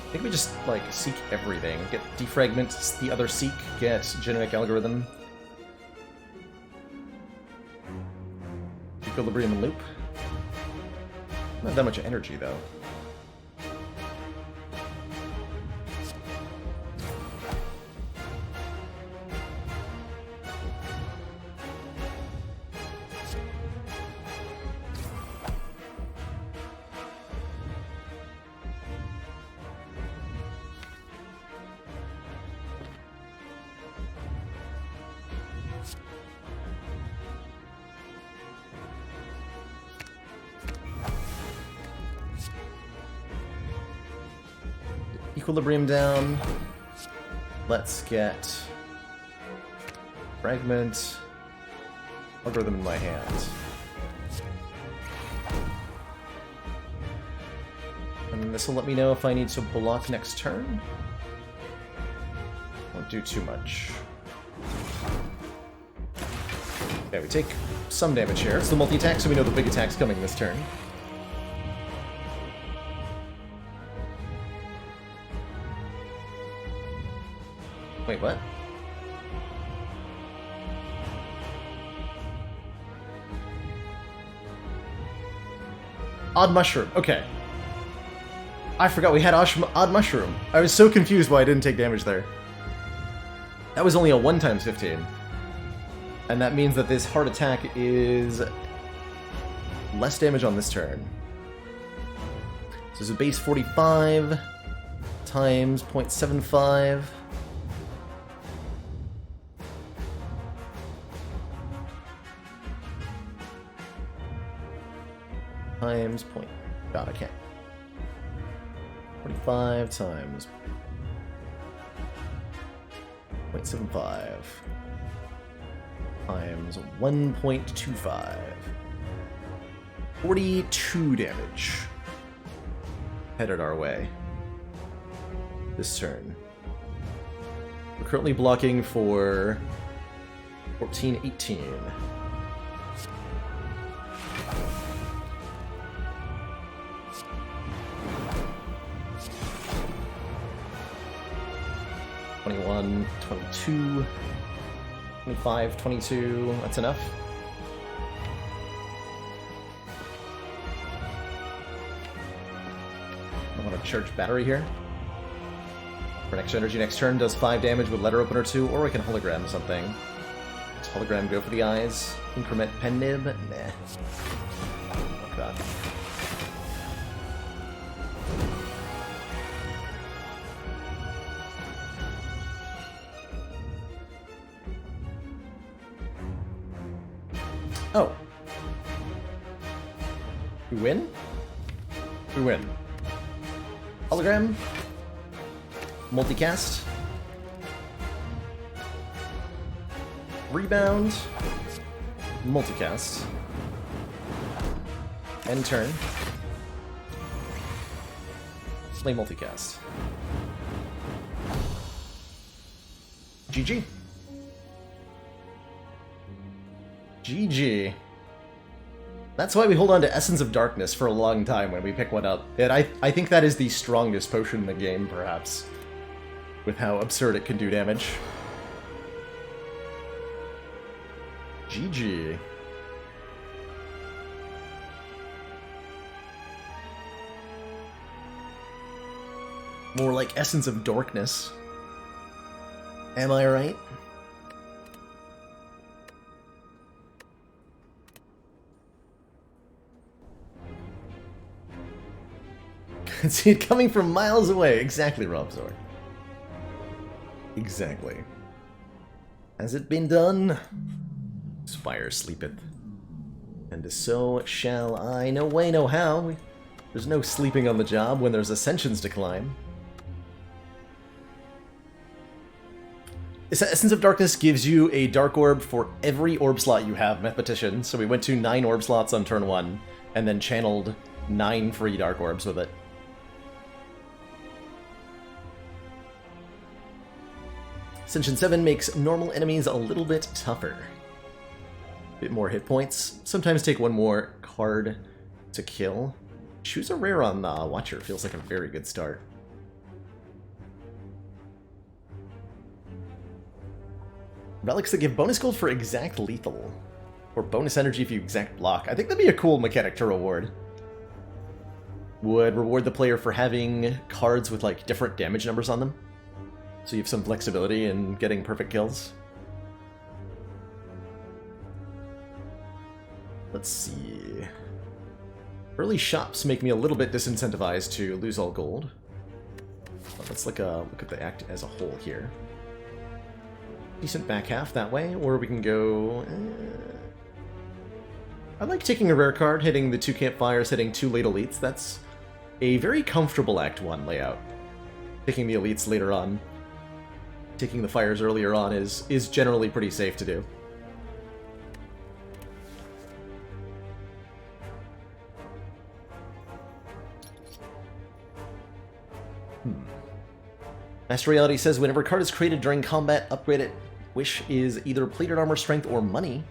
S1: I think we just, like, seek everything. Get Defragment, the other seek, get Genetic Algorithm. Equilibrium and Loop. Not that much energy, though. Equilibrium down. Let's get Fragment, Algorithm in my hand. And this will let me know if I need to block next turn. Won't do too much. Okay, we take some damage here. It's the multi-attack, so we know the big attack's coming this turn. Wait, what? Odd Mushroom, okay. I forgot we had Odd Mushroom. I was so confused why I didn't take damage there. That was only a 1 times 15. And that means that this hard attack is less damage on this turn. So it's a base 45 times 0.75. Times point. God, I can't. 45 times 0.75 times 1.25. 42 damage headed our way this turn. We're currently blocking for 14, 18. $21, $22, $25, $22, that's enough. I want to charge battery here. For next energy next turn does 5 damage with letter opener 2, or I can hologram something. Does hologram go for the eyes? Increment pen nib? Nah. Fuck that. Oh. We win? We win. Hologram. Multicast. Rebound. Multicast. End turn. Play multicast. GG. GG. That's why we hold on to Essence of Darkness for a long time when we pick one up. And I think that is the strongest potion in the game, perhaps. With how absurd it can do damage. GG. More like Essence of Darkness. Am I right? Can see it coming from miles away. Exactly, Robzor. Exactly. Has it been done? Spire sleepeth. And so shall I. No way, no how. There's no sleeping on the job when there's ascensions to climb. Essence of Darkness gives you a Dark Orb for every orb slot you have, Mathematician. So we went to 9 orb slots on turn 1, and then channeled 9 free Dark Orbs with it. Ascension 7 makes normal enemies a little bit tougher. Bit more hit points. Sometimes take one more card to kill. Choose a rare on Watcher. Feels like a very good start. Relics that give bonus gold for exact lethal. Or bonus energy if you exact block. I think that'd be a cool mechanic to reward. Would reward the player for having cards with like different damage numbers on them. So you have some flexibility in getting perfect kills. Let's see. Early shops make me a little bit disincentivized to lose all gold. But let's look at the act as a whole here. Decent back half that way, or we can go... I like taking a rare card, hitting the 2 campfires, hitting 2 late elites. That's a very comfortable Act 1 layout. Taking the elites later on, taking the fires earlier on is generally pretty safe to do. Master Reality says, whenever a card is created during combat, upgrade it. Wish is either plated armor, strength, or money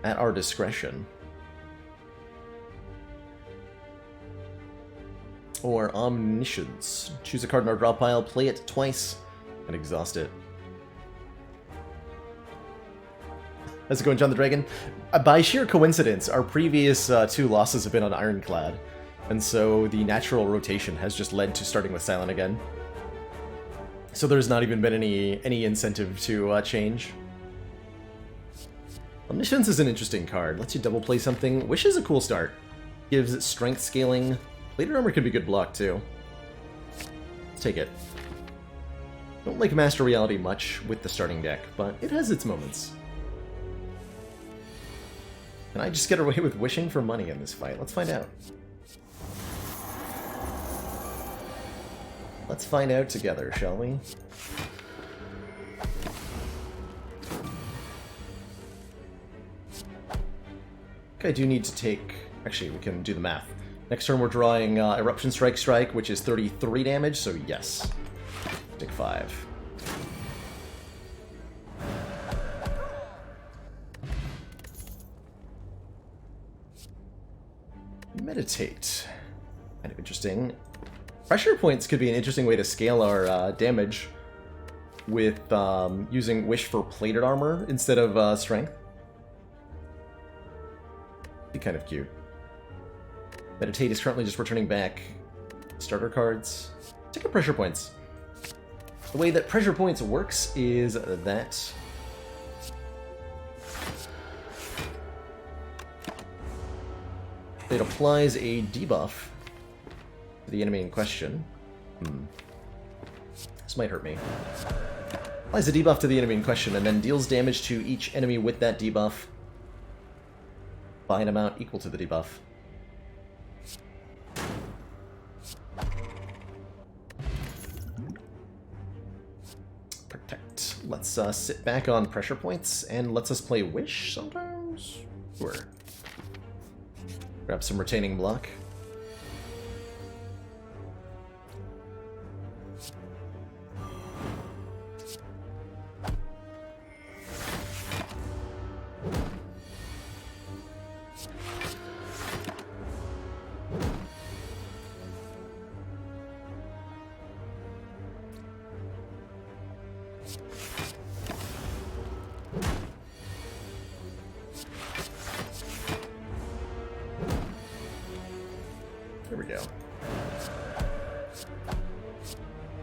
S1: at our discretion. Or Omniscience. Choose a card in our draw pile, play it twice, and exhaust it. How's it going, John the Dragon? By sheer coincidence, our previous 2 losses have been on Ironclad, and so the natural rotation has just led to starting with Silent again. So there's not even been any incentive to change. Omniscience is an interesting card. Lets you double play something. Wish is a cool start. Gives strength scaling. Plated armor could be good block too. Let's take it. Don't like Master Reality much with the starting deck, but it has its moments. Can I just get away with wishing for money in this fight? Let's find out. Let's find out together, shall we? Okay, I do need to take... Actually, we can do the math. Next turn we're drawing Eruption Strike, which is 33 damage, so yes. Take 5. Meditate. Kind of interesting. Pressure points could be an interesting way to scale our damage with using Wish for plated armor instead of strength. Be kind of cute. Meditate is currently just returning back starter cards. Take up pressure points. The way that pressure points works is that it applies a debuff to the enemy in question. This might hurt me. Applies a debuff to the enemy in question and then deals damage to each enemy with that debuff by an amount equal to the debuff. Protect. let's sit back on pressure points, and lets us play Wish sometimes? Sure. Grab some retaining block. There we go.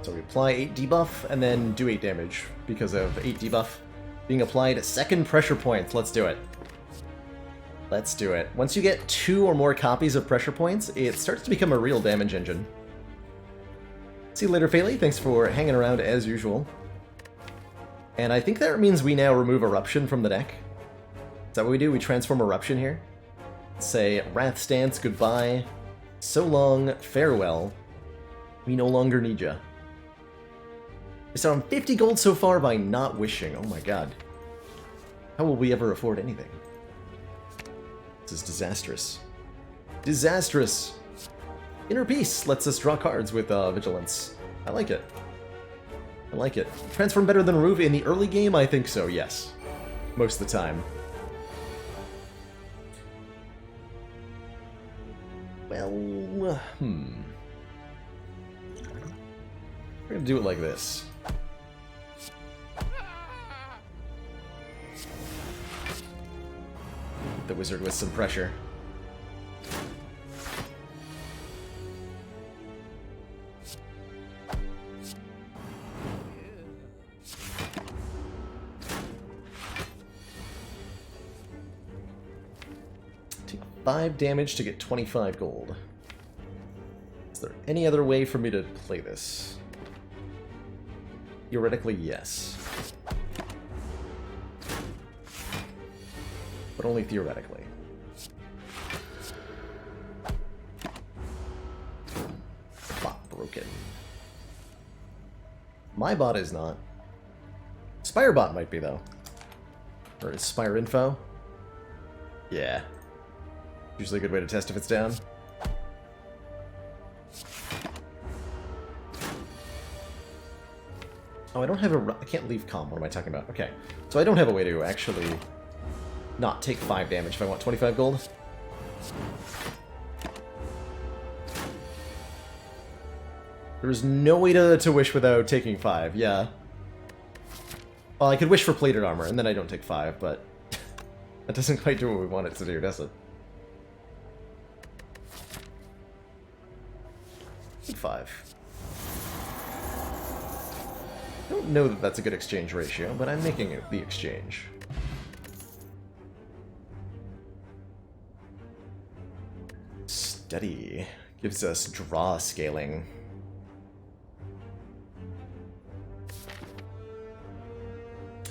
S1: So we apply 8 debuff and then do 8 damage because of 8 debuff being applied. Second pressure points. Let's do it. Let's do it. Once you get 2 or more copies of pressure points, it starts to become a real damage engine. See you later, Faley. Thanks for hanging around as usual. And I think that means we now remove Eruption from the deck. Is that what we do? We transform Eruption here. Say, Wrath Stance, goodbye. So long, farewell. We no longer need ya. We start on 50 gold so far by not wishing. Oh my god. How will we ever afford anything? This is disastrous. Disastrous! Inner Peace lets us draw cards with Vigilance. I like it. I like it. Transform better than remove in the early game? I think so, yes. Most of the time. Well, We're gonna do it like this. Hit the wizard with some pressure. Take 5 damage to get 25 gold. Is there any other way for me to play this? Theoretically, yes. But only theoretically. Bot broken. My bot is not. Spire bot might be, though. Or is Spire info? Yeah. Usually a good way to test if it's down. Oh, I don't have a... I can't leave calm. What am I talking about? Okay. So I don't have a way to actually not take 5 damage if I want 25 gold. There's no way to wish without taking 5, yeah. Well, I could wish for plated armor, and then I don't take 5, but that doesn't quite do what we want it to do, does it? Take 5. I don't know that that's a good exchange ratio, but I'm making it the exchange. Study gives us draw scaling.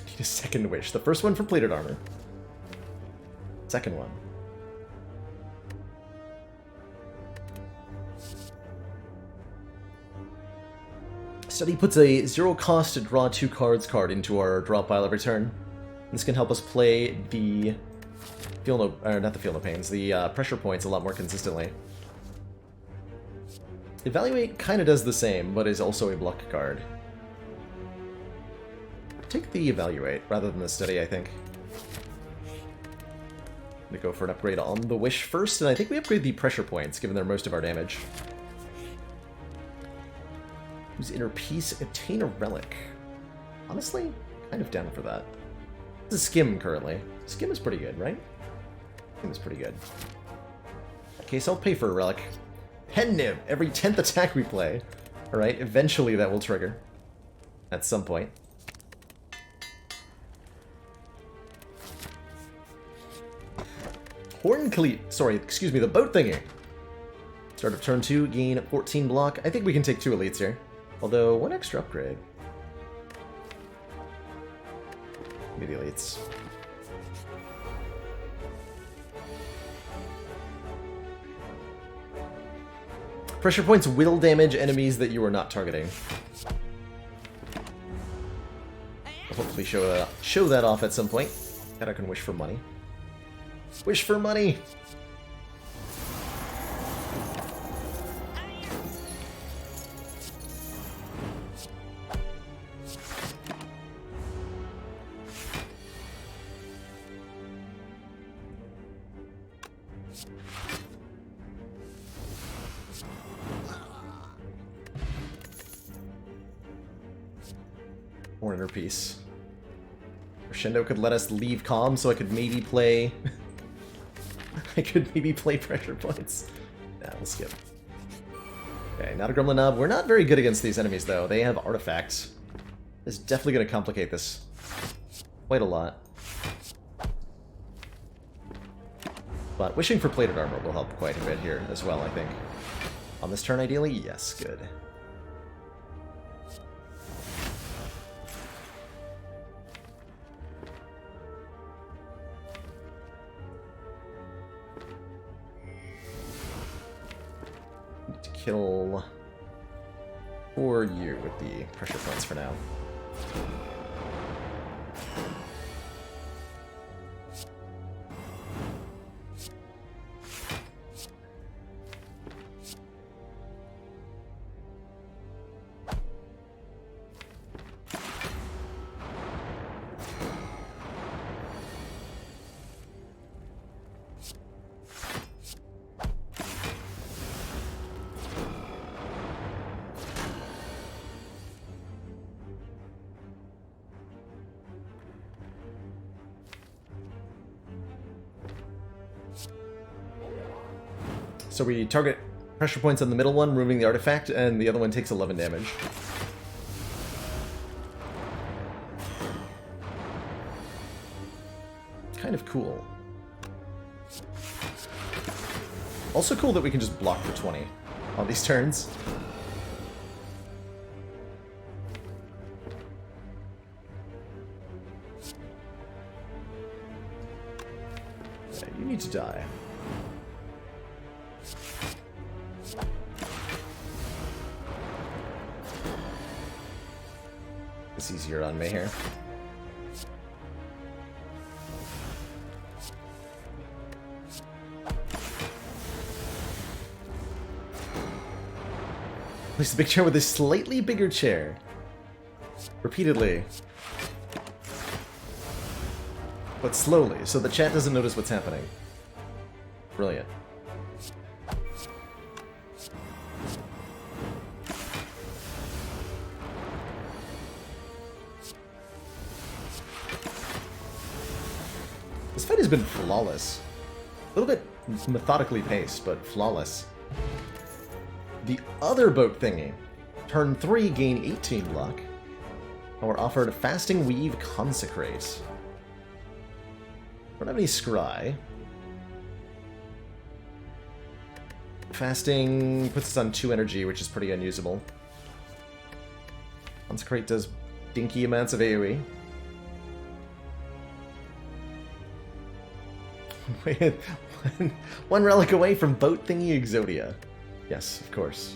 S1: Need a second wish. The first one for plated armor. Second one. Study puts a 0 cost to draw 2 cards card into our draw pile every turn. This can help us play the not the Feel No Pains, the pressure points a lot more consistently. Evaluate kind of does the same, but is also a block card. Take the Evaluate rather than the Study, I think. I'm gonna go for an upgrade on the Wish first, and I think we upgrade the pressure points, given they're most of our damage. Use Inner Peace, obtain a relic. Honestly, kind of down for that. This is Skim currently. Skim is pretty good, right? Skim is pretty good. In that case, I'll pay for a relic. Pen Nib, every 10th attack we play. Alright, eventually that will trigger. At some point. Horn Cleat, sorry, excuse me, the boat thingy. Start of turn 2, gain 14 block. I think we can take 2 elites here. Although, 1 extra upgrade. Maybe elites. Pressure points will damage enemies that you are not targeting. We'll hopefully show that off at some point. And I can wish for money. Wish for money! Or inner peace. Crescendo could let us leave calm so I could maybe play... I could maybe play pressure points. Nah, we'll skip. Okay, not a Gremlin Nub. We're not very good against these enemies, though. They have artifacts. This is definitely going to complicate this quite a lot. But wishing for plated armor will help quite a bit here as well, I think. On this turn, ideally? Yes, good. Kill or you with the pressure points for now. So we target pressure points on the middle one, removing the artifact, and the other one takes 11 damage. Kind of cool. Also cool that we can just block for 20 on these turns. Yeah, you need to die. It's easier on me here. Place the big chair with a slightly bigger chair. Repeatedly. But slowly, so the chat doesn't notice what's happening. Brilliant. This fight has been flawless. A little bit methodically paced, but flawless. The other boat thingy. Turn 3, gain 18 luck. And we're offered Fasting Weave Consecrate. We don't have any Scry. Fasting puts us on 2 energy, which is pretty unusable. Consecrate does dinky amounts of AoE. Wait, one relic away from boat thingy Exodia. Yes, of course.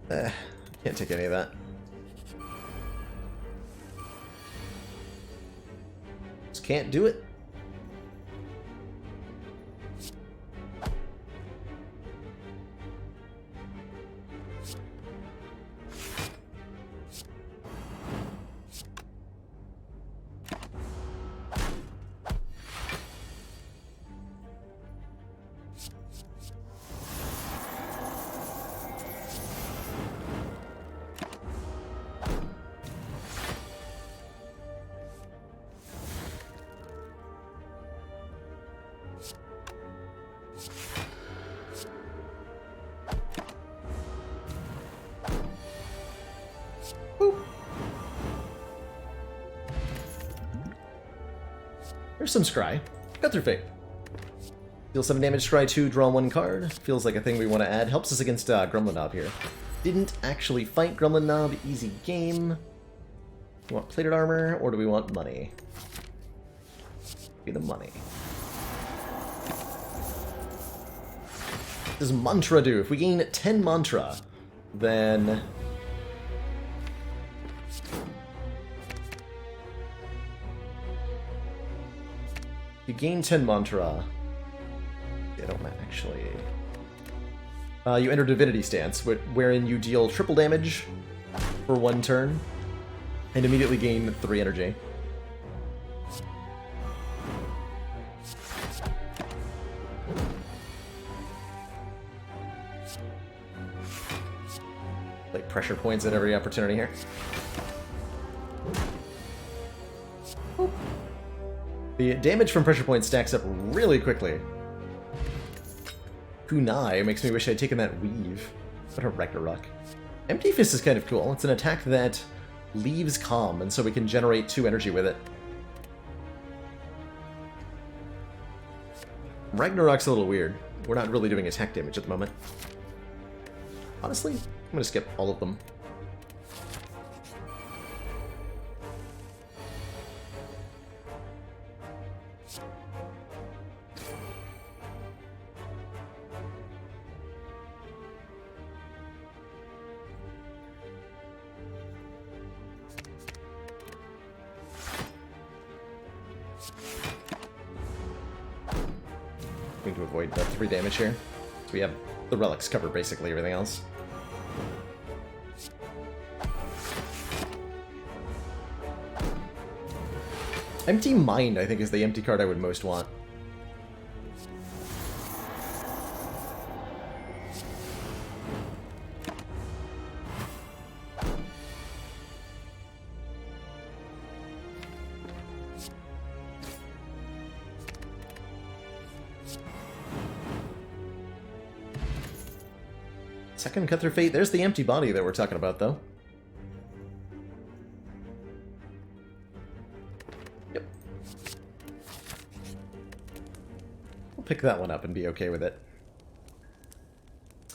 S1: Can't take any of that. Just can't do it. There's some Scry. Cut through Fate. Deal 7 damage, Scry 2, draw 1 card. Feels like a thing we want to add. Helps us against Gremlin Knob here. Didn't actually fight Gremlin Knob. Easy game. Do we want plated armor, or do we want money? Be the money. What does Mantra do? If we gain 10 Mantra, then... You gain 10 Mantra. I don't actually... you enter Divinity Stance, wherein you deal triple damage for 1 turn, and immediately gain 3 energy. Like pressure points at every opportunity here. Oop. The damage from pressure points stacks up really quickly. Kunai makes me wish I'd taken that weave. What a Ragnarok. Empty Fist is kind of cool. It's an attack that leaves calm, and so we can generate 2 energy with it. Ragnarok's a little weird. We're not really doing attack damage at the moment. Honestly, I'm gonna skip all of them. To avoid the 3 damage here. So we have the relics cover basically everything else. Empty Mind, I think, is the empty card I would most want. Second Cut Through Fate. There's the empty body that we're talking about, though. Yep. We'll pick that one up and be okay with it.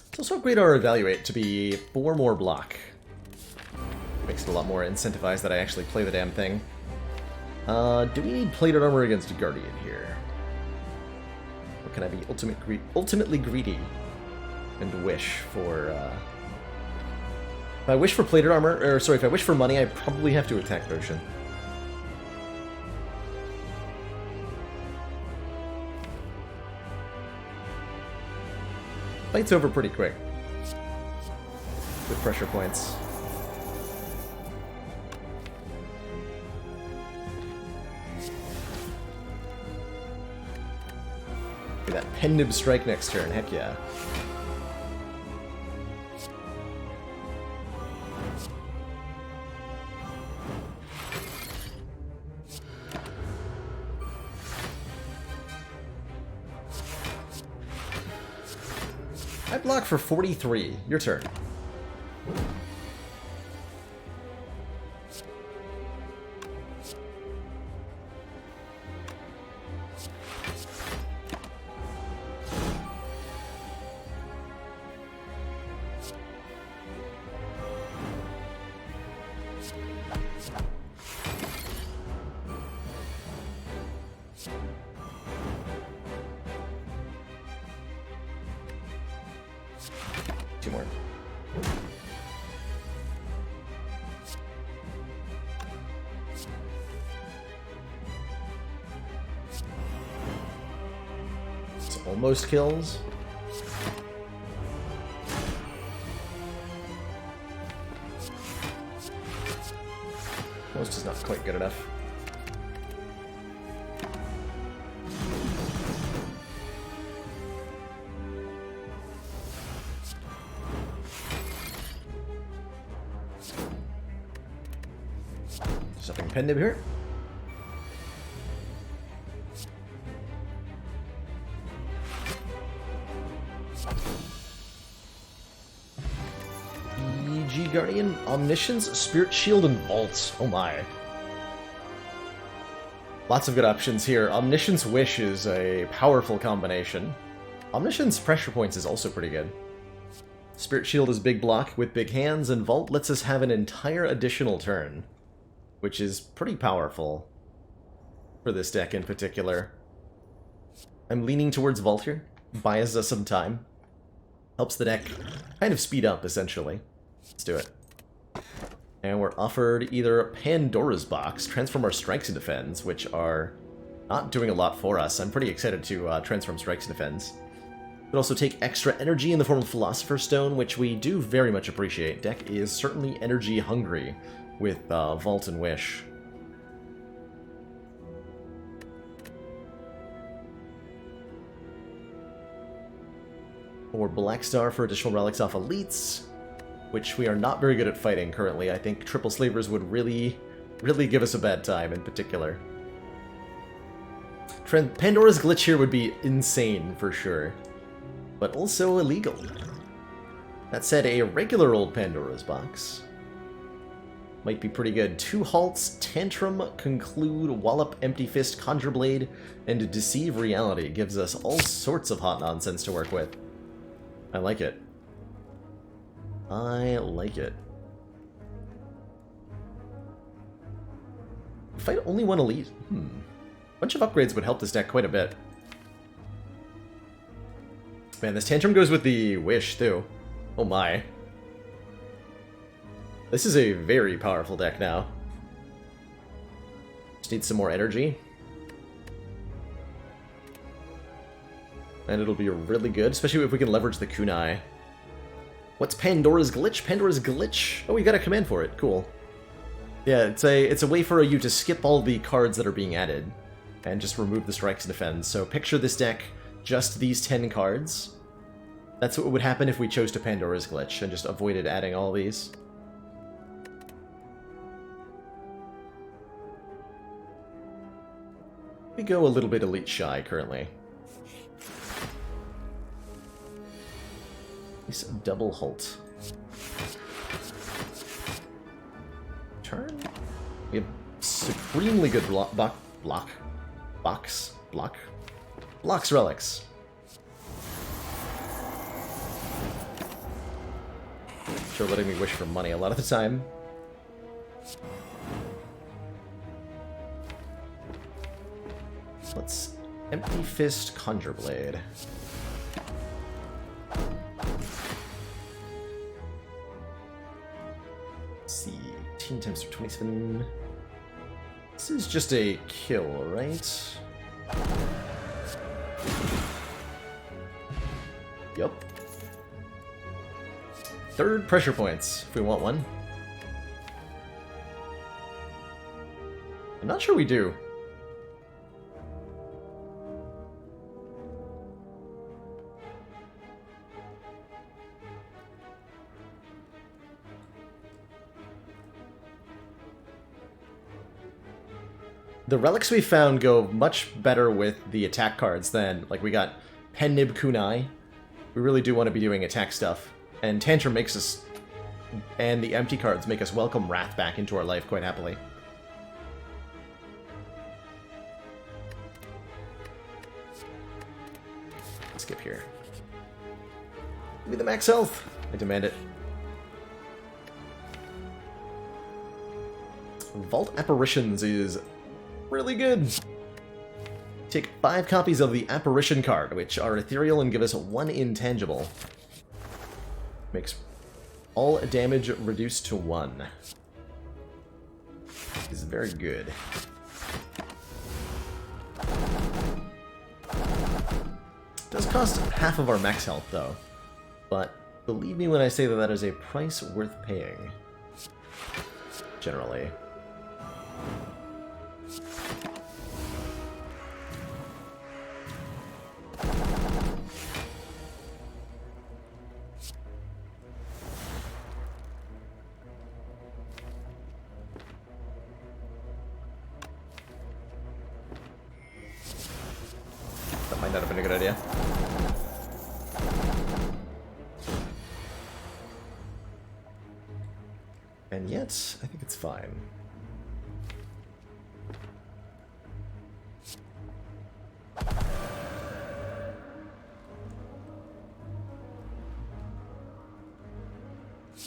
S1: It's also upgrade our Evaluate to be 4 more block. Makes it a lot more incentivized that I actually play the damn thing. Do we need Plated Armor against Guardian here? Or can I be ultimately greedy? And wish for, If I wish for plated armor, or sorry, if I wish for money, I probably have to attack potion. Fight's over pretty quick. With pressure points. Get that Pendib Strike next turn, heck yeah. I block for 43. Your turn. Two more. It's almost kills. Almost is not quite good enough. Something Pendib here. EG Guardian, Omniscience, Spirit Shield, and Vault. Oh my. Lots of good options here. Omniscience Wish is a powerful combination. Omniscience Pressure Points is also pretty good. Spirit Shield is big block with big hands, and Vault lets us have an entire additional turn, which is pretty powerful for this deck in particular. I'm leaning towards Vault here. Buys us some time. Helps the deck kind of speed up, essentially. Let's do it. And we're offered either Pandora's Box, transform our Strikes and Defends, which are not doing a lot for us. I'm pretty excited to transform Strikes and Defends. But also take extra energy in the form of Philosopher's Stone, which we do very much appreciate. Deck is certainly energy hungry with Vault and Wish. Or Black Star for additional relics off elites, which we are not very good at fighting currently. I think triple slavers would really give us a bad time in particular. Pandora's Glitch here would be insane for sure, but also illegal. That said, a regular old Pandora's Box might be pretty good. 2 halts, Tantrum, Conclude, Wallop, Empty Fist, Conjure Blade, and Deceive Reality gives us all sorts of hot nonsense to work with. I like it. I like it. Fight only one elite? A bunch of upgrades would help this deck quite a bit. Man, this Tantrum goes with the Wish, too. Oh my. This is a very powerful deck now. Just need some more energy. And it'll be really good, especially if we can leverage the Kunai. What's Pandora's Glitch? Pandora's Glitch? Oh, we got a command for it. Cool. Yeah, it's a way for you to skip all the cards that are being added and just remove the Strikes and Defends. So picture this deck, just these 10 cards. That's what would happen if we chose to Pandora's Glitch and just avoided adding all these. We go a little bit elite shy currently. Double halt. Turn. We have supremely good blocks relics. Sure, letting me wish for money a lot of the time. Let's Empty Fist, Conjure Blade. Let's see, 18 times 27. This is just a kill, right? Yup. 3rd pressure points, if we want one. I'm not sure we do. The relics we found go much better with the attack cards than, like, we got Pen Nib Kunai. We really do want to be doing attack stuff. And Tantrum makes us, and the empty cards make us welcome Wrath back into our life quite happily. Skip here. Give me the max health. I demand it. Vault Apparitions is really good. Take 5 copies of the Apparition card, which are ethereal and give us 1 intangible. Makes all damage reduced to 1. Is very good. Does cost half of our max health, though. But believe me when I say that that is a price worth paying. Generally. That might not have been a good idea. And yet, I think it's fine.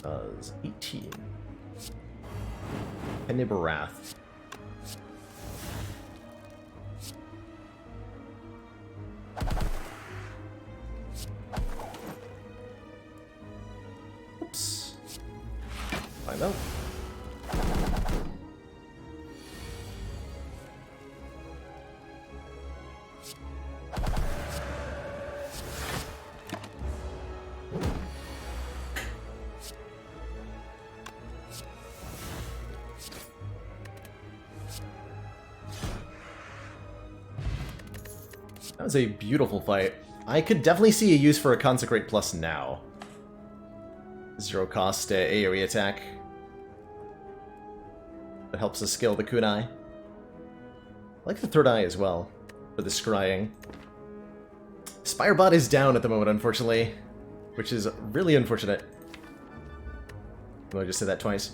S1: Does 18. Penib Wrath. Find out. That was a beautiful fight. I could definitely see a use for a Consecrate Plus now. Zero cost AoE attack. That helps us scale the kunai. I like the third eye as well, for the scrying. Spirebot is down at the moment, unfortunately, which is really unfortunate. I just said that twice.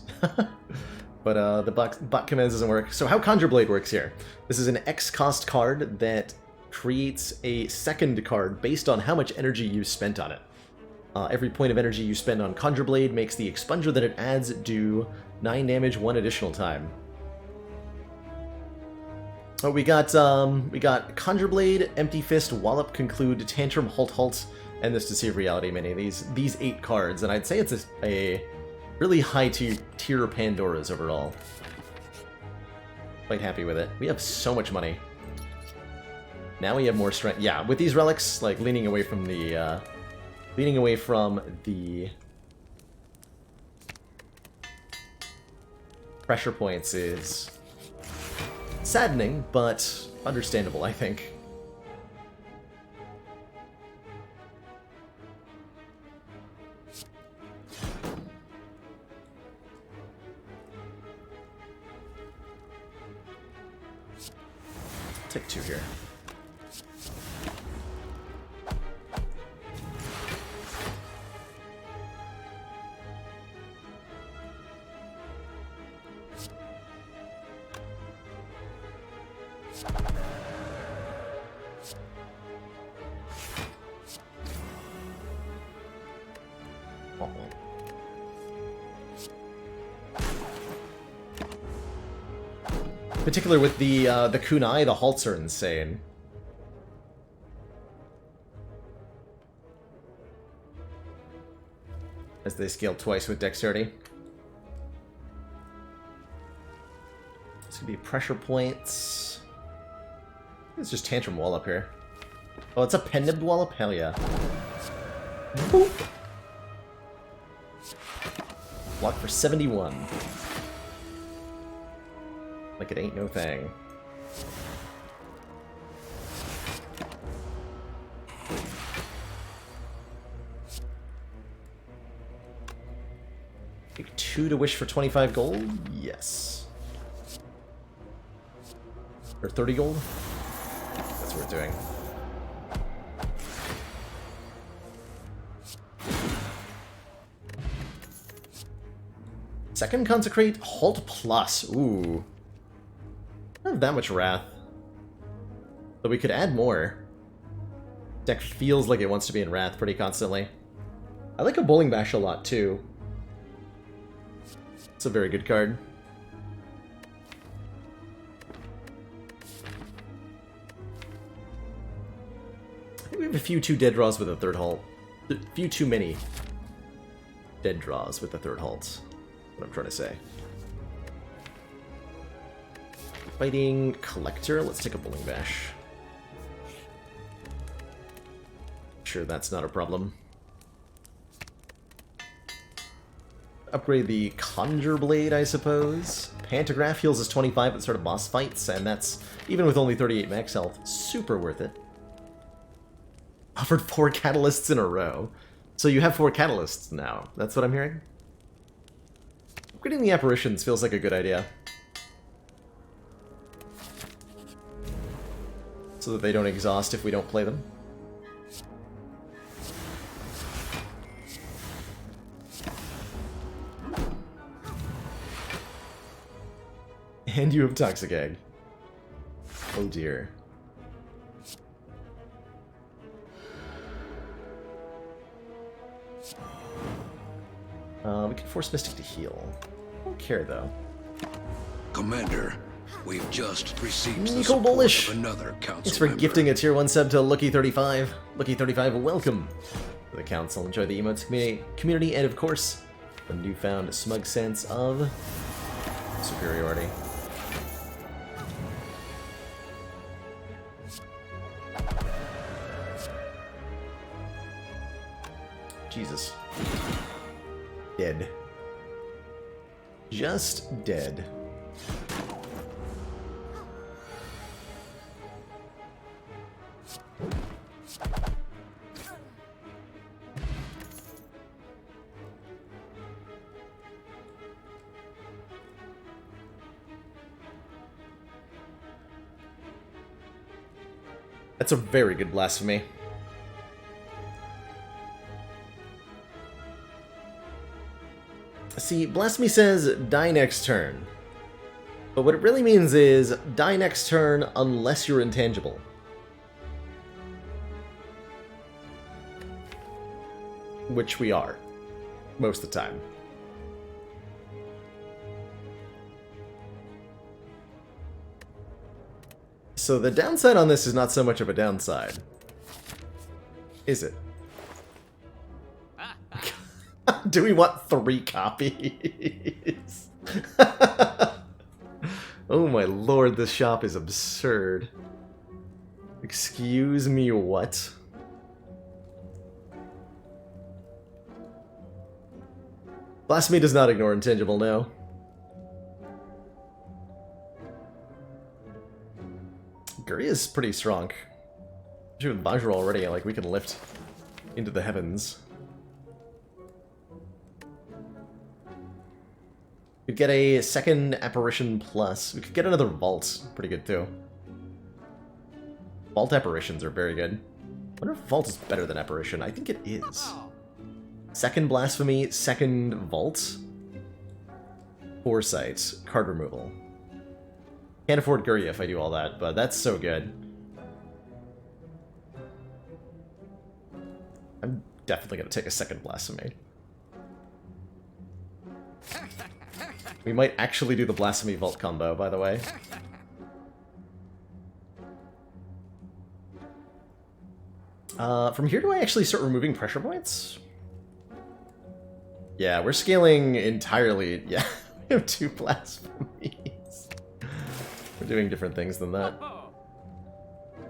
S1: But the bot commands doesn't work. So how Conjure Blade works here. This is an X cost card that creates a second card based on how much energy you spent on it. Every point of energy you spend on Conjure Blade makes the expunger that it adds do 9 damage 1 additional time. Oh, we got Conjure Blade, Empty Fist, Wallop, Conclude, Tantrum, Halt, and this Deceive Reality mini. These 8 cards, and I'd say it's a really high tier Pandora's overall. Quite happy with it. We have so much money. Now we have more strength. Yeah, with these relics, like leaning away from the pressure points is saddening, but understandable, I think. Take 2 here. Particular with the kunai, the halts are insane. As they scale twice with dexterity. It's gonna be pressure points. It's just Tantrum Wall up here. Oh, it's a Pendant Wallop? Hell yeah. Boop. Block for 71. Like it ain't no thing. Take 2 to wish for 25 gold? Yes. Or 30 gold? That's what we're doing. Second Consecrate, Halt Plus. Ooh. I don't have that much Wrath. But we could add more. Deck feels like it wants to be in Wrath pretty constantly. I like a Bowling Bash a lot, too. It's a very good card. I think we have a few too dead draws with a third halt. A few too many dead draws with the third halt. What I'm trying to say. Fighting Collector. Let's take a Bowling Bash. Sure, that's not a problem. Upgrade the Conjure Blade, I suppose. Pantograph heals us 25 at the start of boss fights, and that's, even with only 38 max health, super worth it. Offered 4 catalysts in a row. So you have 4 catalysts now. That's what I'm hearing? Upgrading the Apparitions feels like a good idea. So that they don't exhaust if we don't play them. And you have Toxic Egg. Oh dear. We can force Mystic to heal. I don't care though.
S2: Commander, we've just received the
S1: Nico
S2: support
S1: Bullish.
S2: of another council
S1: Thanks for
S2: member.
S1: gifting a tier 1 sub to Lucky35. Lucky35, welcome to the council. Enjoy the emotes community, and of course, A newfound smug sense of superiority. Jesus. Dead. Just dead. That's a very good blasphemy. See, blasphemy says die next turn. But what it really means is die next turn unless you're intangible. Which we are. Most of the time. So the downside on this is not so much of a downside. Is it? Do we want 3 copies? Oh my lord, this shop is absurd. Excuse me, what? Blasphemy does not ignore intangible, no. Guri is pretty strong. Actually with Vajra already, like, we can lift into the heavens. We could get a second apparition plus. We could get another vault. Pretty good too. Vault apparitions are very good. I wonder if vault is better than apparition. I think it is. Second blasphemy, second vault. Foresight, card removal. Can't afford Guri if I do all that, but that's so good. I'm definitely gonna take a second blasphemy. We might actually do the Blasphemy Vault combo, by the way. From here, do I actually start removing pressure points? Yeah, we're scaling entirely. Yeah, we have 2 blasphemies. We're doing different things than that.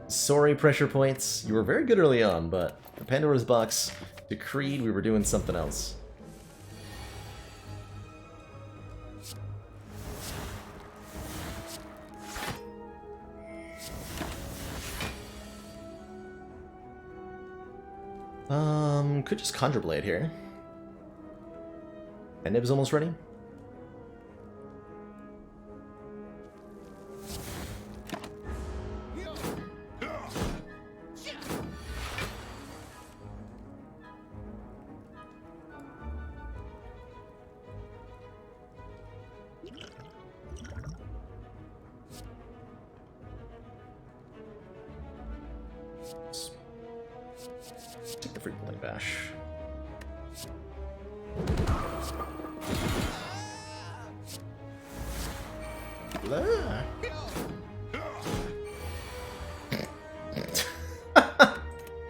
S1: Sorry, pressure points. You were very good early on, but for Pandora's Box, Decreed, we were doing something else. Could just Conjure Blade here. And Nib's almost ready. Take the free Blade Bash. Blah.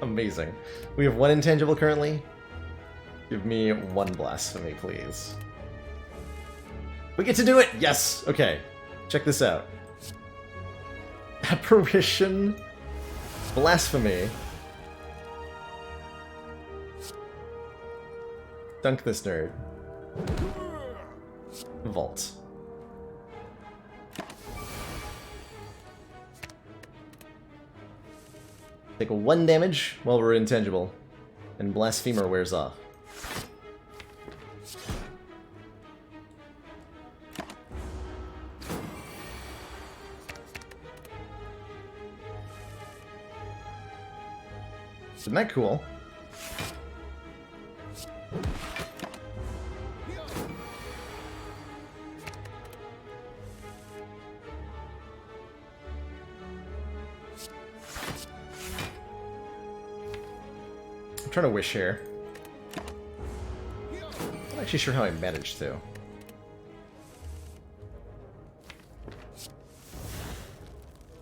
S1: Amazing. We have 1 intangible currently. Give me 1 blasphemy, please. We get to do it! Yes! Okay. Check this out. Apparition. Blasphemy. Dunk this nerd. Vault. Take 1 damage while we're intangible, and Blasphemer wears off. Isn't that cool? I'm trying to wish here. I'm not actually sure how I managed to.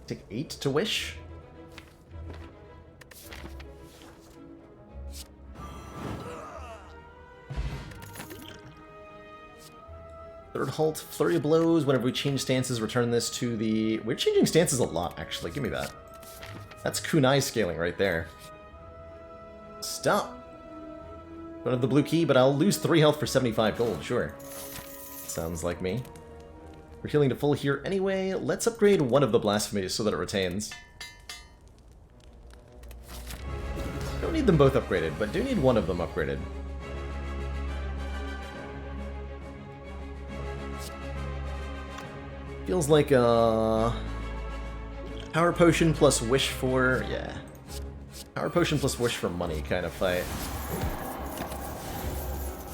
S1: Take 8 to wish? Third halt, flurry of blows. Whenever we change stances, return this to the... We're changing stances a lot, actually. Give me that. That's kunai scaling right there. Stop! Don't have the blue key, but I'll lose 3 health for 75 gold, sure. Sounds like me. We're healing to full here anyway. Let's upgrade one of the blasphemies so that it retains. Don't need them both upgraded, but do need one of them upgraded. Feels like a power potion plus wish for... yeah. Power potion plus wish for money kind of fight.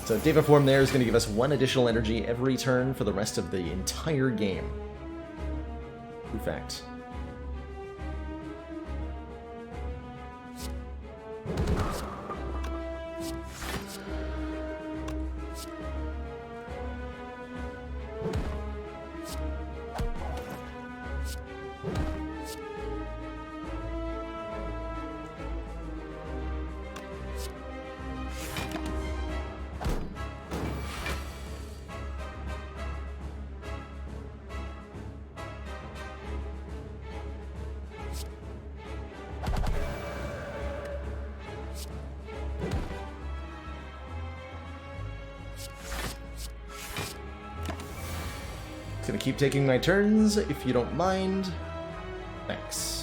S1: So Deva Form there is going to give us 1 additional energy every turn for the rest of the entire game. True fact. Gonna keep taking my turns, if you don't mind. Thanks.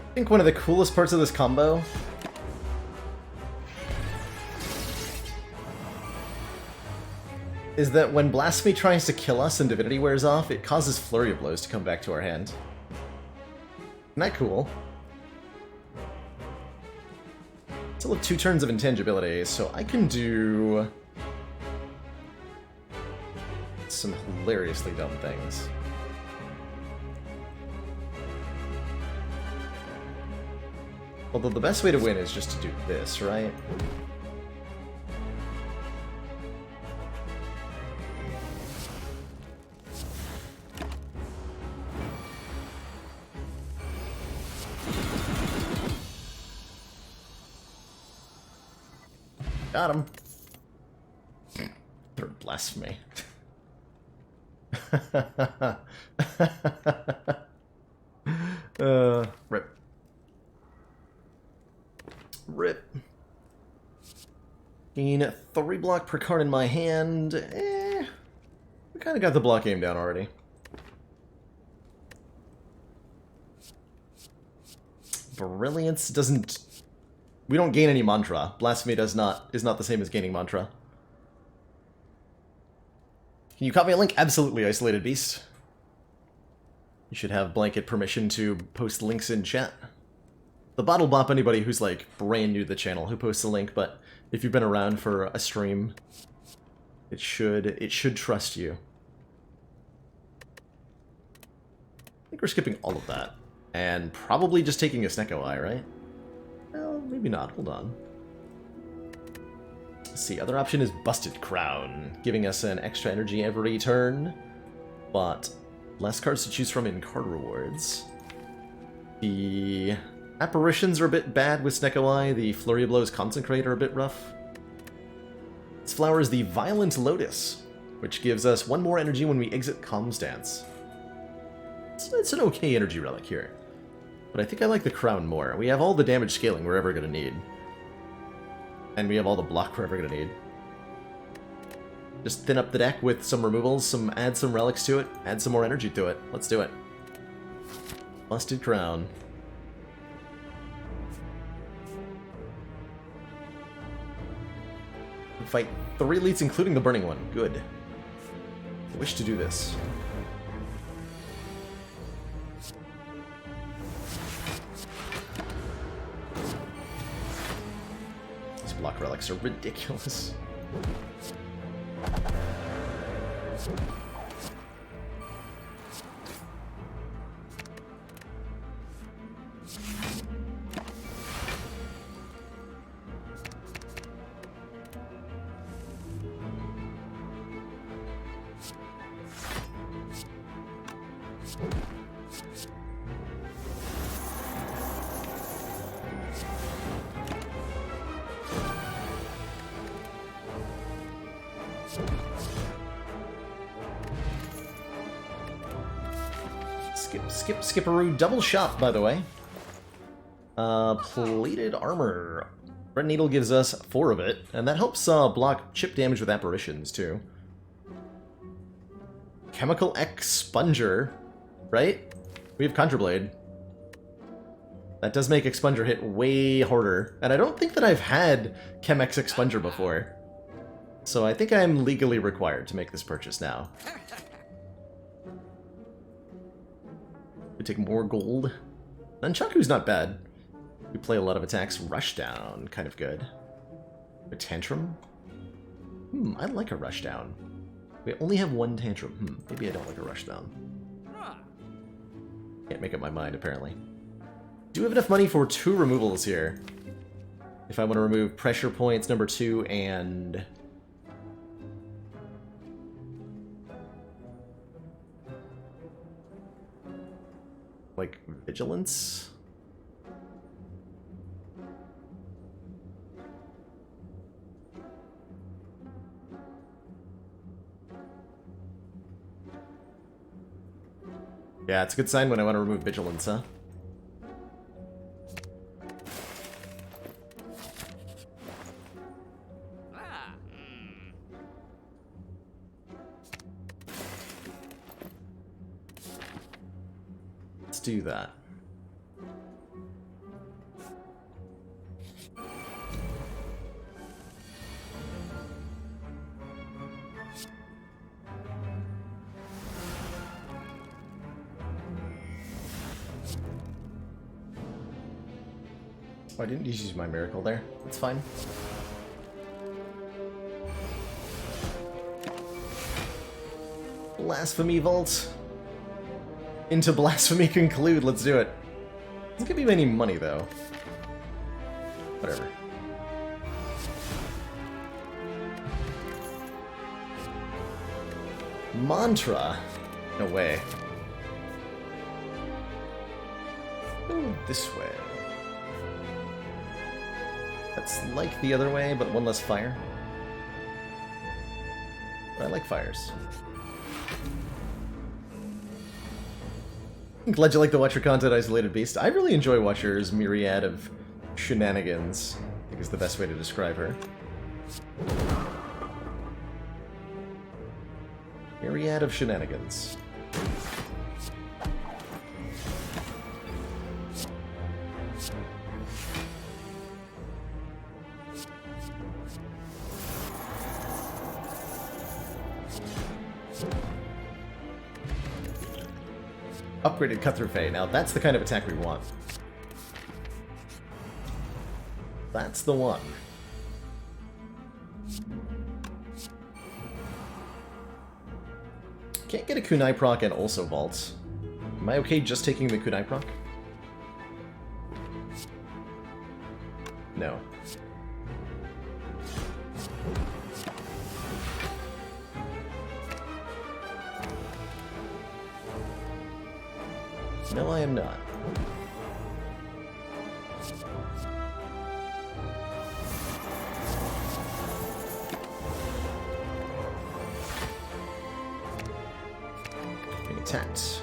S1: I think one of the coolest parts of this combo is that when Blasphemy tries to kill us and Divinity wears off, it causes Flurry of Blows to come back to our hand. Isn't that cool? Still have 2 turns of intangibility, so I can do some hilariously dumb things. Although the best way to win is just to do this, right? Got him. Third blasphemy. Rip. Rip. Gain 3 block per card in my hand. We kind of got the block game down already. Brilliance doesn't... We don't gain any mantra. Blasphemy is not the same as gaining mantra. Can you copy a link? Absolutely, Isolated Beast. You should have blanket permission to post links in chat. The bottle bop anybody who's like brand new to the channel who posts a link, but if you've been around for a stream, it should trust you. I think we're skipping all of that. And probably just taking a Snecko Eye, right? Well, maybe not. Hold on. Let's see. Other option is Busted Crown, giving us an extra energy every turn, but less cards to choose from in card rewards. The Apparitions are a bit bad with Snecko Eye. The Flurry of Blows Consecrate are a bit rough. This flower is the Violent Lotus, which gives us 1 more energy when we exit Calm Stance. It's an okay energy relic here. But I think I like the Crown more. We have all the damage scaling we're ever going to need. And we have all the block we're ever going to need. Just thin up the deck with some removals, add some relics to it, add some more energy to it. Let's do it. Busted Crown. Fight 3 elites, including the burning one. Good. I wish to do this. These block relics relics are ridiculous. Skipperoo double shot, by the way. Plated armor. Red Needle gives us 4 of it, and that helps block chip damage with apparitions, too. Chemical Expunger, right? We have Contrablade. That does make Expunger hit way harder, and I don't think that I've had Chemex Expunger before. So I think I'm legally required to make this purchase now. We take more gold. Nunchaku's not bad. We play a lot of attacks. Rushdown, kind of good. A Tantrum? I like a Rushdown. We only have 1 Tantrum. Maybe I don't like a Rushdown. Can't make up my mind, apparently. Do have enough money for 2 removals here. If I want to remove Pressure Points number 2 and... like, Vigilance? Yeah, it's a good sign when I want to remove Vigilance, huh? Let's do that. Oh, I didn't use my miracle there. That's fine. Blasphemy Vault. Into Blasphemy Conclude. Let's do it. Doesn't give me any money, though. Whatever. Mantra. No way. Go this way. That's like the other way, but 1 less fire. But I like fires. I'm glad you like the Watcher content, Isolated Beast. I really enjoy Watcher's myriad of shenanigans, I think is the best way to describe her. Myriad of shenanigans. Upgraded Cut-Through Fey. Now that's the kind of attack we want. That's the one. Can't get a Kunai proc and also vault. Am I okay just taking the Kunai proc? No. No, I am not. Being attacked.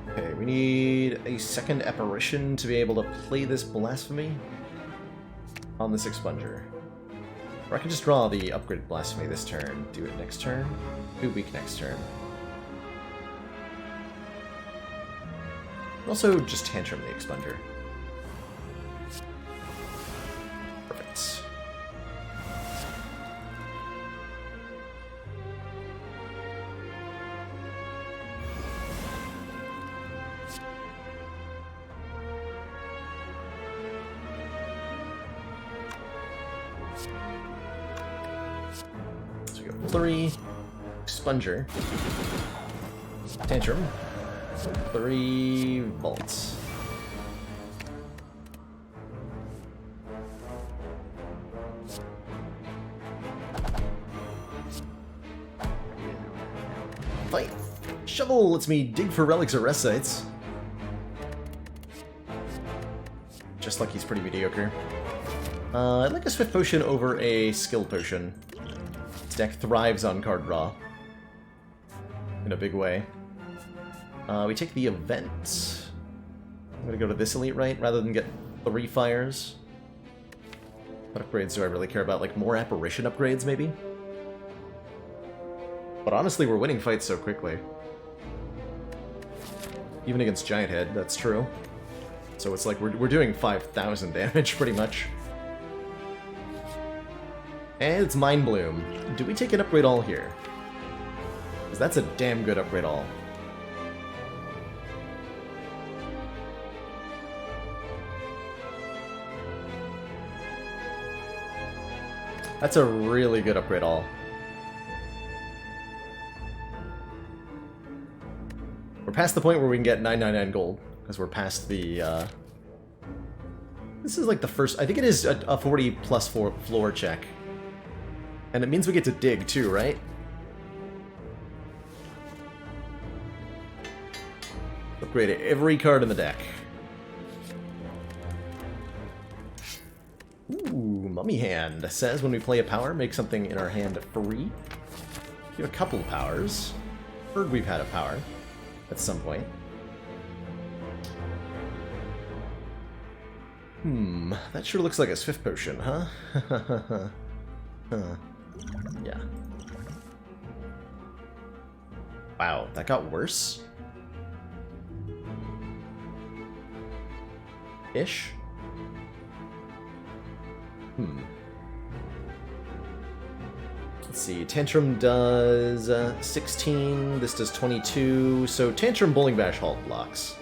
S1: Okay, we need a second apparition to be able to play this Blasphemy on this Expunger. Or I can just draw the upgraded Blasphemy this turn, do it next turn, do weak next turn. Also, just Tantrum the Expunger. Perfect. So we go Flurry, Expunger, Tantrum, 3 volts. Fight! Shovel lets me dig for relics or rest sites. Just like he's pretty mediocre. I'd like a Swift Potion over a Skill Potion. This deck thrives on card draw. In a big way. We take the event. I'm gonna go to this elite, right? Rather than get 3 fires. What upgrades do I really care about? Like, more apparition upgrades, maybe? But honestly, we're winning fights so quickly. Even against Giant Head, that's true. So it's like we're doing 5,000 damage, pretty much. And it's Mind Bloom. Do we take an upgrade all here? Because that's a damn good upgrade all. That's a really good upgrade all. We're past the point where we can get 999 gold, because we're past the, This is like the first... I think it is a 40 plus 4 floor check. And it means we get to dig too, right? Upgrade every card in the deck. Ooh, Mummy Hand says when we play a power, make something in our hand free. We have a couple of powers. Heard we've had a power at some point. That sure looks like a Swift Potion, huh? Huh. Yeah. Wow, that got worse? Ish? Let's see, Tantrum does 16, this does 22, so Tantrum, Bowling Bash, Halt blocks.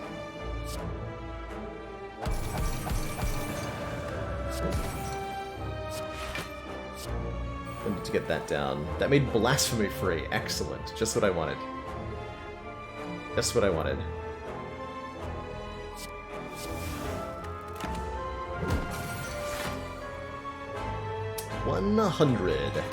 S1: I need to get that down. That made Blasphemy free. Excellent. Just what I wanted. Just what I wanted. $100.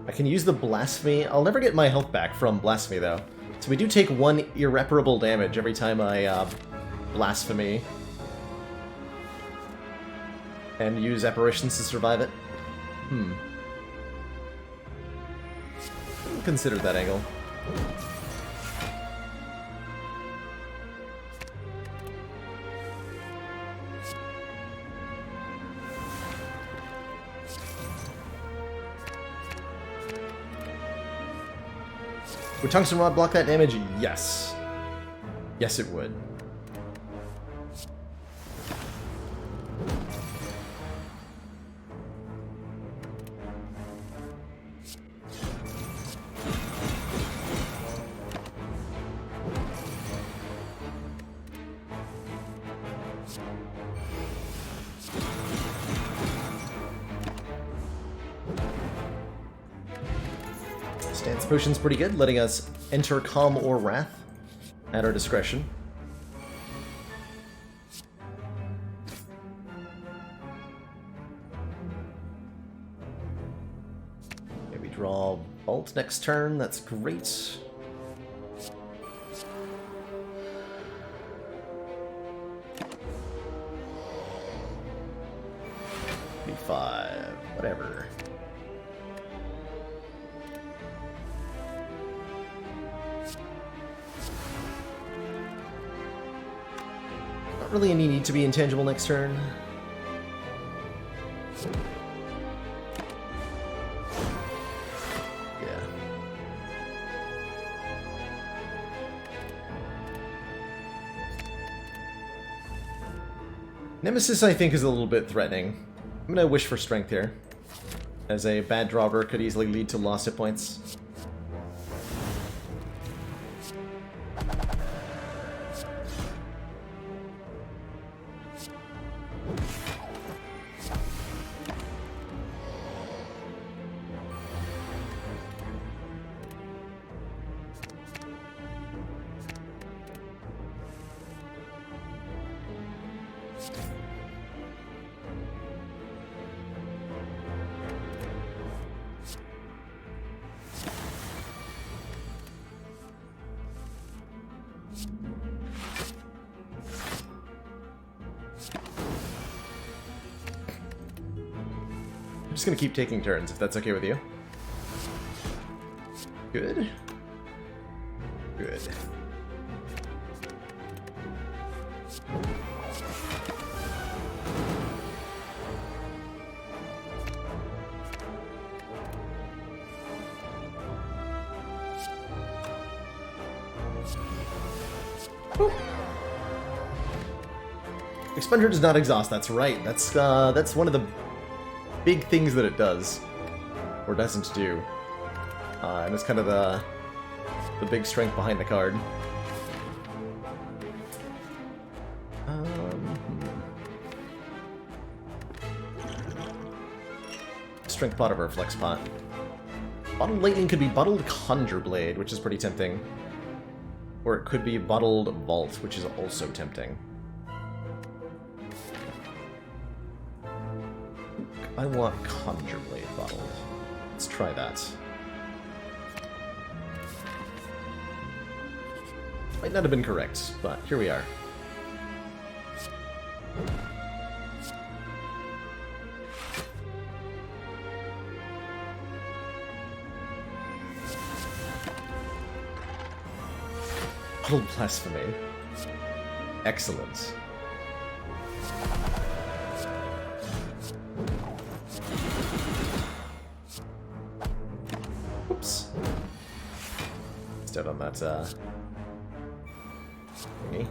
S1: I can use the Blasphemy. I'll never get my health back from Blasphemy, though. So we do take 1 irreparable damage every time I Blasphemy. And use Apparitions to survive it. Consider that angle. Would Tungsten Rod block that damage? Yes. Yes, it would. Stance Potion's pretty good, letting us enter Calm or Wrath at our discretion. Okay, we draw Bolt next turn, that's great. B5, whatever. Not really any need to be intangible next turn. Yeah. Nemesis, I think, is a little bit threatening. I'm gonna wish for strength here, as a bad dropper could easily lead to lost hit points. I'm just gonna keep taking turns, if that's okay with you. Good. Good. Whew. Expunger does not exhaust, that's right. That's one of the big things that it does, or doesn't do. And it's kind of the big strength behind the card. Strength pot over flex pot. Bottled Lightning could be Bottled Conjure Blade, which is pretty tempting. Or it could be Bottled Vault, which is also tempting. I want Conjure Blade bottled. Let's try that. Might not have been correct, but here we are. Bottled Blasphemy. Excellent. Oops. Stayed on that, thingy.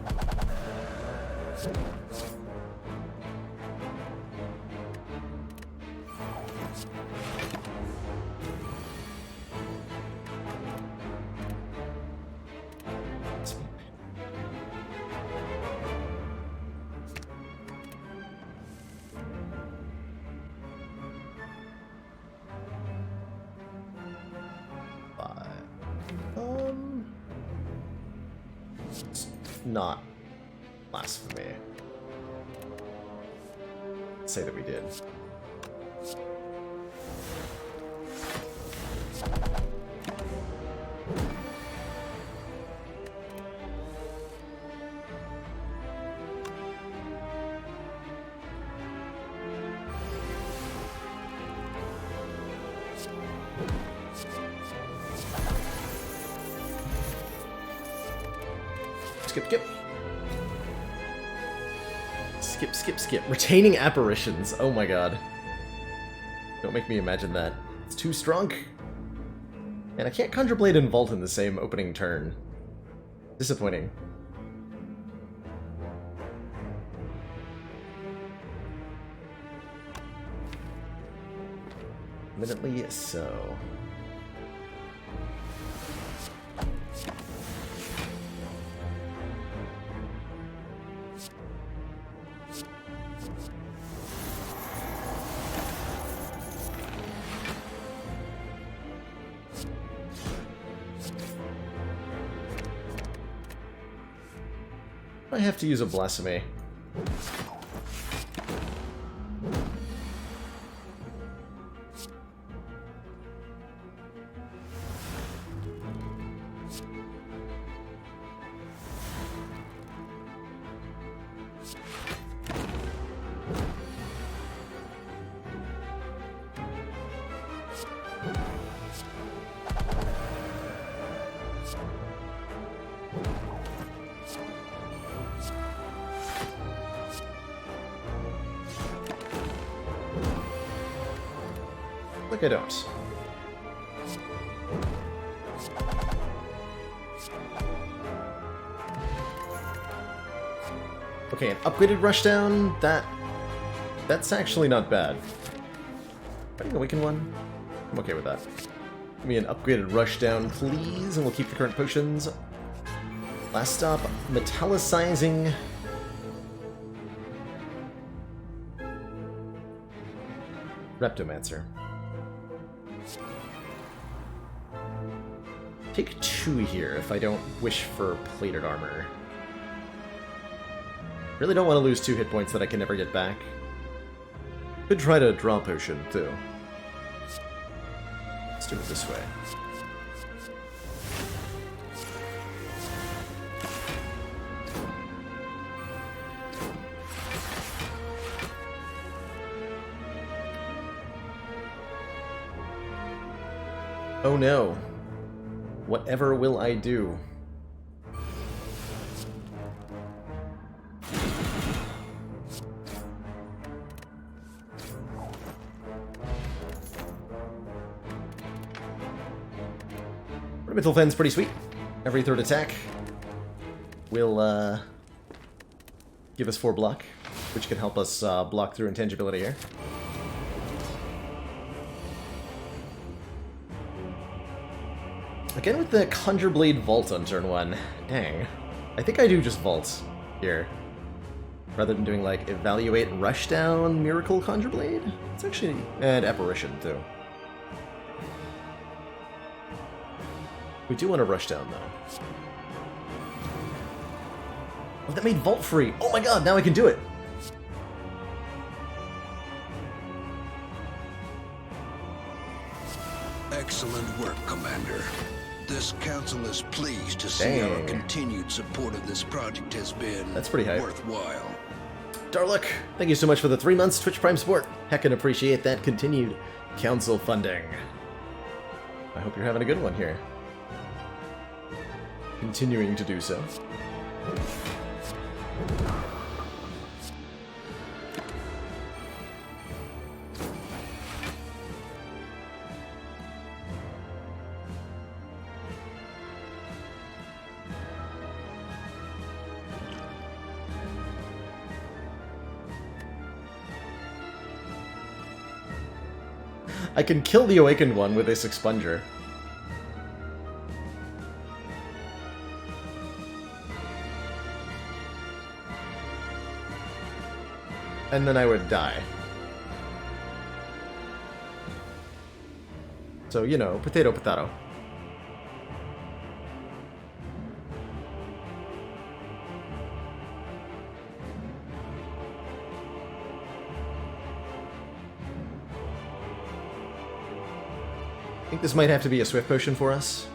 S1: It's not blasphemy. Let's say that we did. Skip, skip. Skip, skip, skip. Retaining apparitions. Oh my god. Don't make me imagine that. It's too strong. And I can't Conjure Blade and Vault in the same opening turn. Disappointing. Eminently so. I have to use a Blasphemy. Look, I don't. Okay, an upgraded rushdown, that's actually not bad. Fighting Awaken one? I'm okay with that. Give me an upgraded rushdown, please, and we'll keep the current potions. Last stop, metallicizing. Reptomancer. Take 2 here if I don't wish for plated armor. Really don't want to lose 2 hit points that I can never get back. Could try to draw potion, too. Let's do it this way. Oh no. Whatever will I do? Ornamental Fen's pretty sweet. Every 3rd attack will give us 4 block, which can help us block through intangibility here. Again with the Conjure Blade Vault on turn 1. Dang. I think I do just Vault here. Rather than doing like Evaluate and Rushdown Miracle Conjure Blade. It's actually... and Apparition too. We do want to Rushdown though. Oh, that made Vault free! Oh my god, now I can do it!
S2: Excellent work, Commander. This council is pleased to see our continued support of this project has been worthwhile.
S1: Darluck, thank you so much for the 3 months Twitch Prime support. Heckin' appreciate that continued council funding. I hope you're having a good one here. Continuing to do so. I can kill the awakened one with this expunger. And then I would die. So, you know, potato, potato. I think this might have to be a Swift Potion for us.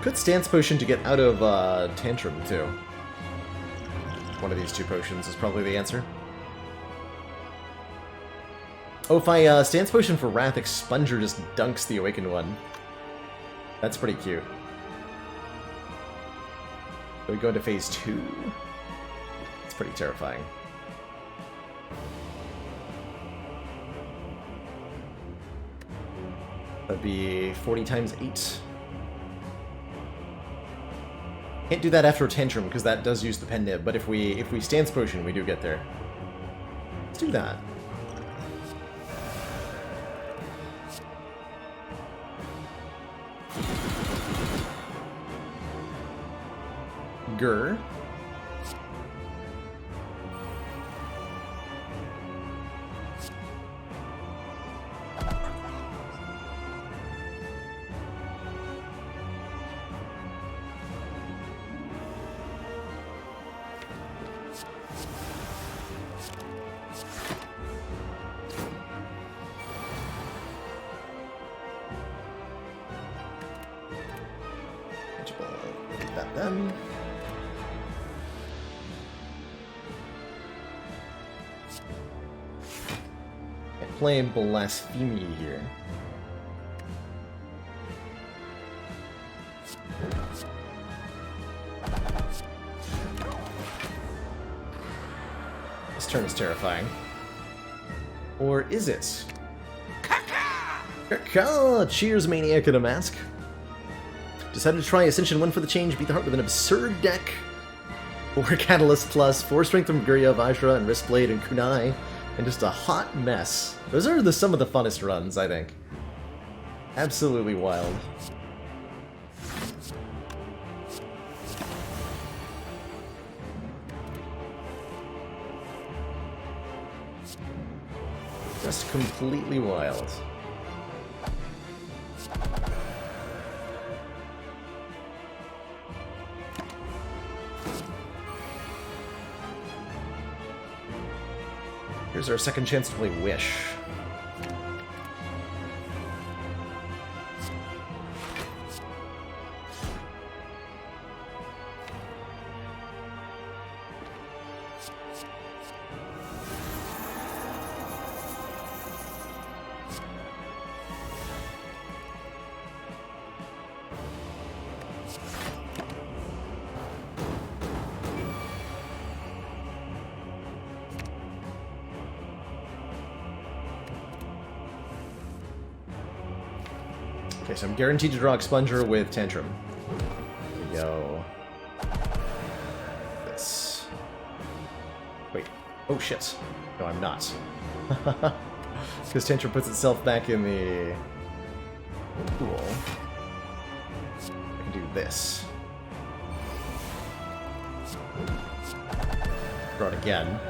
S1: Could Stance Potion to get out of Tantrum, too. One of these 2 potions is probably the answer. Oh, if I Stance Potion for Wrath, Expunger just dunks the Awakened one. That's pretty cute. So we go into phase 2. It's pretty terrifying. That'd be 40 times 8. Can't do that after a Tantrum, because that does use the Pen Nib, but if we Stance Potion, we do get there. Let's do that. Grr. Get that then. Play Blasphemy here. This turn is terrifying. Or is it? Caca! Cheers, Maniac in a Mask. Decided to try Ascension 1 for the change, beat the heart with an absurd deck. 4 Catalyst plus, 4 Strength from Gurya, Vajra, and Wristblade, and Kunai, and just a hot mess. Those are some of the funnest runs, I think. Absolutely wild. Just completely wild. Here's our second chance to play Wish. Okay, so I'm guaranteed to draw Expunger with Tantrum. Here we go. This. Wait. Oh, shit. No, I'm not. Because Tantrum puts itself back in the pool. I can do this. Draw it again.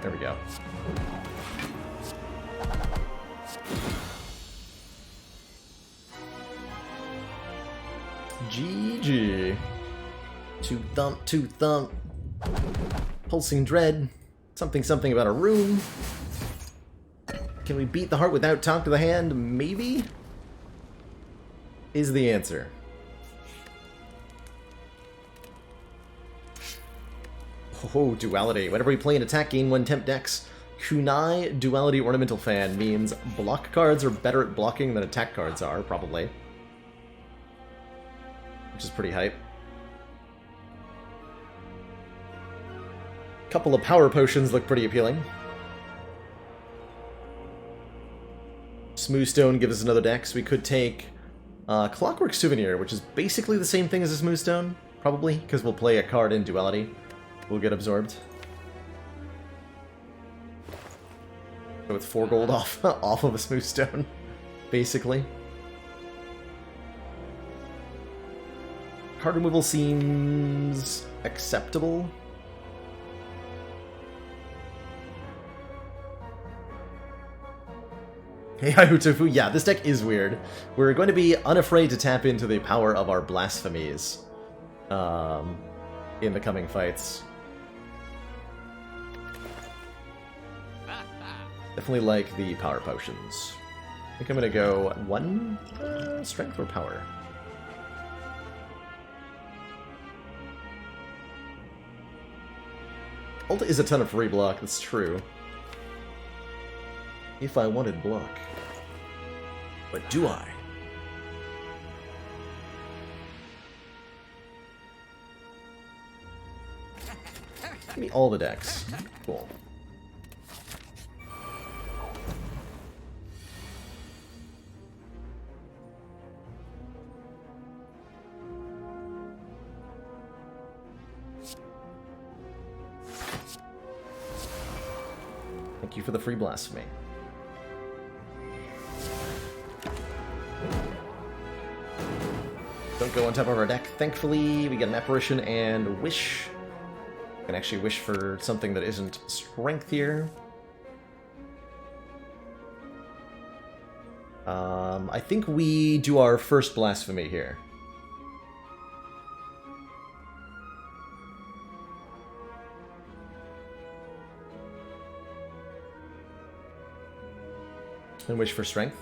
S1: There we go. GG. Two thump. Pulsing Dread. Something about a room. Can we beat the heart without Talk to the Hand? Maybe? Is the answer. Oh, Duality. Whenever we play an attack, gain 1 temp dex. Kunai Duality Ornamental Fan means block cards are better at blocking than attack cards are, probably. Which is pretty hype. Couple of power potions look pretty appealing. Smooth Stone gives us another dex. We could take Clockwork Souvenir, which is basically the same thing as a Smooth Stone, probably, because we'll play a card in Duality. We'll get absorbed. So it's 4 gold off of a Smooth Stone, basically. Card removal seems acceptable. Hey, Tofu. Yeah, this deck is weird. We're going to be unafraid to tap into the power of our blasphemies in the coming fights. Definitely like the power potions. I think I'm going to go 1 strength or power. Ult is a ton of free block, that's true. If I wanted block. But do I? Give me all the decks. Cool. Thank you for the free blasphemy. Don't go on top of our deck. Thankfully, we get an Apparition and Wish. I can actually wish for something that isn't Strength here. I think we do our first Blasphemy here. And wish for Strength.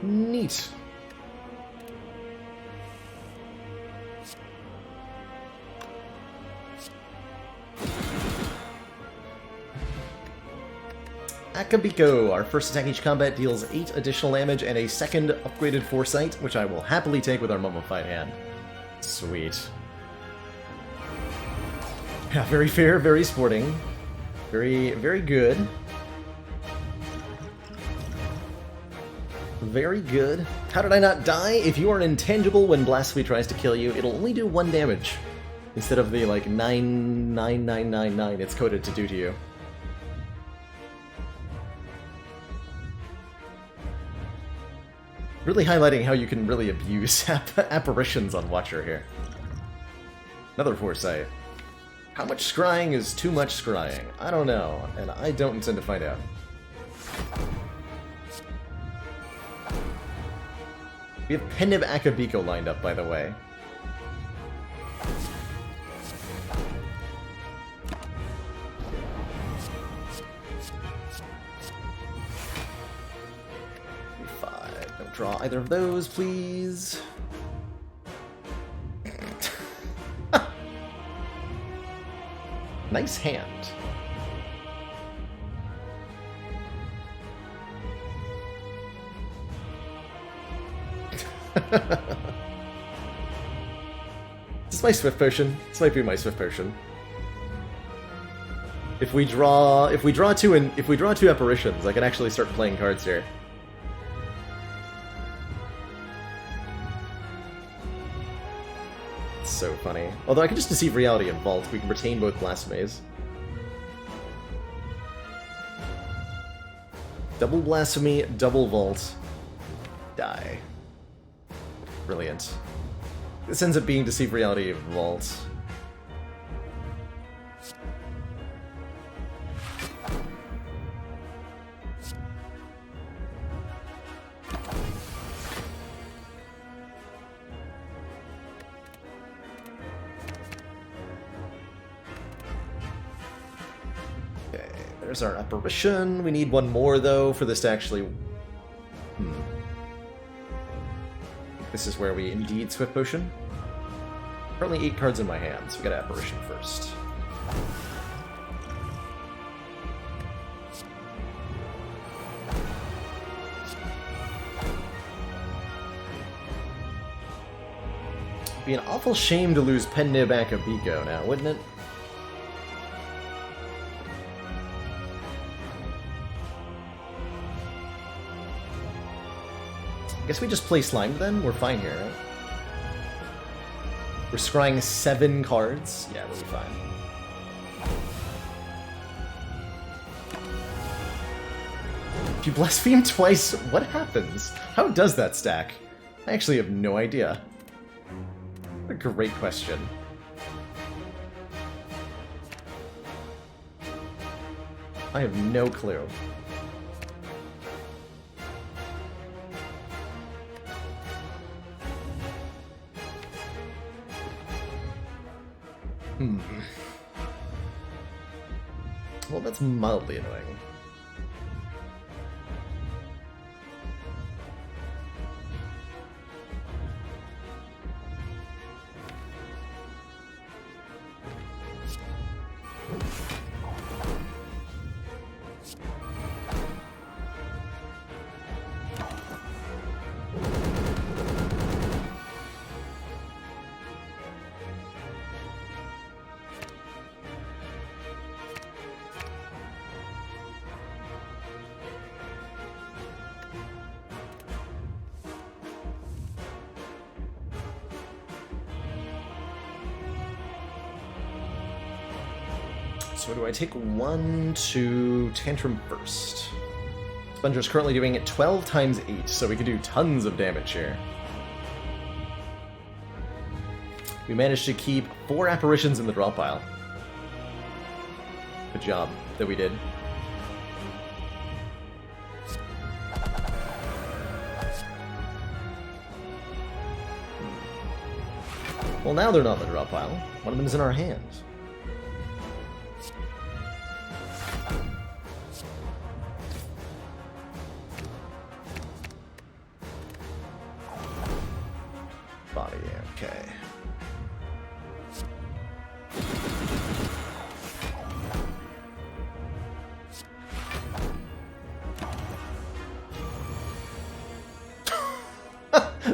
S1: Neat. Akabiko. Our first attack each combat deals 8 additional damage and a second upgraded foresight, which I will happily take with our Mummified Hand. Sweet. Yeah, very fair, very sporting. Very, very good. Very good. How did I not die? If you are intangible when Blasphemy tries to kill you, it'll only do 1 damage. Instead of the, like, 99999 it's coded to do to you. Really highlighting how you can really abuse apparitions on Watcher here. Another foresight. How much scrying is too much scrying? I don't know, and I don't intend to find out. We have Penib Akabiko lined up, by the way. Five. Don't draw either of those, please. Nice hand. This is my Swift Potion. This might be my Swift Potion. If we draw two apparitions, I can actually start playing cards here. It's so funny. Although I can just deceive reality and vault. We can retain both blasphemies. Double blasphemy, double vault. Die. Brilliant. This ends up being deceive reality vault. Okay, there's our apparition. We need one more though for this to actually. This is where we indeed Swift Potion. Currently 8 cards in my hand, so we got Apparition first. It'd be an awful shame to lose Penib Akabiko now, wouldn't it? I guess we just play Slimed then? We're fine here, right? We're scrying 7 cards? Yeah, we'll be fine. If you blaspheme twice, what happens? How does that stack? I actually have no idea. What a great question. I have no clue. Well, that's mildly annoying. So do I take 1 to Tantrum first? Sponger's currently doing it 12 times 8, so we could do tons of damage here. We managed to keep 4 apparitions in the draw pile. Good job that we did. Well, now they're not in the draw pile. One of them is in our hands. Body, okay.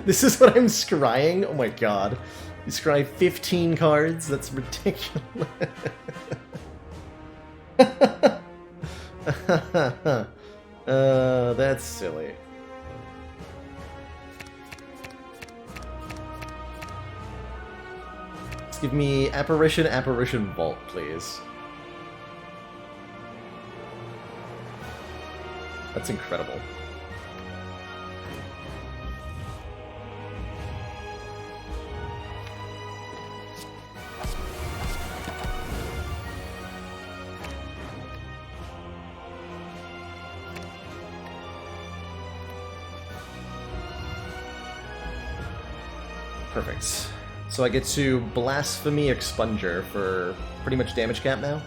S1: This is what I'm scrying? Oh my god. You scry 15 cards? That's ridiculous. That's silly. Let's give me Apparition, Apparition, Vault, please. That's incredible. Perfect. So I get to Blasphemy Expunger for pretty much damage cap now.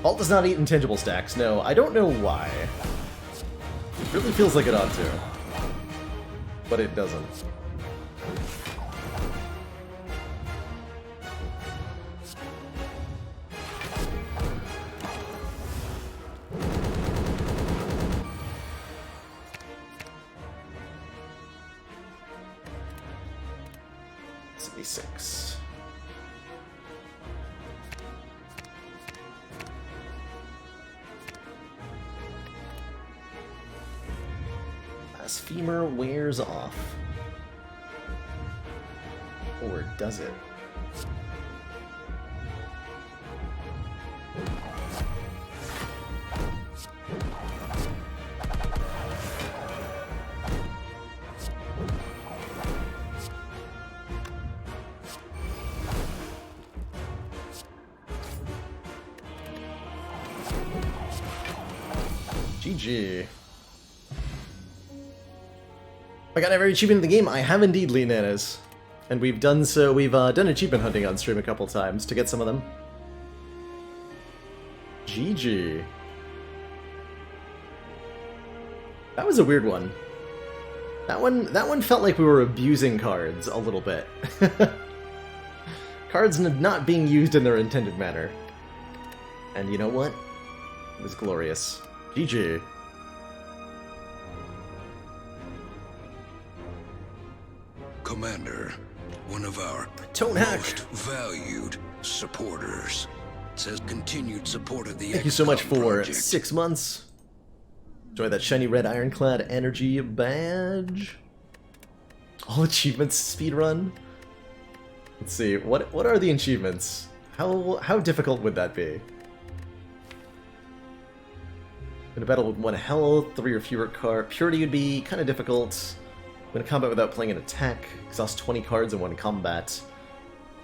S1: Vault does not eat intangible stacks. No, I don't know why. It really feels like it ought to. But it doesn't. Six. Blasphemer wears off. Or does it? GG. I got every achievement in the game. I have indeed, Leonanas. And we've done so. We've done achievement hunting on stream a couple times to get some of them. GG. That was a weird one. That one felt like we were abusing cards a little bit. Cards not being used in their intended manner. And you know what? It was glorious. GG.
S2: Commander, one of our
S1: most
S2: valued supporters says continued support of the
S1: Thank you so much for
S2: project.
S1: 6 months. Enjoy that shiny red ironclad energy badge. All achievements speedrun. Let's see, what are the achievements? How difficult would that be? In a battle with 1 health, 3 or fewer cards. Purity would be kind of difficult. Win a combat without playing an attack. Exhaust 20 cards in 1 combat.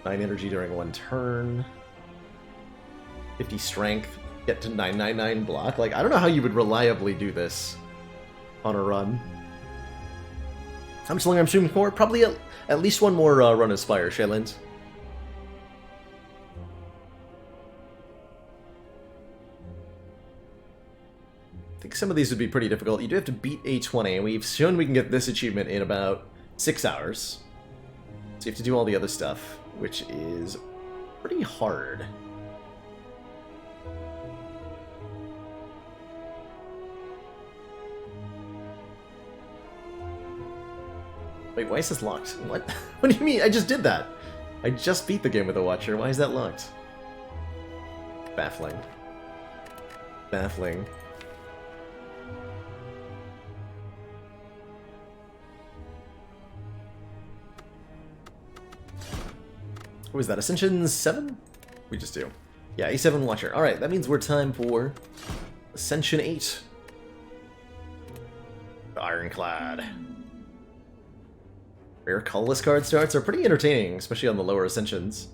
S1: 9 energy during 1 turn. 50 strength. Get to 999 block. Like, I don't know how you would reliably do this on a run. How much longer I'm streaming for? Probably at least 1 more run of Spire, Shayland. I think some of these would be pretty difficult. You do have to beat A20, and we've shown we can get this achievement in about 6 hours. So you have to do all the other stuff, which is pretty hard. Wait, why is this locked? What? What do you mean? I just did that! I just beat the game with a Watcher. Why is that locked? Baffling. Baffling. What was that? Ascension 7? We just do. Yeah, A7 Watcher. Alright, that means we're time for Ascension 8. Ironclad. Rare colorless card starts are pretty entertaining, especially on the lower Ascensions.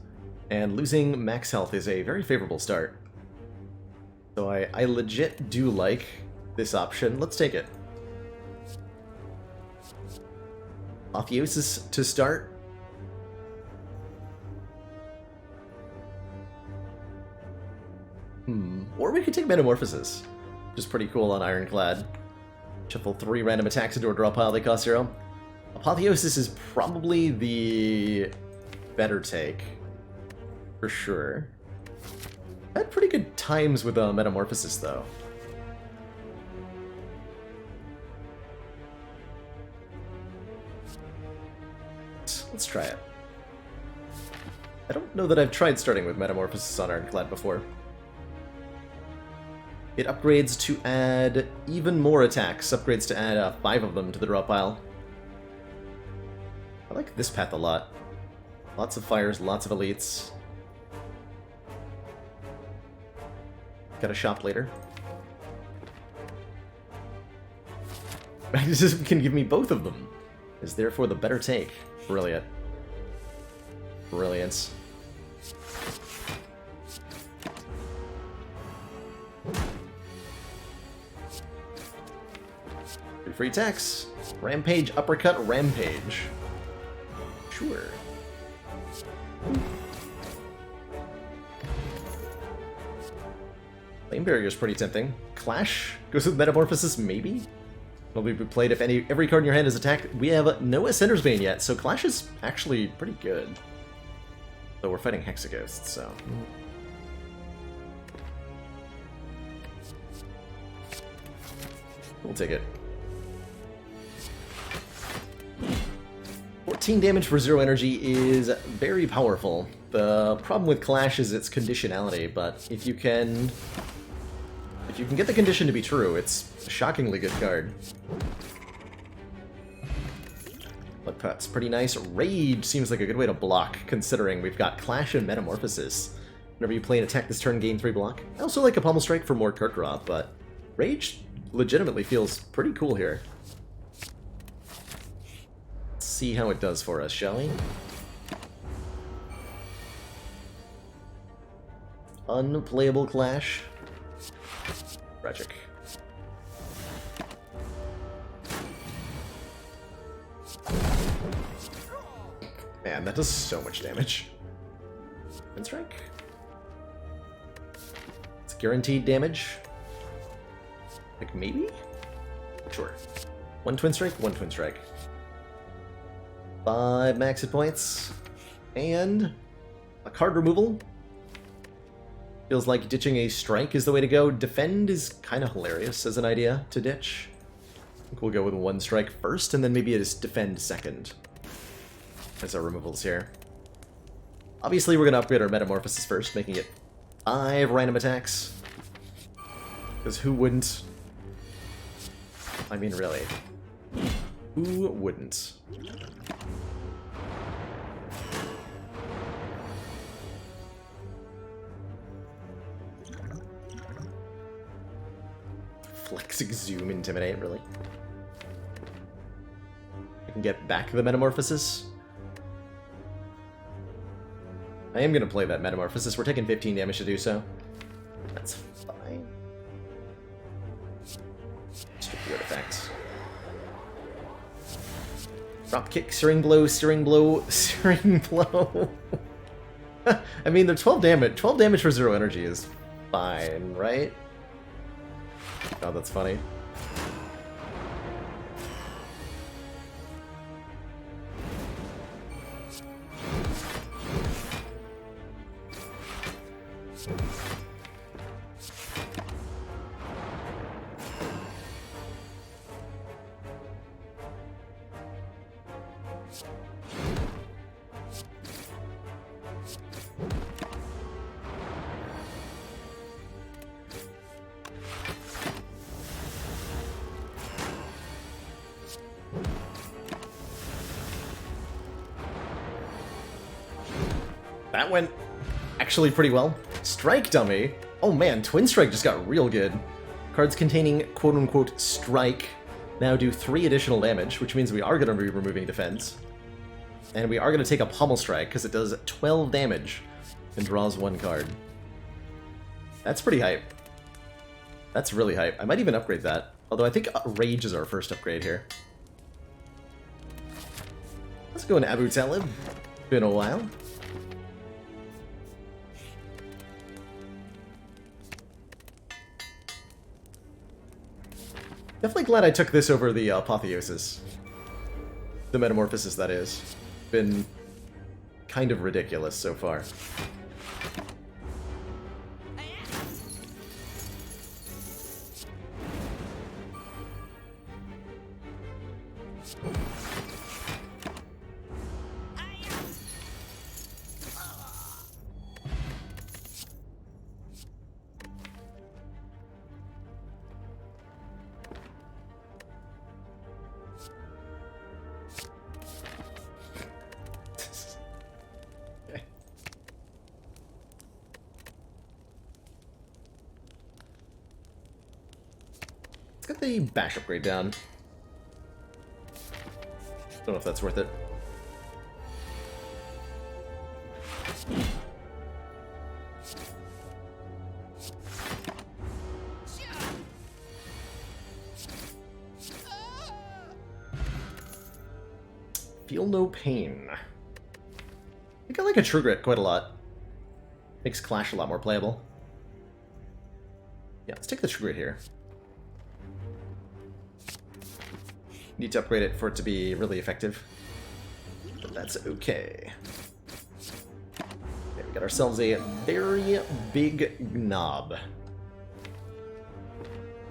S1: And losing max health is a very favorable start. So I legit do like this option. Let's take it. Apotheosis to start. Or we could take Metamorphosis, which is pretty cool on Ironclad. Shuffle 3 random attacks into a draw pile, they cost 0. Apotheosis is probably the better take, for sure. I had pretty good times with Metamorphosis, though. Let's try it. I don't know that I've tried starting with Metamorphosis on Ironclad before. It upgrades to add even more attacks. Upgrades to add 5 of them to the draw pile. I like this path a lot. Lots of fires, lots of elites. Got a shop later. Magnetism can give me both of them. Is therefore the better take. Brilliant. Brilliance. Free attacks. Rampage, uppercut, rampage. Sure. Flame Barrier is pretty tempting. Clash goes with Metamorphosis, maybe? It'll be played if every card in your hand is attacked. We have no Ascender's Bane yet, so Clash is actually pretty good. Though we're fighting Hexaghosts, so... We'll take it. 14 damage for 0 energy is very powerful. The problem with Clash is its conditionality, but if you can get the condition to be true, it's a shockingly good card. But that's pretty nice. Rage seems like a good way to block, considering we've got Clash and Metamorphosis. Whenever you play an attack this turn, gain 3 block. I also like a Pommel Strike for more card draw, but Rage legitimately feels pretty cool here. Let's see how it does for us, shall we? Unplayable Clash. Tragic. Man, that does so much damage. Twin Strike? It's guaranteed damage. Like, maybe? Sure. 1 Twin Strike, 1 Twin Strike. 5 max hit points. And a card removal. Feels like ditching a strike is the way to go. Defend is kind of hilarious as an idea to ditch. I think we'll go with 1 strike first, and then maybe just defend second as our removals here. Obviously, we're going to upgrade our Metamorphosis first, making it 5 random attacks. Because who wouldn't? I mean, really. Who wouldn't? Flex, Exhume, Intimidate, really? I can get back the Metamorphosis. I am going to play that Metamorphosis. We're taking 15 damage to do so. That's fine. Just weird effects. Drop kick, Searing Blow, Searing Blow, Searing Blow. I mean, they're 12 damage. 12 damage for 0 energy is fine, right? Oh, that's funny. That went actually pretty well. Strike Dummy. Oh man, Twin Strike just got real good. Cards containing quote-unquote strike now do 3 additional damage, which means we are going to be removing defense. And we are going to take a Pommel Strike because it does 12 damage and draws 1 card. That's pretty hype. That's really hype. I might even upgrade that. Although I think Rage is our first upgrade here. Let's go into Abu Talib. Been a while. Definitely glad I took this over the Apotheosis. The Metamorphosis, that is. Been kind of ridiculous so far. the bash upgrade down. Don't know if that's worth it. Feel no pain. I think I like a True Grit quite a lot. Makes Clash a lot more playable. Yeah, let's take the True Grit here. Need to upgrade it for it to be really effective. But that's okay. Okay, we got ourselves a very big knob.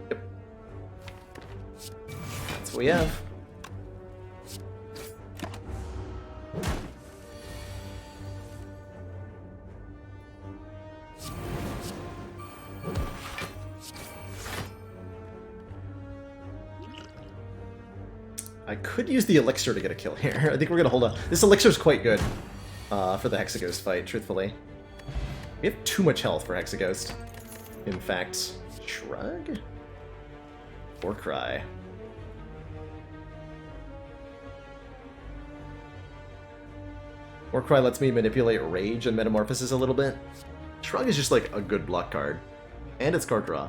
S1: Yep. That's what we have. I could use the elixir to get a kill here. I think we're going to hold on. This elixir's quite good for the Hexaghost fight, truthfully. We have too much health for Hexaghost. In fact, Shrug? Or Cry? Or Cry lets me manipulate Rage and Metamorphosis a little bit. Shrug is just like a good block card. And it's card draw.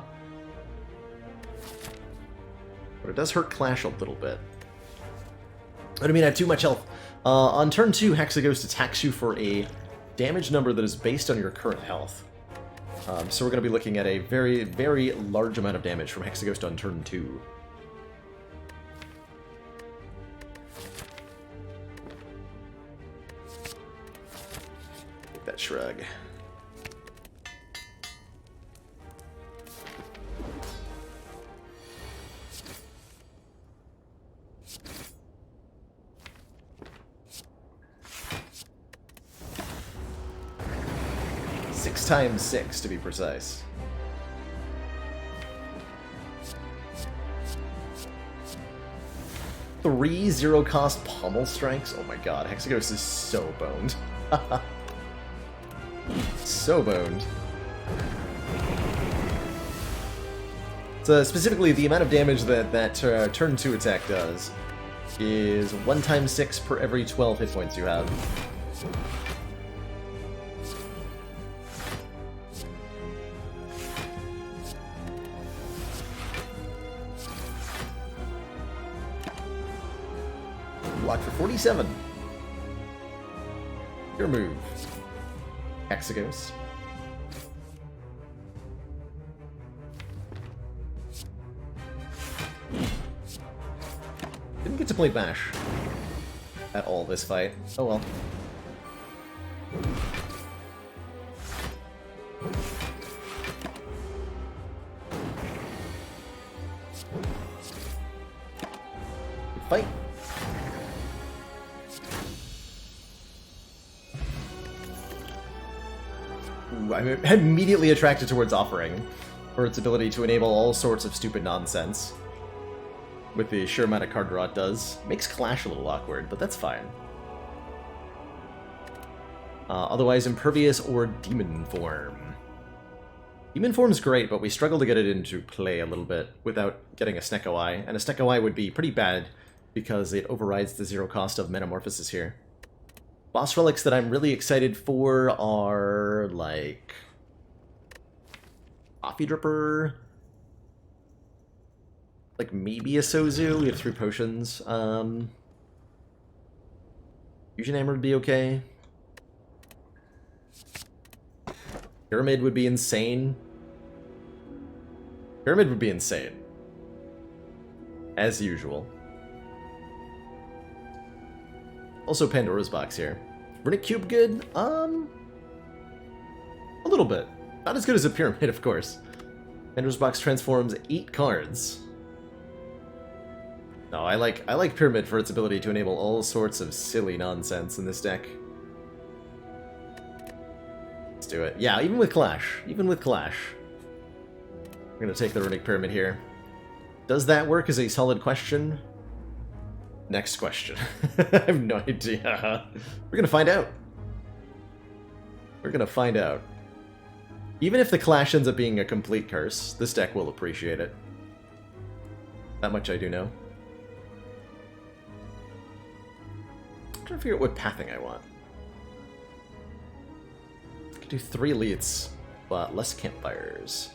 S1: But it does hurt Clash a little bit. What do I mean I have too much health? On turn 2, Hexaghost attacks you for a damage number that is based on your current health. So we're going to be looking at a very, very large amount of damage from Hexaghost on turn 2. Take that Shrug. Times 6 to be precise. 3 zero-cost pommel strikes? Oh my god, Hexaghost is so boned. So boned. So specifically, the amount of damage that turn 2 attack does is 1 times 6 per every 12 hit points you have. Block for 47. Your move. Hexaghost. Didn't get to play Bash at all this fight. Oh well. Good fight. I'm immediately attracted towards Offering for its ability to enable all sorts of stupid nonsense. With the sheer amount of card draw it does. Makes Clash a little awkward, but that's fine. Otherwise, Impervious or Demon Form. Demon Form's great, but we struggle to get it into play a little bit without getting a Snecko Eye. And a Snecko Eye would be pretty bad because it overrides the zero cost of Metamorphosis here. Boss relics that I'm really excited for are, like, Coffee Dripper, like maybe a Sozu. We have 3 potions. Fusion Hammer would be okay. Pyramid would be insane. Pyramid would be insane. As usual. Also Pandora's Box here. Runic Cube good? A little bit. Not as good as a Pyramid, of course. Pandora's Box transforms 8 cards. No, I like Pyramid for its ability to enable all sorts of silly nonsense in this deck. Let's do it. Yeah, even with Clash. Even with Clash. We're gonna take the Runic Pyramid here. Does that work is a solid question. Next question. I have no idea. We're gonna find out. We're gonna find out. Even if the Clash ends up being a complete curse, this deck will appreciate it. That much I do know. I'm trying to figure out what pathing I want. I could do 3 elites, but less campfires.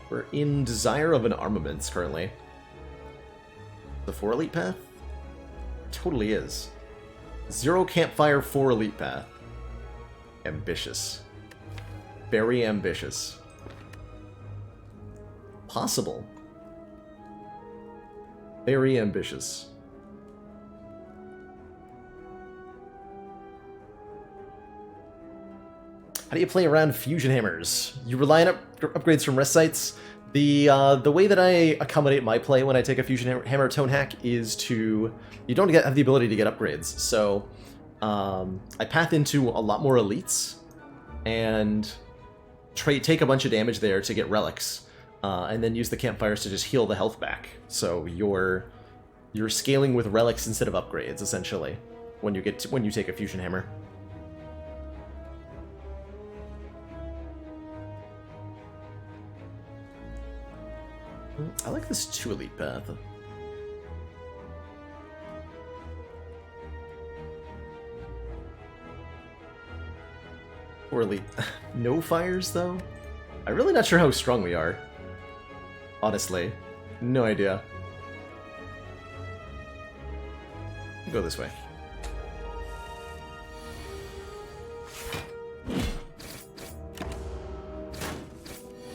S1: We're in Desire of an Armaments currently. The 4 elite path? Totally is. 0 campfire, 4 elite path. Ambitious. Very ambitious. Possible. Very ambitious. How do you play around fusion hammers? You rely on upgrades from rest sites. The way that I accommodate my play when I take a fusion hammer tone hack is to... You don't have the ability to get upgrades, so I path into a lot more elites and take a bunch of damage there to get relics, and then use the campfires to just heal the health back. So you're scaling with relics instead of upgrades, essentially, when you take a fusion hammer. I like this 2 elite path. Or elite. No fires, though? I'm really not sure how strong we are. Honestly. No idea. Go this way.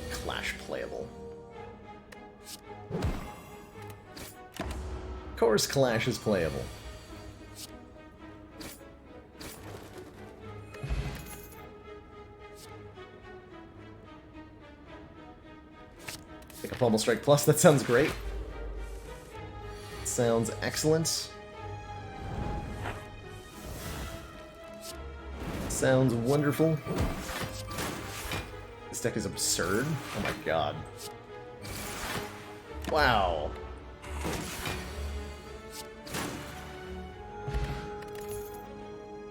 S1: Clash playable. Of course Clash is playable. Pick up Pommel Strike Plus, that sounds great. Sounds excellent. Sounds wonderful. This deck is absurd. Oh my god. Wow.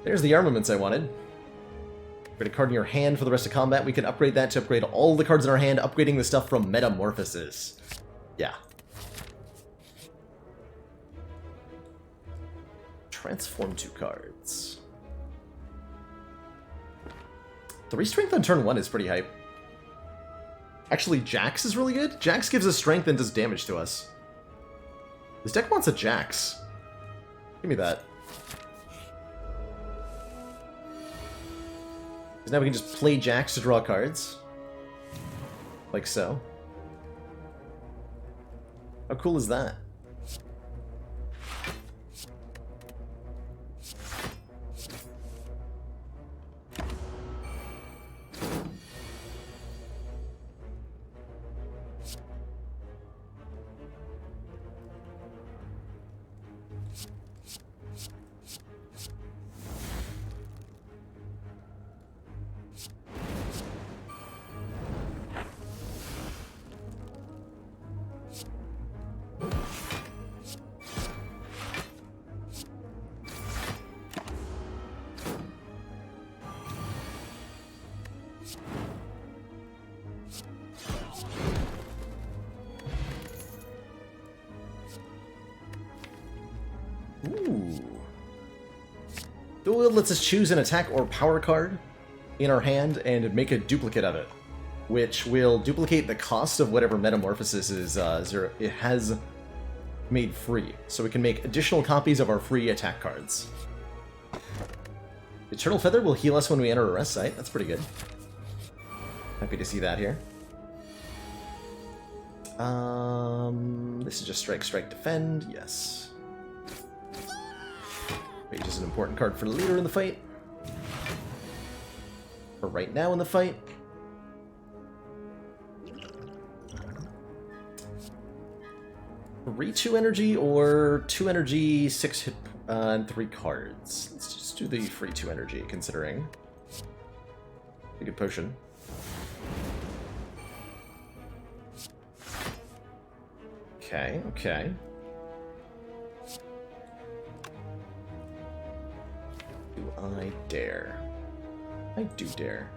S1: There's the armaments I wanted. Upgrade a card in your hand for the rest of combat. We can upgrade that to upgrade all the cards in our hand, upgrading the stuff from Metamorphosis. Yeah. Transform 2 cards. 3 strength on turn 1 is pretty hype. Actually, Jax is really good. Jax gives us strength and does damage to us. This deck wants a Jax. Give me that. Because now we can just play Jax to draw cards. Like so. How cool is that? Ooh. Dual Wield lets us choose an attack or power card in our hand and make a duplicate of it, which will duplicate the cost of whatever Metamorphosis is it has made free. So we can make additional copies of our free attack cards. Eternal Feather will heal us when we enter a rest site. That's pretty good. Happy to see that here. This is just strike, strike, defend. Yes. Mage is an important card for later in the fight. For right now in the fight. Three 2 energy or 2 energy, 6 hit, and 3 cards. Let's just do the free 2 energy, considering. A good potion. Okay, okay. Do I dare? I do dare.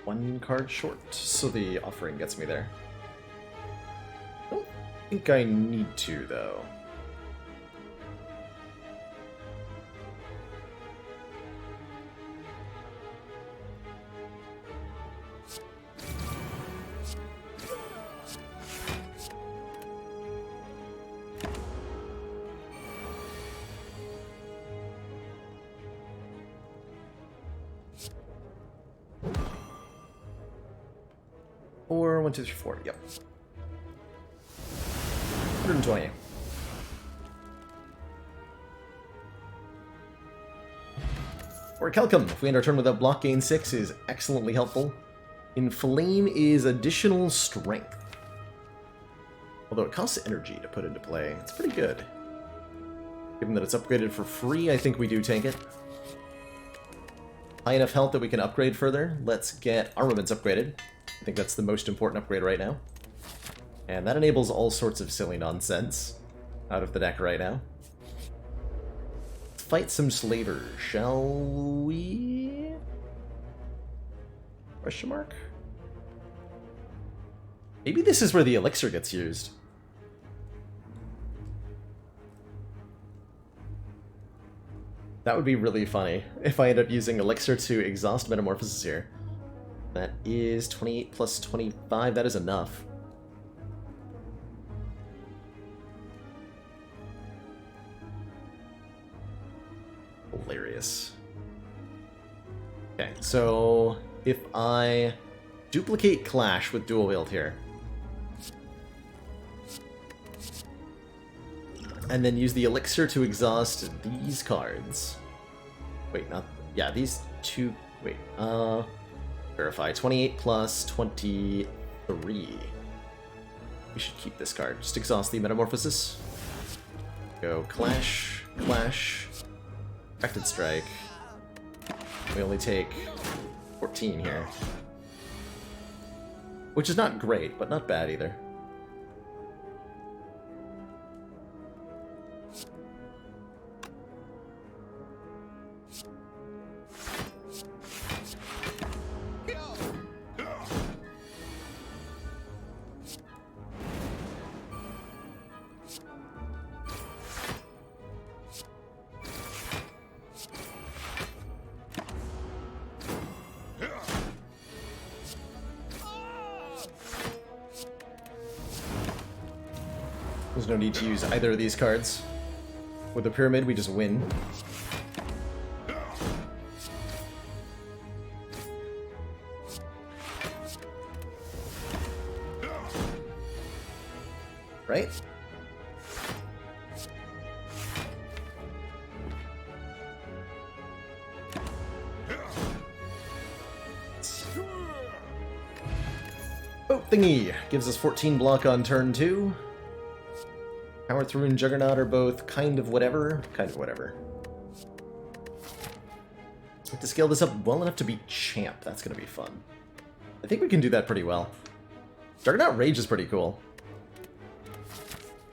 S1: one card short, so the offering gets me there. I don't think I need to, though. Or 1, 2, 3, 4. Yep. 120. Or Kelcom, if we end our turn with a block, gain 6 is excellently helpful. Inflame is additional strength. Although it costs energy to put into play. It's pretty good. Given that it's upgraded for free, I think we do take it. High enough health that we can upgrade further. Let's get armaments upgraded. I think that's the most important upgrade right now. And that enables all sorts of silly nonsense out of the deck right now. Let's fight some slavers, shall we? Question mark? Maybe this is where the elixir gets used. That would be really funny if I end up using elixir to exhaust metamorphosis here. That is 28 plus 25. That is enough. Hilarious. Okay, so if I duplicate Clash with dual wield here, and then use the elixir to exhaust these cards. Wait, not... Yeah, these two... Wait, verify. 28 plus 23. We should keep this card. Just exhaust the metamorphosis. Go Clash, Clash, Affected Strike. We only take 14 here. Which is not great, but not bad either. There's no need to use either of these cards. With the pyramid, we just win. Right? Oh, thingy! Gives us 14 block on turn 2. Power Through and Juggernaut are both kind of whatever. Kind of whatever. I have to scale this up well enough to beat Champ. That's going to be fun. I think we can do that pretty well. Juggernaut Rage is pretty cool.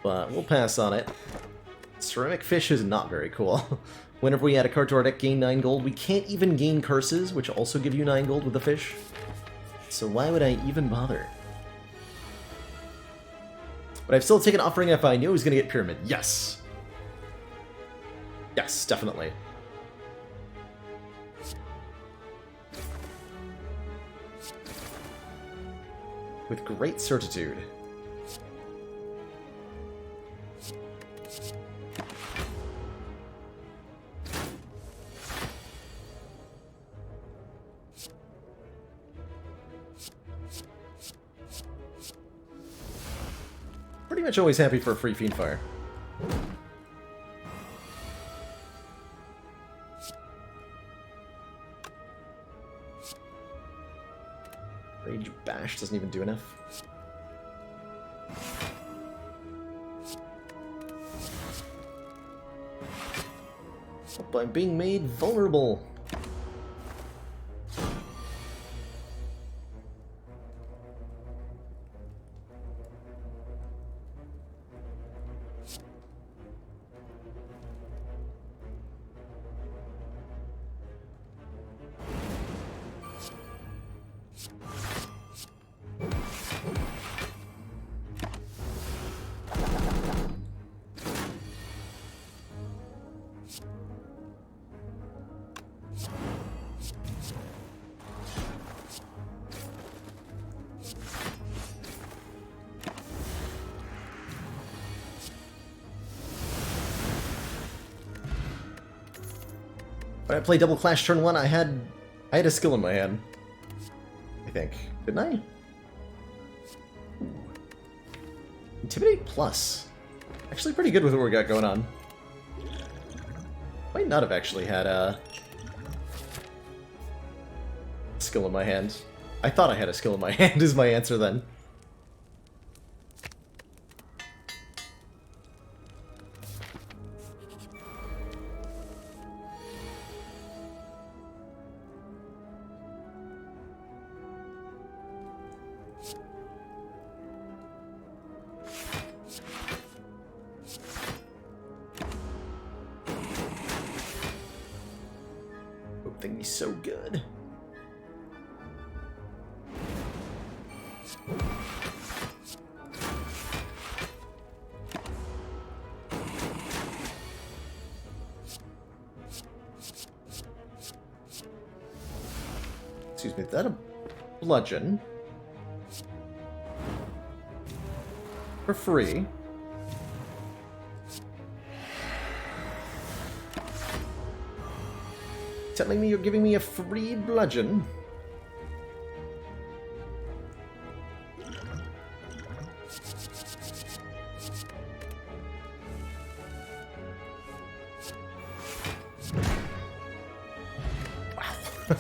S1: But we'll pass on it. Ceramic Fish is not very cool. Whenever we add a card to our deck, gain 9 gold. We can't even gain Curses, which also give you 9 gold with the fish. So why would I even bother? But I've still taken Offering if I knew I was going to get Pyramid. Yes! Yes, definitely. With great certitude. Pretty much always happy for a free Fiendfire. Rage Bash doesn't even do enough. But I'm being made vulnerable. When I played Double Clash turn 1, I had a skill in my hand. I think. Didn't I? Ooh. Intimidate Plus. Actually pretty good with what we got going on. Might not have actually had a skill in my hand. I thought I had a skill in my hand is my answer then. Thingy's so good. Excuse me, is that a bludgeon? For free. Telling me you're giving me a free bludgeon?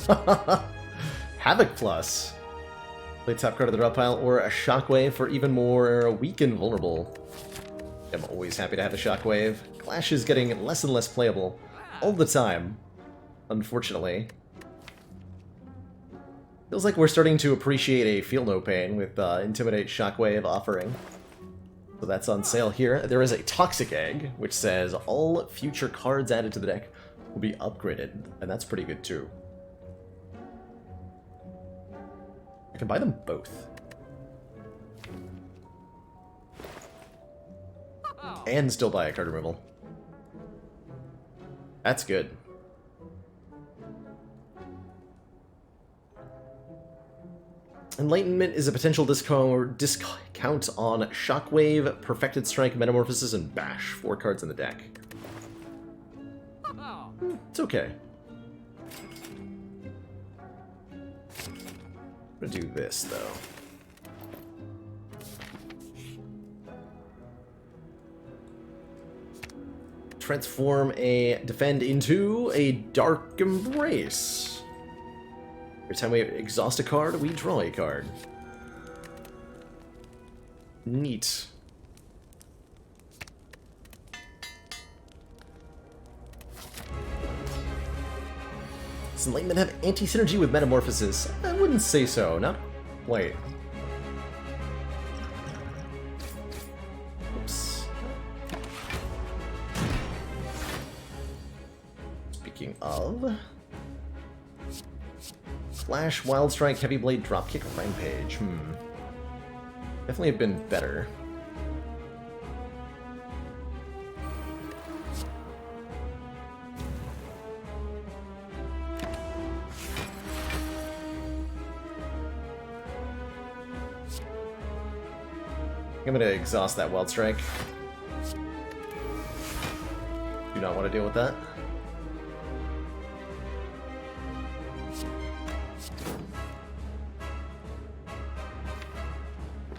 S1: Wow. Havoc Plus. Play top card of the draw pile or a Shockwave for even more weak and vulnerable. I'm always happy to have a Shockwave. Clash is getting less and less playable all the time. Unfortunately. Feels like we're starting to appreciate a Feel No Pain with Intimidate Shockwave offering. So that's on sale here. There is a Toxic Egg, which says all future cards added to the deck will be upgraded, and that's pretty good too. I can buy them both. And still buy a card removal. That's good. Enlightenment is a potential discount on Shockwave, Perfected Strike, Metamorphosis, and Bash. 4 cards in the deck. It's okay. I'm gonna do this, though. Transform a Defend into a Dark Embrace. Every time we exhaust a card, we draw a card. Neat. Does Enlightenment have anti-synergy with Metamorphosis? I wouldn't say so. Not quite. Oops. Speaking of... Flash, Wild Strike, Heavy Blade, Dropkick, Rampage. Definitely have been better. I'm gonna exhaust that Wild Strike. Do not want to deal with that.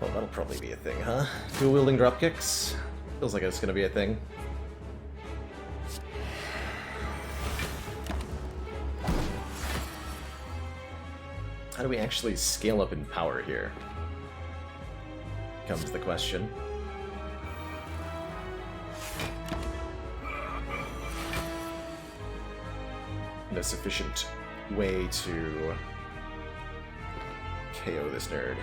S1: Well, that'll probably be a thing, huh? Dual wielding dropkicks? Feels like it's gonna be a thing. How do we actually scale up in power here? Comes the question. No sufficient way to KO this nerd.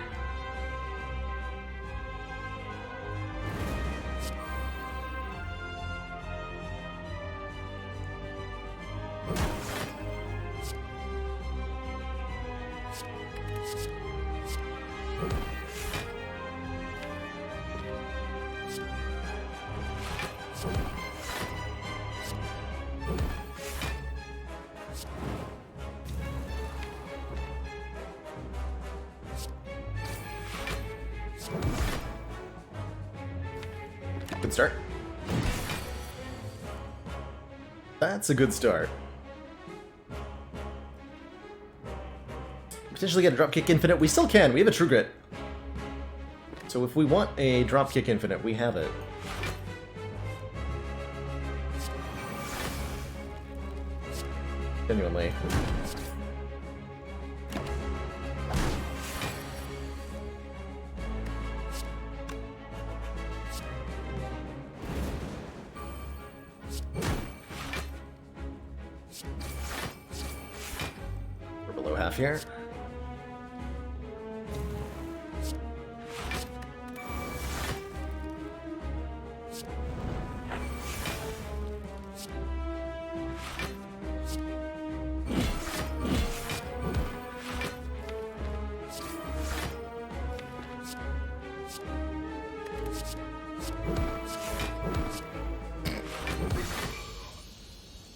S1: Good start. That's a good start. potentially get a Dropkick Infinite. We still can. We have a True Grit. So if we want a Dropkick Infinite, we have it. Genuinely. We're below half here.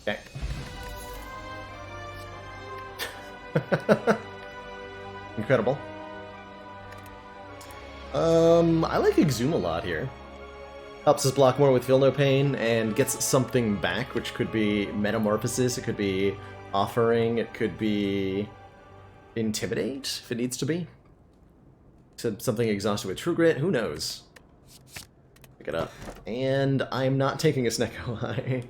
S1: Okay. Incredible. I like Exhume a lot here. Helps us block more with Feel No Pain and gets something back, which could be Metamorphosis, it could be Offering, it could be Intimidate, if it needs to be. Something exhausted with True Grit, who knows? Pick it up. And I'm not taking a Snecko Eye.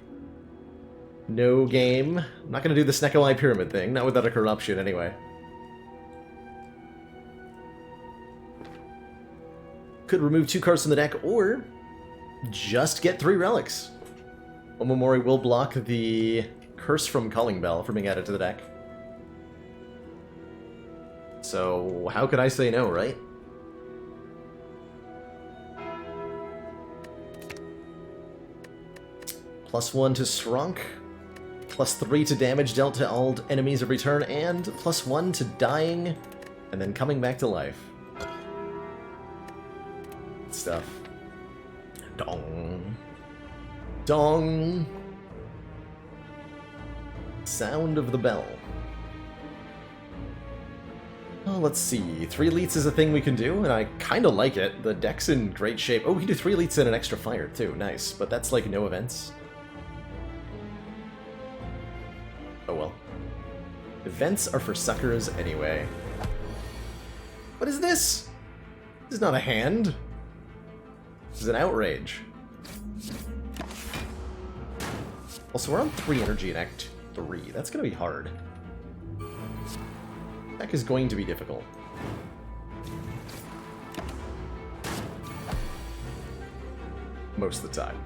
S1: No game. I'm not going to do the Snecko Eye Pyramid thing, not without a Corruption anyway. Could remove 2 cards from the deck, or just get 3 relics. Omamori will block the Curse from Calling Bell from being added to the deck. So, how could I say no, right? +1 to Shrunk, +3 to damage dealt to all enemies every turn, and +1 to dying, and then coming back to life. Good stuff. Dong. Dong. Sound of the bell. Oh, let's see. 3 elites is a thing we can do, and I kind of like it. The deck's in great shape. Oh, we can do 3 elites and an extra fire, too. Nice. But that's like no events. Oh well. Events are for suckers anyway. What is this? This is not a hand. This is an outrage. Also, we're on 3 energy in Act 3. That's going to be hard. Deck is going to be difficult. Most of the time.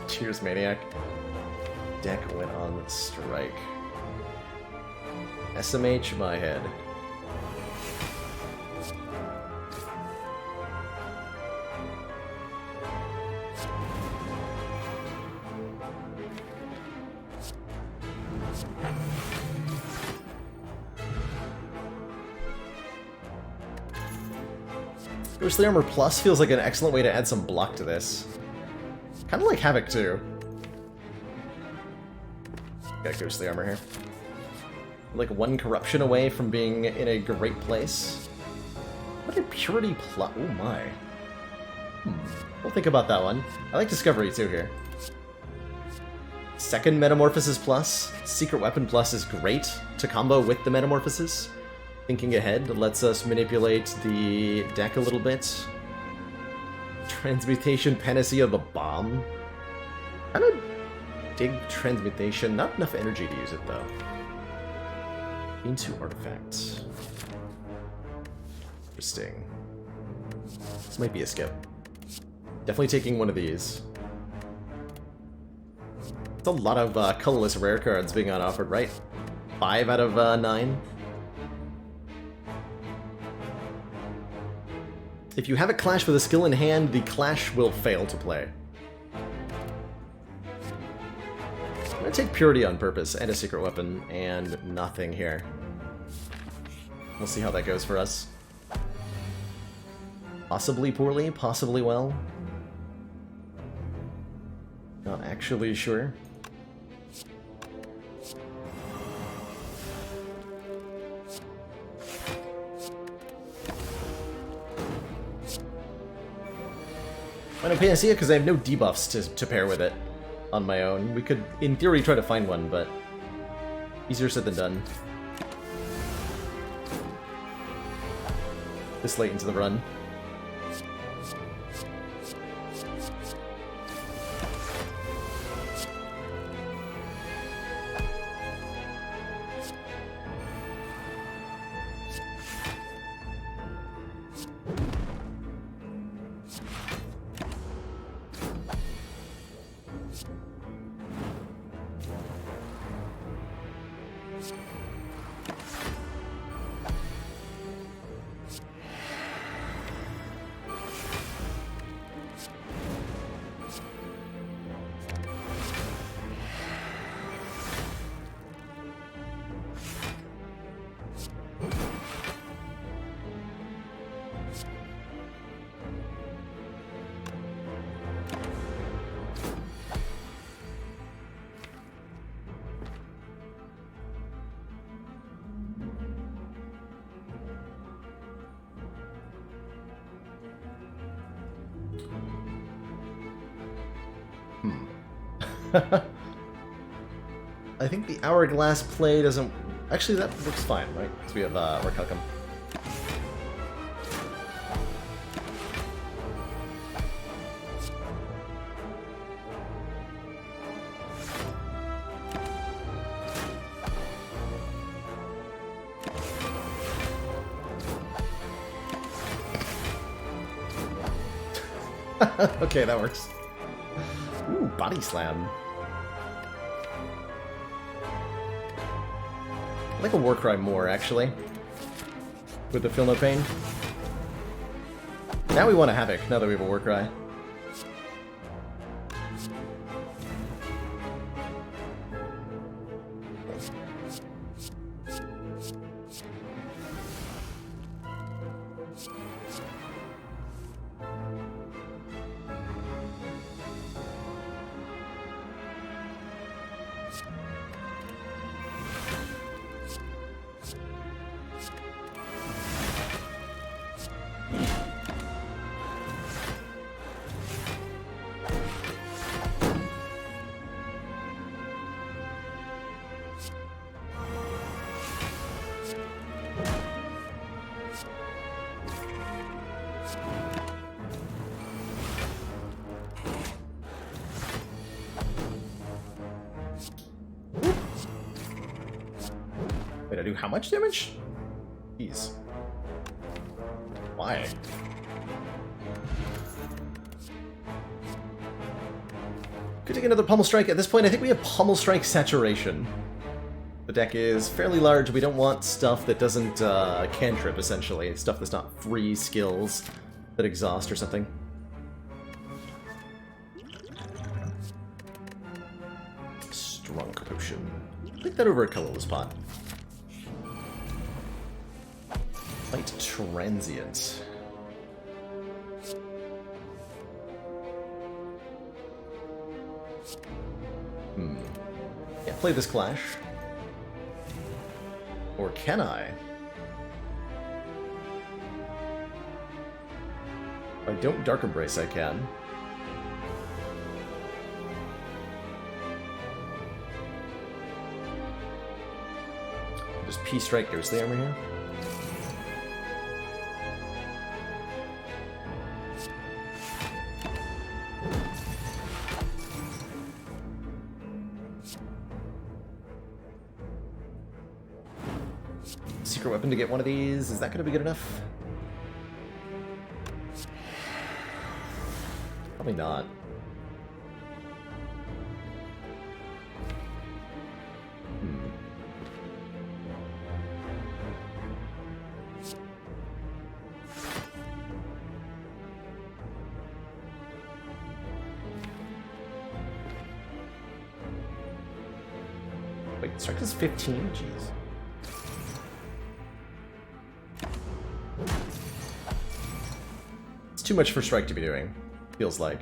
S1: Cheers, Maniac. Deck went on strike. SMH my head. Ghostly Armor Plus feels like an excellent way to add some block to this. Kind of like Havoc, too. Got Ghostly Armor here. Like 1 corruption away from being in a great place. What a Purity Plus. Oh my. We'll think about that one. I like Discovery, too, here. Second Metamorphosis Plus. Secret Weapon Plus is great to combo with the Metamorphosis. Thinking ahead lets us manipulate the deck a little bit. Transmutation Panacea the Bomb. I don't dig Transmutation. Not enough energy to use it, though. Into Artifact. Interesting. This might be a skip. Definitely taking one of these. It's a lot of colorless rare cards being on offered, right? 5 out of 9. If you have a clash with a skill in hand, the clash will fail to play. I'm gonna take Purity on purpose, and a Secret Weapon, and nothing here. We'll see how that goes for us. Possibly poorly, possibly well. Not actually sure. I don't Panacea because I have no debuffs to pair with it on my own. We could, in theory, try to find one, but easier said than done. This late into the run. I think the hourglass play doesn't... Actually, that works fine, right? Because we have Orcucum. Okay, that works. Ooh, body slam. I like a Warcry more, actually. With the Feel No Pain. Now we want a Havoc, now that we have a Warcry. Wait, I do how much damage? Jeez. Why? Could take another Pummel Strike. At this point, I think we have Pummel Strike saturation. The deck is fairly large. We don't want stuff that doesn't cantrip, essentially. Stuff that's not free skills that exhaust or something. Strong Potion. Take that over a colorless pot. Light Transient. Yeah, play this Clash. Or can I? If I don't Dark Embrace, I can. Just P-Strike Ghostly Armor here. Secret weapon to get one of these. Is that going to be good enough? Probably not. Wait, strike is 15? Jeez. It's too much for Strike to be doing, feels like.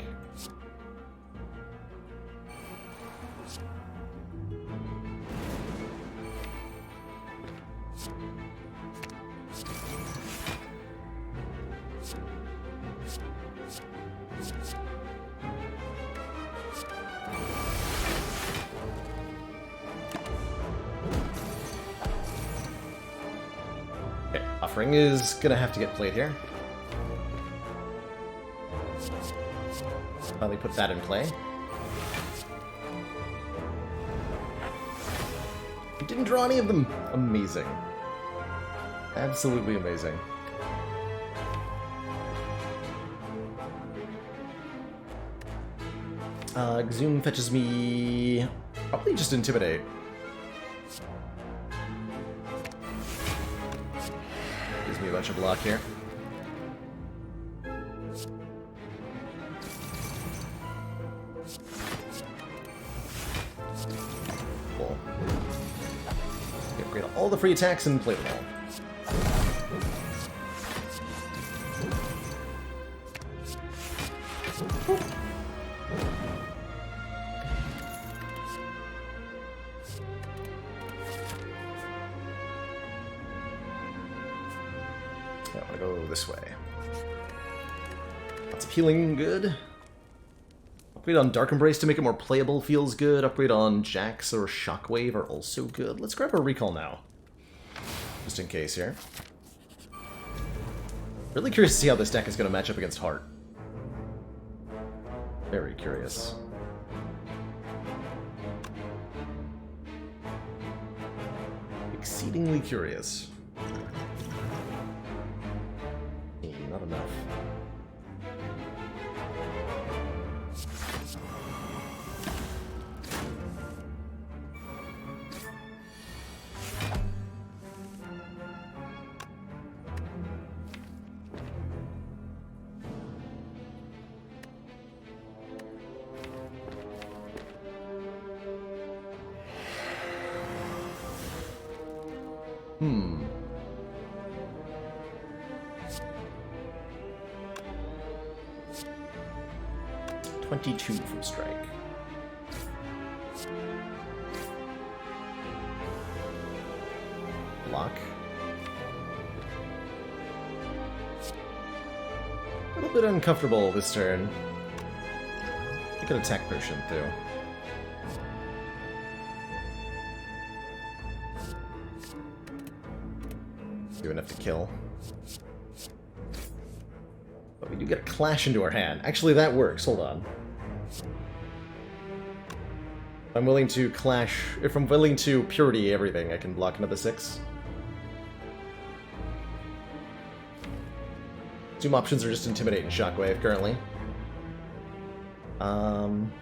S1: Okay, Offering is gonna have to get played here. Finally put that in play. We didn't draw any of them. Amazing. Absolutely amazing. Zoom fetches me... probably just Intimidate. Gives me a bunch of block here. Cool. Get rid of all the free attacks and play them all. I want to go this way. Lots of healing, good. Upgrade on Dark Embrace to make it more playable feels good. Upgrade on Jax or Shockwave are also good. Let's grab a Recall now. Just in case here. Really curious to see how this deck is going to match up against Heart. Very curious. Exceedingly curious. Not enough. Hmm. 22 from Strike. Block. A little bit uncomfortable this turn. I could attack potion too. Do enough to kill. But we do get a Clash into our hand. Actually, that works. Hold on. I'm willing to Clash... If I'm willing to Purity everything, I can block another 6. Zoom options are just Intimidate and Shockwave currently. Am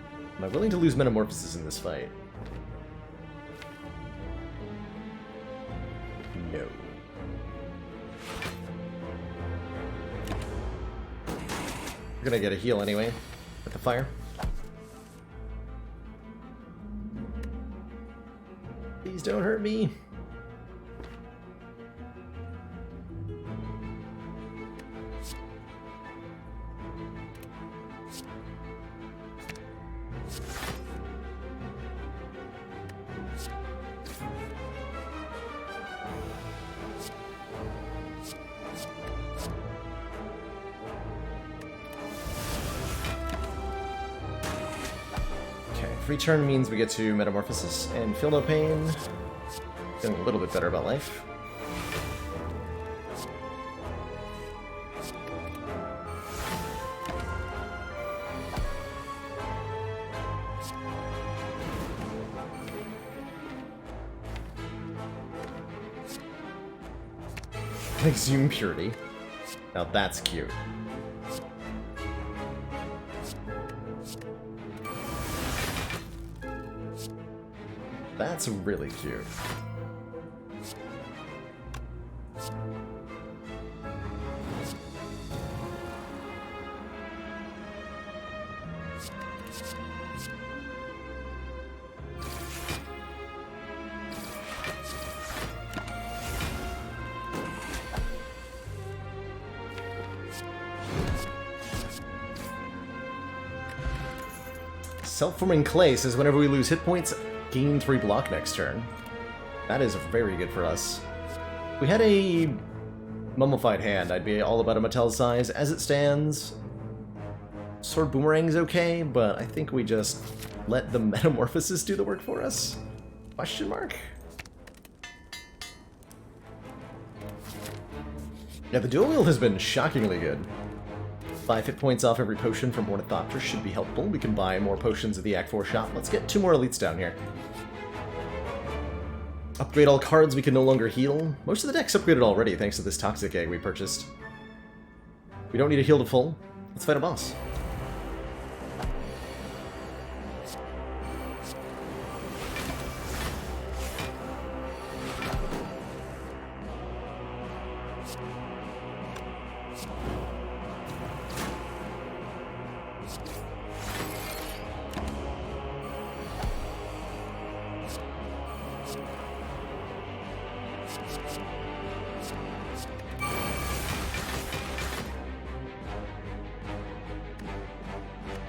S1: I willing to lose Metamorphosis in this fight? No. We're gonna get a heal anyway with the fire. Please don't hurt me. Free turn means we get to Metamorphosis and feel no pain. Feeling a little bit better about life. Exhume Purity. Now that's cute. That's really cute. Self-forming Clay says whenever we lose hit points, gain 3 block next turn. That is very good for us. If we had a mummified hand, I'd be all about a Mattel size. As it stands, Sword Boomerang's okay, but I think we just let the Metamorphosis do the work for us? Question mark? Yeah, the dual wield has been shockingly good. 5 hit points off every potion from Ornithopter should be helpful. We can buy more potions at the Act 4 shop. Let's get 2 more elites down here. Upgrade all cards we can no longer heal. Most of the deck's upgraded already thanks to this Toxic Egg we purchased. We don't need to heal to full. Let's fight a boss.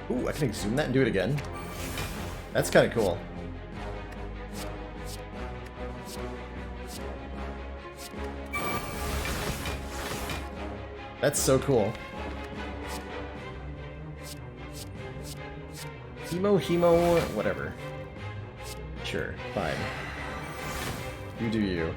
S1: Ooh, I can zoom that and do it again. That's kind of cool. That's so cool. Hemo, whatever. Sure, fine. You do you.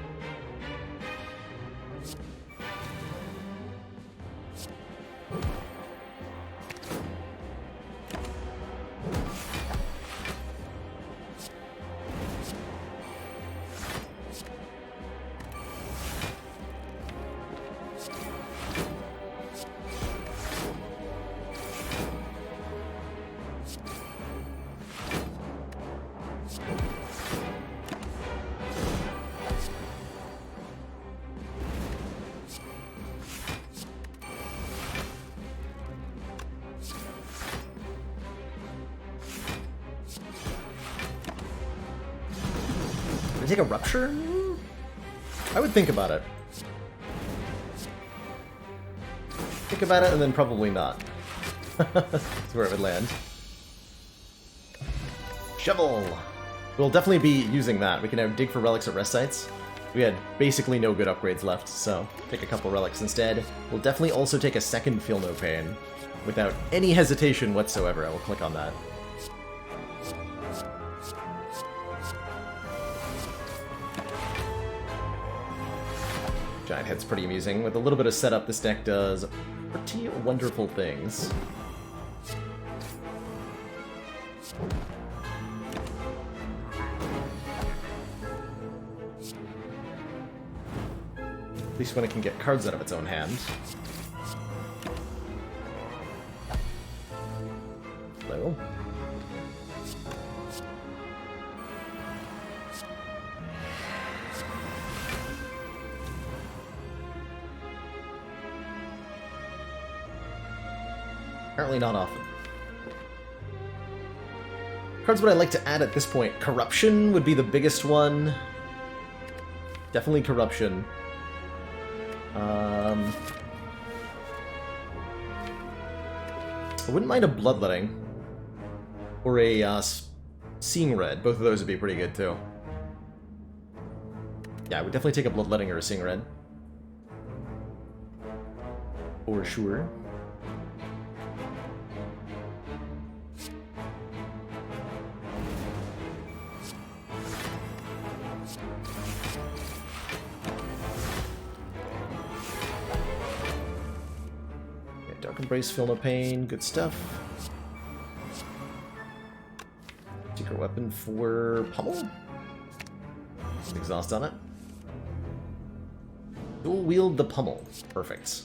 S1: Take a rupture? I would think about it. Think about it and then probably not. That's where it would land. Shovel! We'll definitely be using that. We can now dig for relics at rest sites. We had basically no good upgrades left, so take a couple relics instead. We'll definitely also take a second Feel No Pain. Without any hesitation whatsoever, I will click on that. Giant Head's pretty amusing. With a little bit of setup, this deck does pretty wonderful things. At least when it can get cards out of its own hand. Hello. Apparently not often. Cards would I like to add at this point? Corruption would be the biggest one. Definitely Corruption. I wouldn't mind a Bloodletting. Or a Seeing Red. Both of those would be pretty good too. Yeah, I would definitely take a Bloodletting or a Seeing Red. For sure. Embrace, Feel No Pain, good stuff. Secret weapon for Pummel. Exhaust on it. Dual wield the Pummel. Perfect.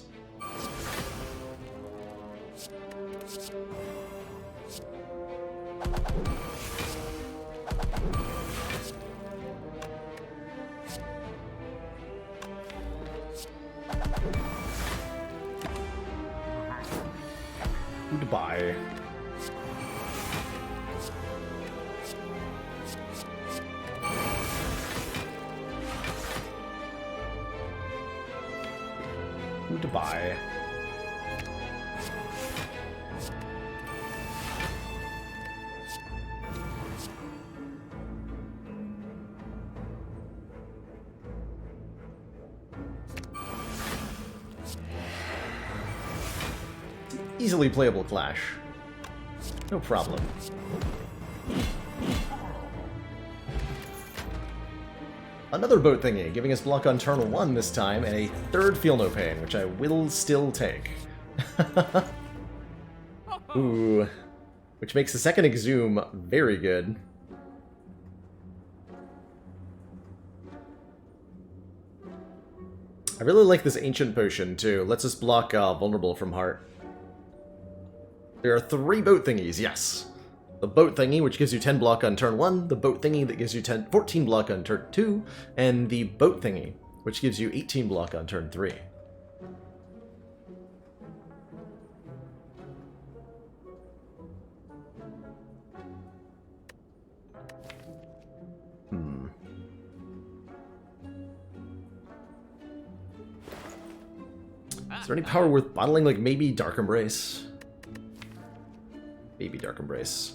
S1: Goodbye. Goodbye. Easily playable Clash. No problem. another boat thingy, giving us block on turn 1 this time, and a third Feel No Pain, which I will still take. Ooh. Which makes the second Exhume very good. I really like this Ancient Potion, too. Lets us block Vulnerable from Heart. There are 3 boat thingies, yes. The boat thingy, which gives you 10 block on turn 1, the boat thingy that gives you 14 block on turn 2, and the boat thingy, which gives you 18 block on turn 3. Is there any power worth bottling? Like, maybe Dark Embrace? Maybe Dark Embrace.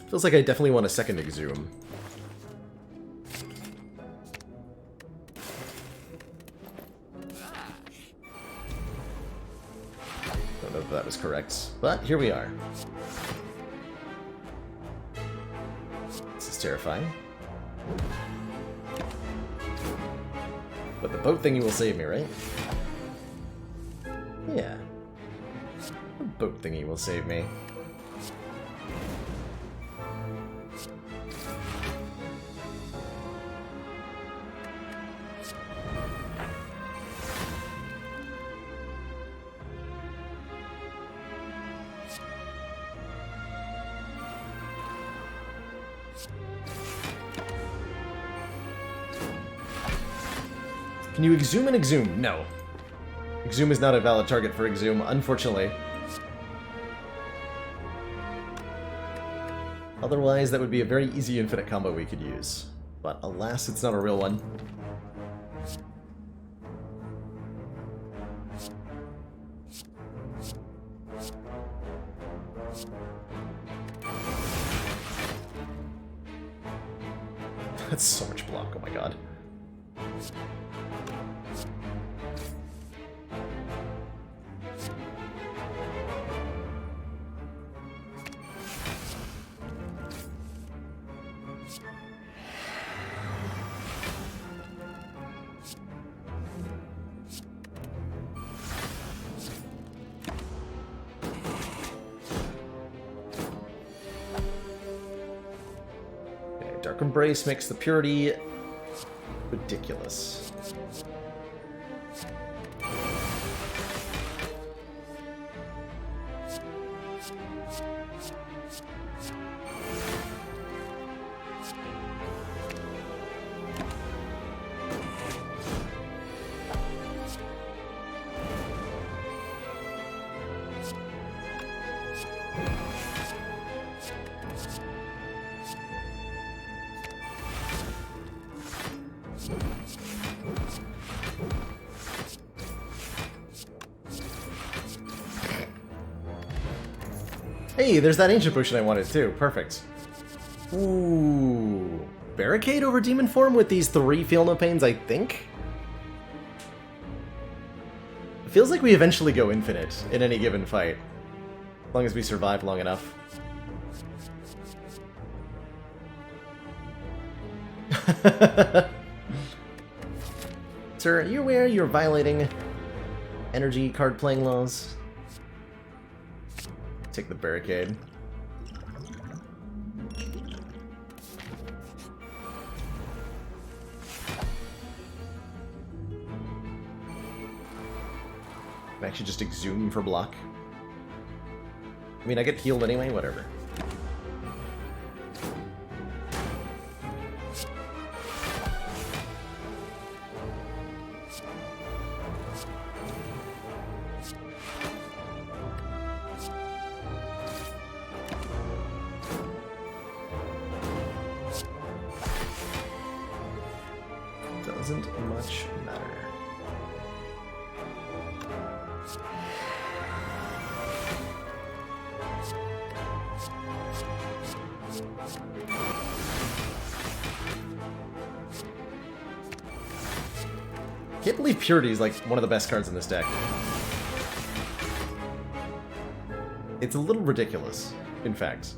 S1: Feels like I definitely want a second Exhume. Don't know if that was correct, but here we are. This is terrifying. But the boat thingy will save me, right? Yeah. The boat thingy will save me. Can you Exhume and Exhume? No. Exhume is not a valid target for Exhume, unfortunately. Otherwise, that would be a very easy infinite combo we could use. But alas, it's not a real one. That's so much block, oh my god. Dark Embrace makes the purity ridiculous. Hey, there's that Ancient Potion I wanted too. Perfect. Ooh. Barricade over Demon Form with these 3 Feel No Pains, I think? It feels like we eventually go infinite in any given fight. As long as we survive long enough. Sir, are you aware you're violating energy card playing laws? Take the barricade. I actually just Exhume for block. I mean, I get healed anyway, whatever. Doesn't much matter. Can't believe Purity is like one of the best cards in this deck. It's a little ridiculous, in fact.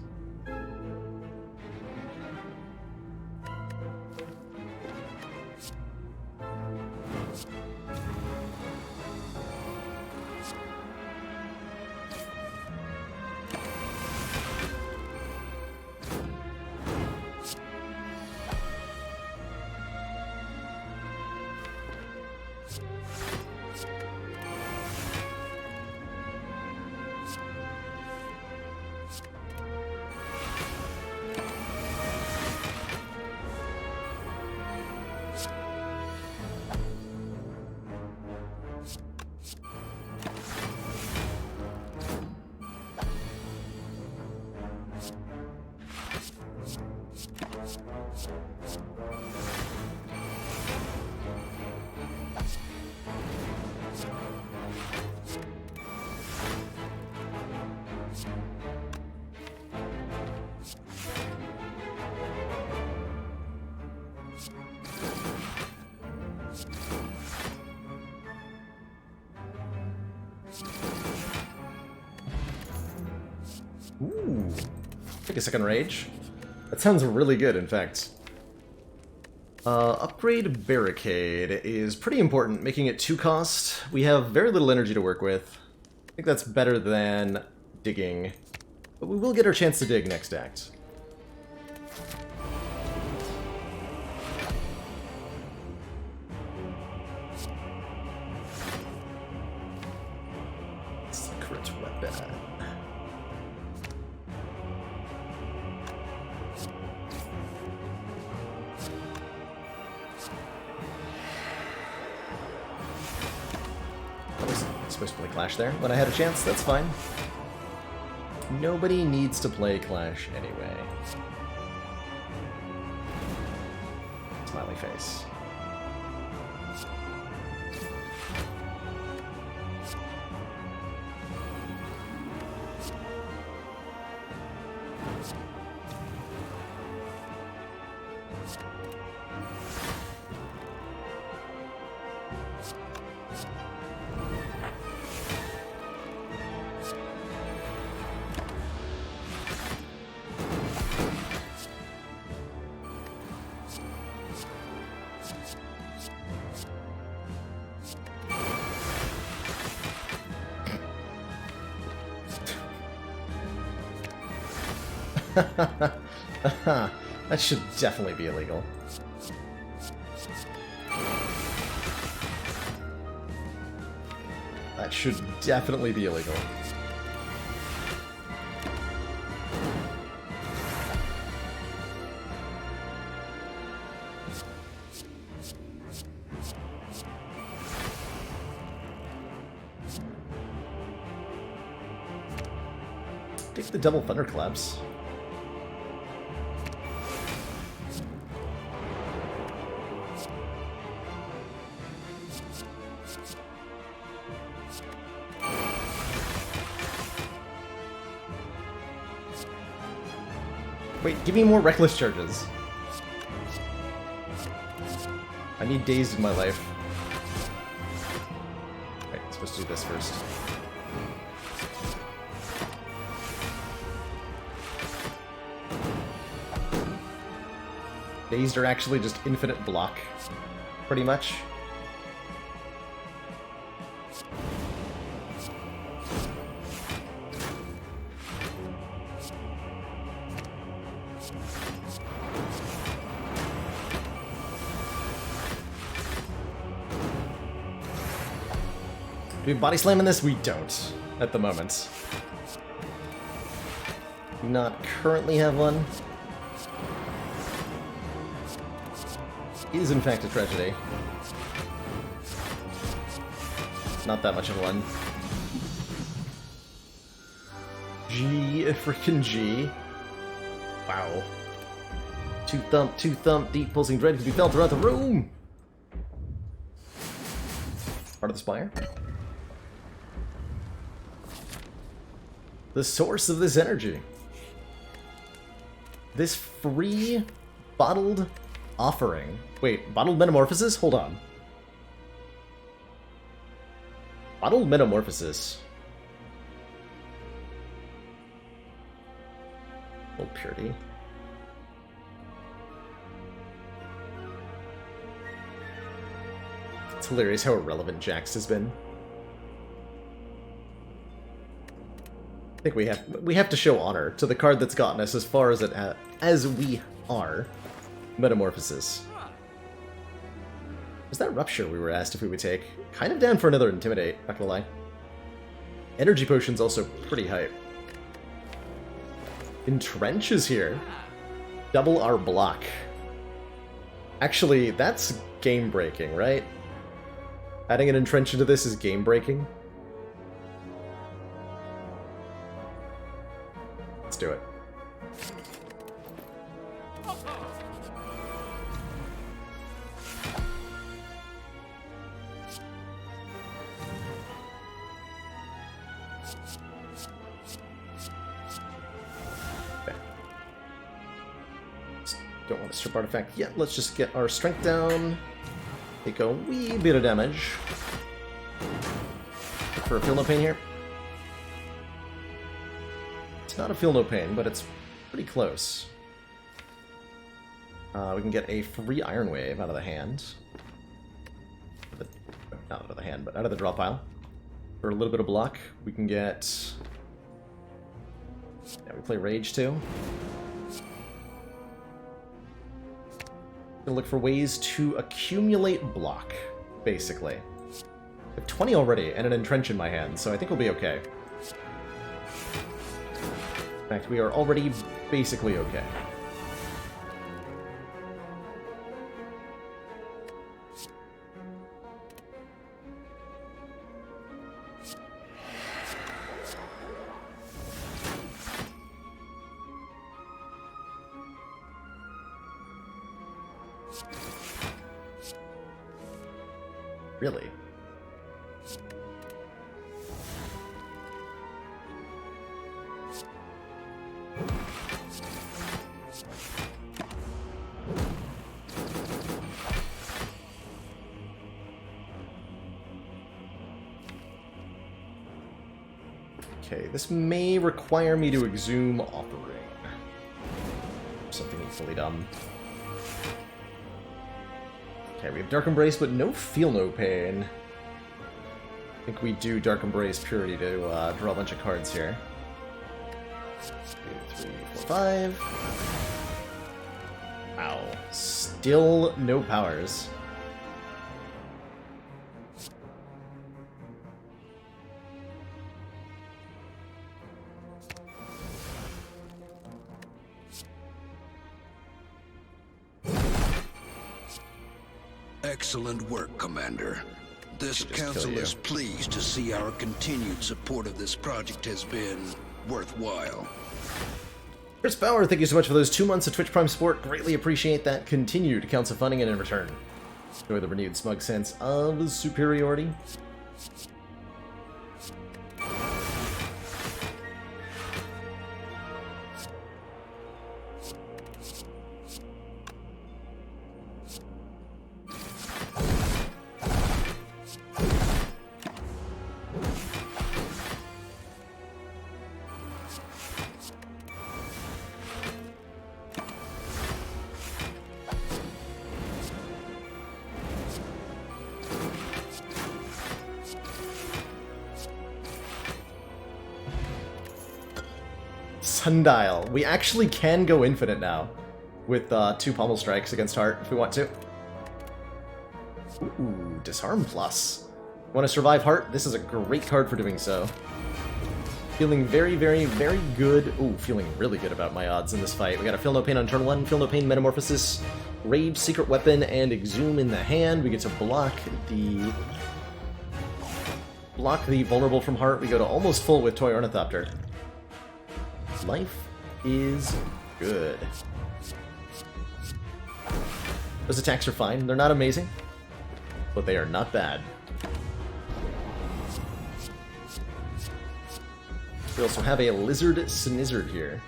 S1: Ooh. Take a second rage. That sounds really good, in fact. Upgrade Barricade is pretty important, making it 2 cost. We have very little energy to work with. I think that's better than digging. But we will get our chance to dig next act. Secret weapon. I was supposed to play Clash there when I had a chance, that's fine. Nobody needs to play Clash anyway. Smiley face. That should definitely be illegal. That should definitely be illegal. Take the double thunderclaps. Wait, give me more reckless charges. I need dazed in my life. Okay, I'm supposed to do this first. Dazed are actually just infinite block, pretty much. Do we body slam in this? We don't, at the moment. Do not currently have one. Is in fact a tragedy. Not that much of one. G, frickin' G. Wow. Two thump, deep pulsing dread can be felt throughout the room! Part of the Spire? The source of this energy. This free bottled offering. Wait, bottled metamorphosis? Hold on. Bottled metamorphosis. Old purity. It's hilarious how irrelevant Jax has been. I think we have to show honor to the card that's gotten us as far as as we are. Metamorphosis. Was that Rupture we were asked if we would take? Kind of down for another Intimidate, not gonna lie. Energy Potion's also pretty hype. Entrench is here. Double our block. Actually, that's game-breaking, right? Adding an Entrench into this is game-breaking. Let's do it. Don't want to strip artifact yet. Let's just get our strength down. Take a wee bit of damage. Look for a feel no pain here. It's not a Feel No Pain, but it's pretty close. We can get a free Iron Wave out of the hand. Not out of the hand, but out of the draw pile. For a little bit of block, we can get... Yeah, we play Rage too. Gonna look for ways to accumulate block, basically. I have 20 already, and an Entrench in my hand, so I think we'll be okay. In fact, we are already basically okay. Really? Okay, this may require me to exhume Offering. Something equally dumb. Okay, we have Dark Embrace, but no Feel No Pain. I think we do Dark Embrace Purity to draw a bunch of cards here. 2, 3, 4, 5. Wow. Still no powers.
S2: Excellent work, Commander. This council is pleased to see our continued support of this project has been worthwhile.
S1: Chris Bauer, thank you so much for those 2 months of Twitch Prime support. Greatly appreciate that continued council funding, and in return, enjoy the renewed smug sense of superiority. Sundial. We actually can go infinite now with 2 Pommel Strikes against Heart if we want to. Ooh, Disarm Plus. Want to survive Heart? This is a great card for doing so. Feeling very, very, very good. Ooh, feeling really good about my odds in this fight. We got a Feel No Pain on turn 1, Feel No Pain Metamorphosis, Rage, Secret Weapon, and Exhume in the hand. We get to block the vulnerable from Heart. We go to almost full with Toy Ornithopter. Life is good. Those attacks are fine. They're not amazing, but they are not bad. We also have a Lizard Snizzard here.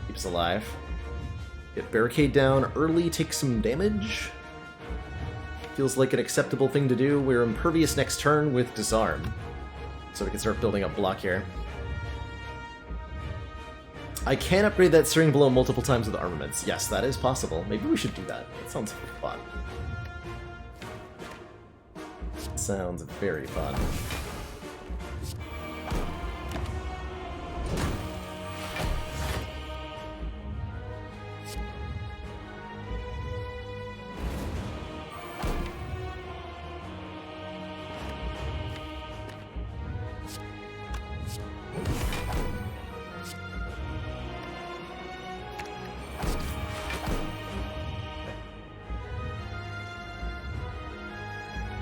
S1: Keeps alive. Get Barricade down early, take some damage. Feels like an acceptable thing to do. We're impervious next turn with Disarm, so we can start building up block here. I can upgrade that Searing Blow multiple times with armaments. Yes, that is possible. Maybe we should do that. That sounds fun. Sounds very fun.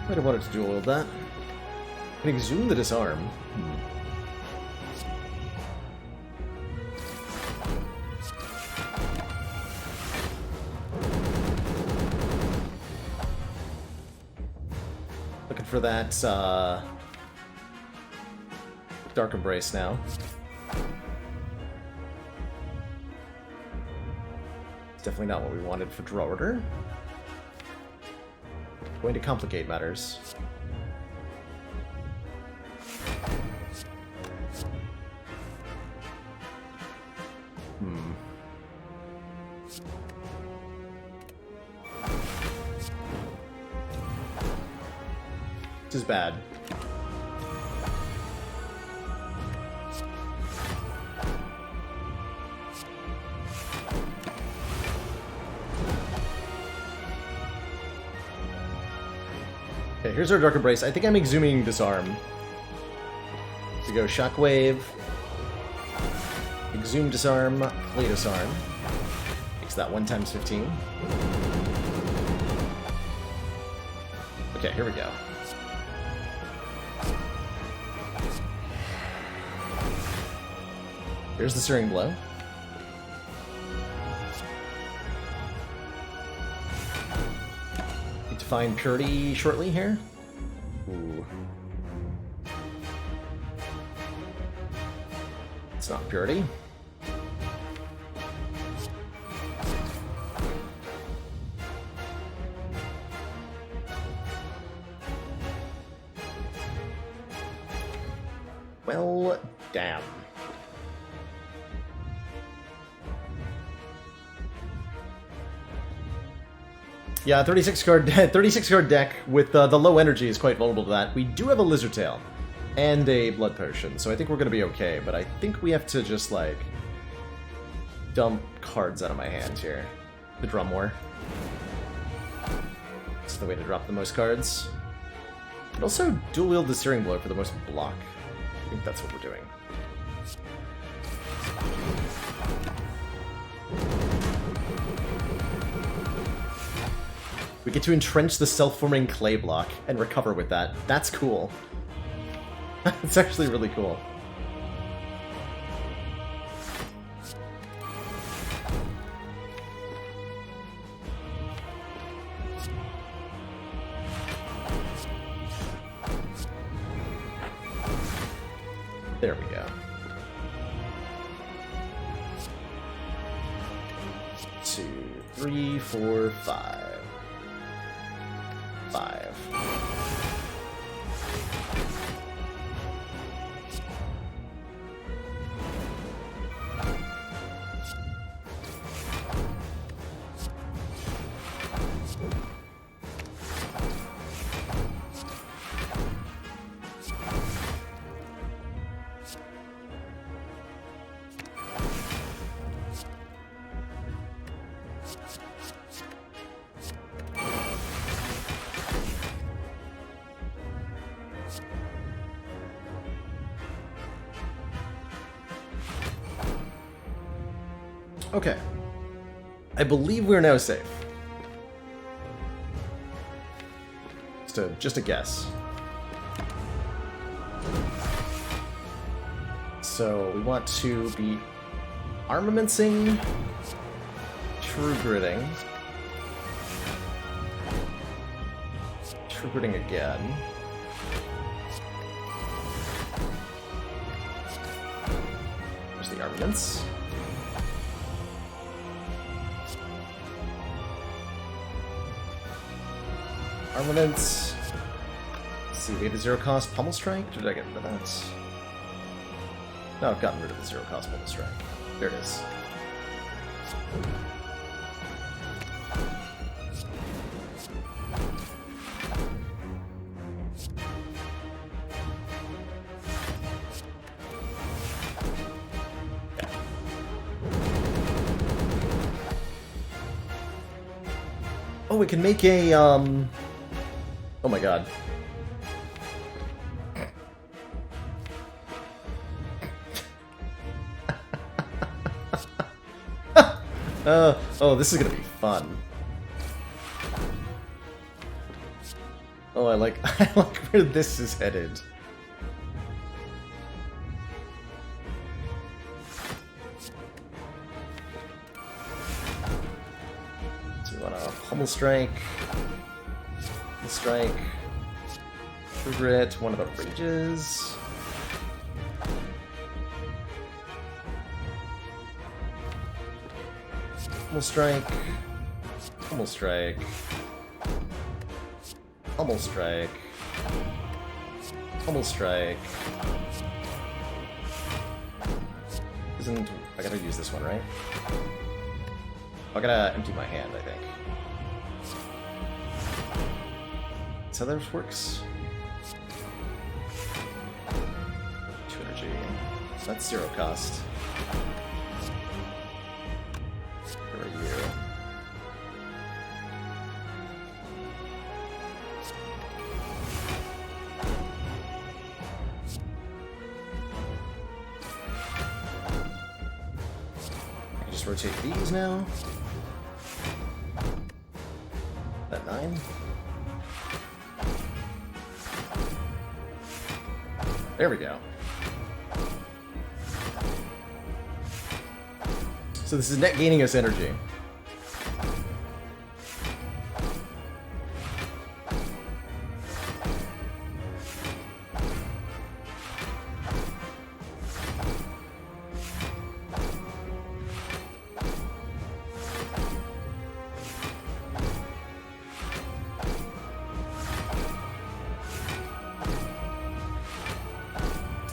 S1: Might have wanted to dual wield that. Can exhume the Disarm. Looking for that Dark Embrace now. Definitely not what we wanted for draw order. Going to complicate matters. This is bad. Okay, here's our Dark Embrace. I think I'm exhuming Disarm. So go Shockwave, Exhume Disarm, Play Disarm. Makes that 1 times 15. Okay, here we go. Here's the Searing Blow. Need to find Purity shortly here. Ooh. It's not Purity. Well, damn. Yeah, 36 card deck with the low energy is quite vulnerable to that. We do have a Lizard Tail and a Blood Potion, so I think we're gonna be okay. But I think we have to just like dump cards out of my hand here. The Drum War. It's the way to drop the most cards. But also dual wield the Searing Blow for the most block. I think that's what we're doing. We get to entrench the self-forming clay block and recover with that. That's cool. It's actually really cool. There we go. 2, 3, 4, 5. 5. Okay. I believe we're now safe. Just a guess. So we want to be armamentsing, true gritting again. There's the armaments. Armaments. Let's see, we have a 0 cost Pummel Strike? Or did I get rid of that? No, I've gotten rid of the 0 cost Pummel Strike. There it is. Oh, we can make a, Oh my god. Oh, this is gonna be fun. Oh, I like where this is headed. So we want a Pummel Strike. Strike, True Grit, one of the Rages. Pummel Strike, Pummel Strike, Pummel Strike, Pummel Strike. Isn't I gotta use this one, right? I gotta empty my hand, I think. How that works? That's zero cost. Where are you? I can just rotate these now. That 9. There we go. So this is net gaining us energy.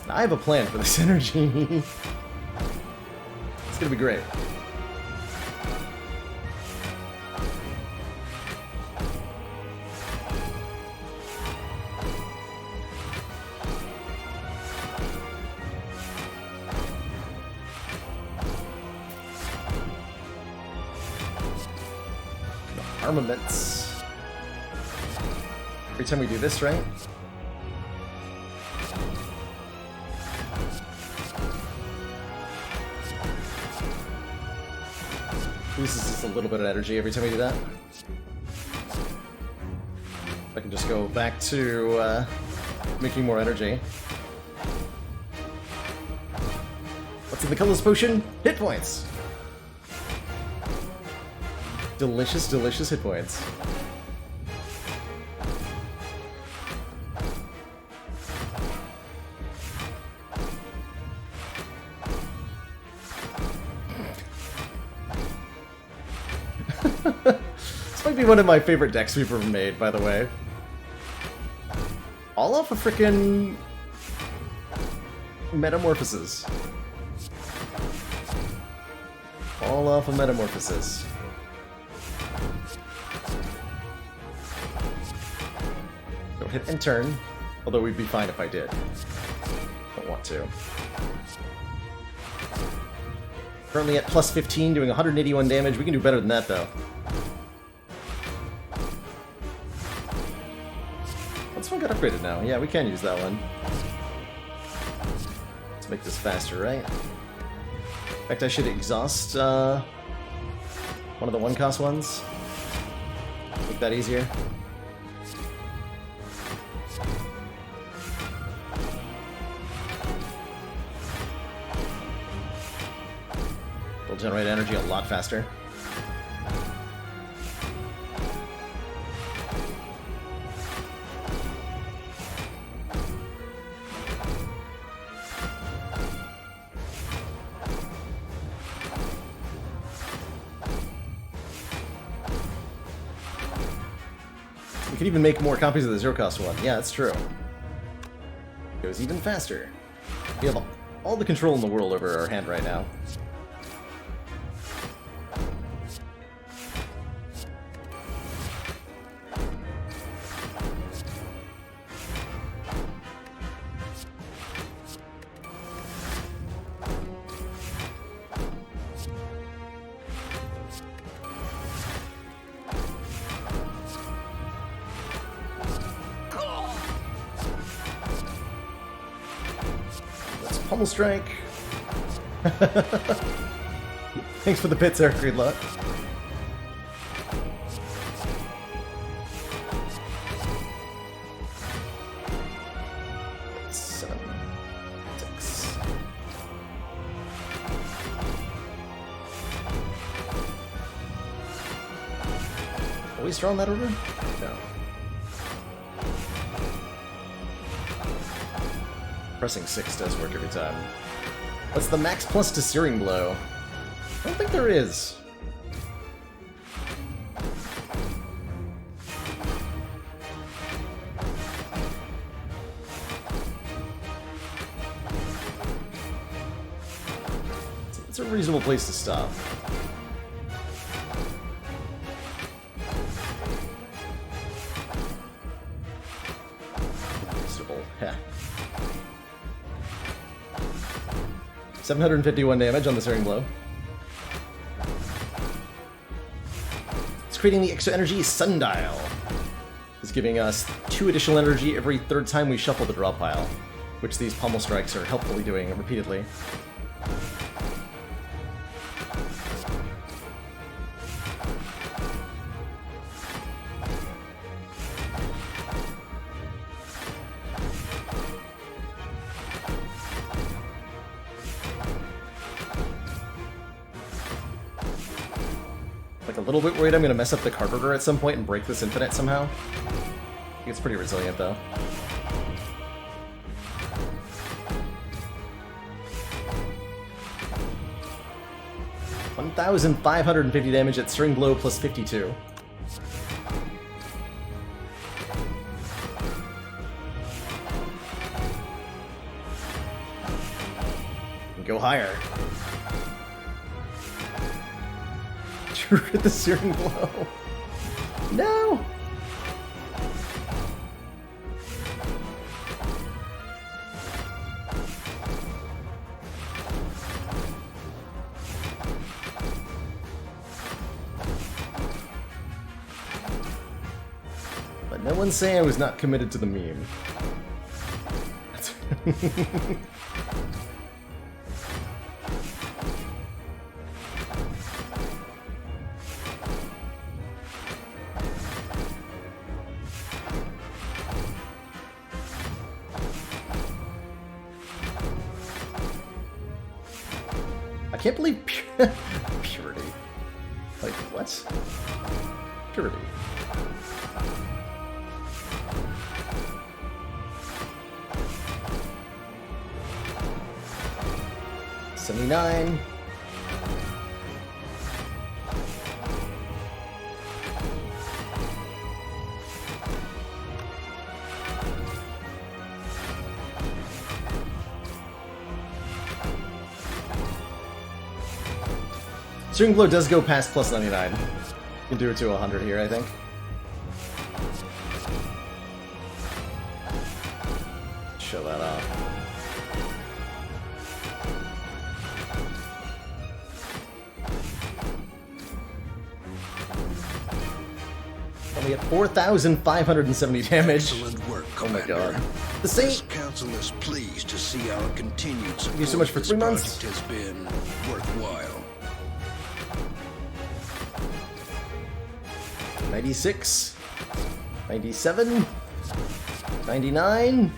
S1: I have a plan for this energy. It's gonna be great. Armaments. Every time we do this, right? Loses just a little bit of energy every time we do that. I can just go back to making more energy. What's in the colorless potion? Hit points! Delicious, delicious hit points. This might be one of my favorite decks we've ever made, by the way. All off of frickin' Metamorphosis. All off of Metamorphosis. Don't hit and turn, although we'd be fine if I did. Don't want to. Currently at plus 15, doing 181 damage. We can do better than that, though. This one got upgraded now. Yeah, we can use that one. Let's make this faster, right? In fact, I should exhaust one of the one-cost ones. Make that easier. It'll generate energy a lot faster. We could even make more copies of the zero-cost one. Yeah, that's true. It goes even faster. We have all the control in the world over our hand right now. Pummel strike. Thanks for the bits, Eric Greenluck. 7, 6. Always draw in that order? No. Pressing 6 does work every time. What's the max plus to Searing Blow? I don't think there is. It's a reasonable place to stop. Reasonable, yeah. 751 damage on the Searing Blow. It's creating the extra energy Sundial. It's giving us 2 additional energy every 3rd time we shuffle the draw pile, which these pommel strikes are helpfully doing repeatedly. Like a little bit worried I'm gonna mess up the Carberger at some point and break this infinite somehow. I think it's pretty resilient though. $1,550 damage at String Blow plus 52. Go higher. The Searing Blow. No! But no one's saying I was not committed to the meme. I can't believe purity. Like, what? Purity. $79. String Blow does go past plus 99. You can do it to 100 here, I think. Show that off. And we get 4,570 damage.
S2: Excellent work,
S1: Oh my
S2: Commander.
S1: god. The Saint!
S2: This council is pleased to see our continued support.
S1: Thank you so much for
S2: this
S1: 3 months.
S2: project has been worthwhile.
S1: 96, 97, 99.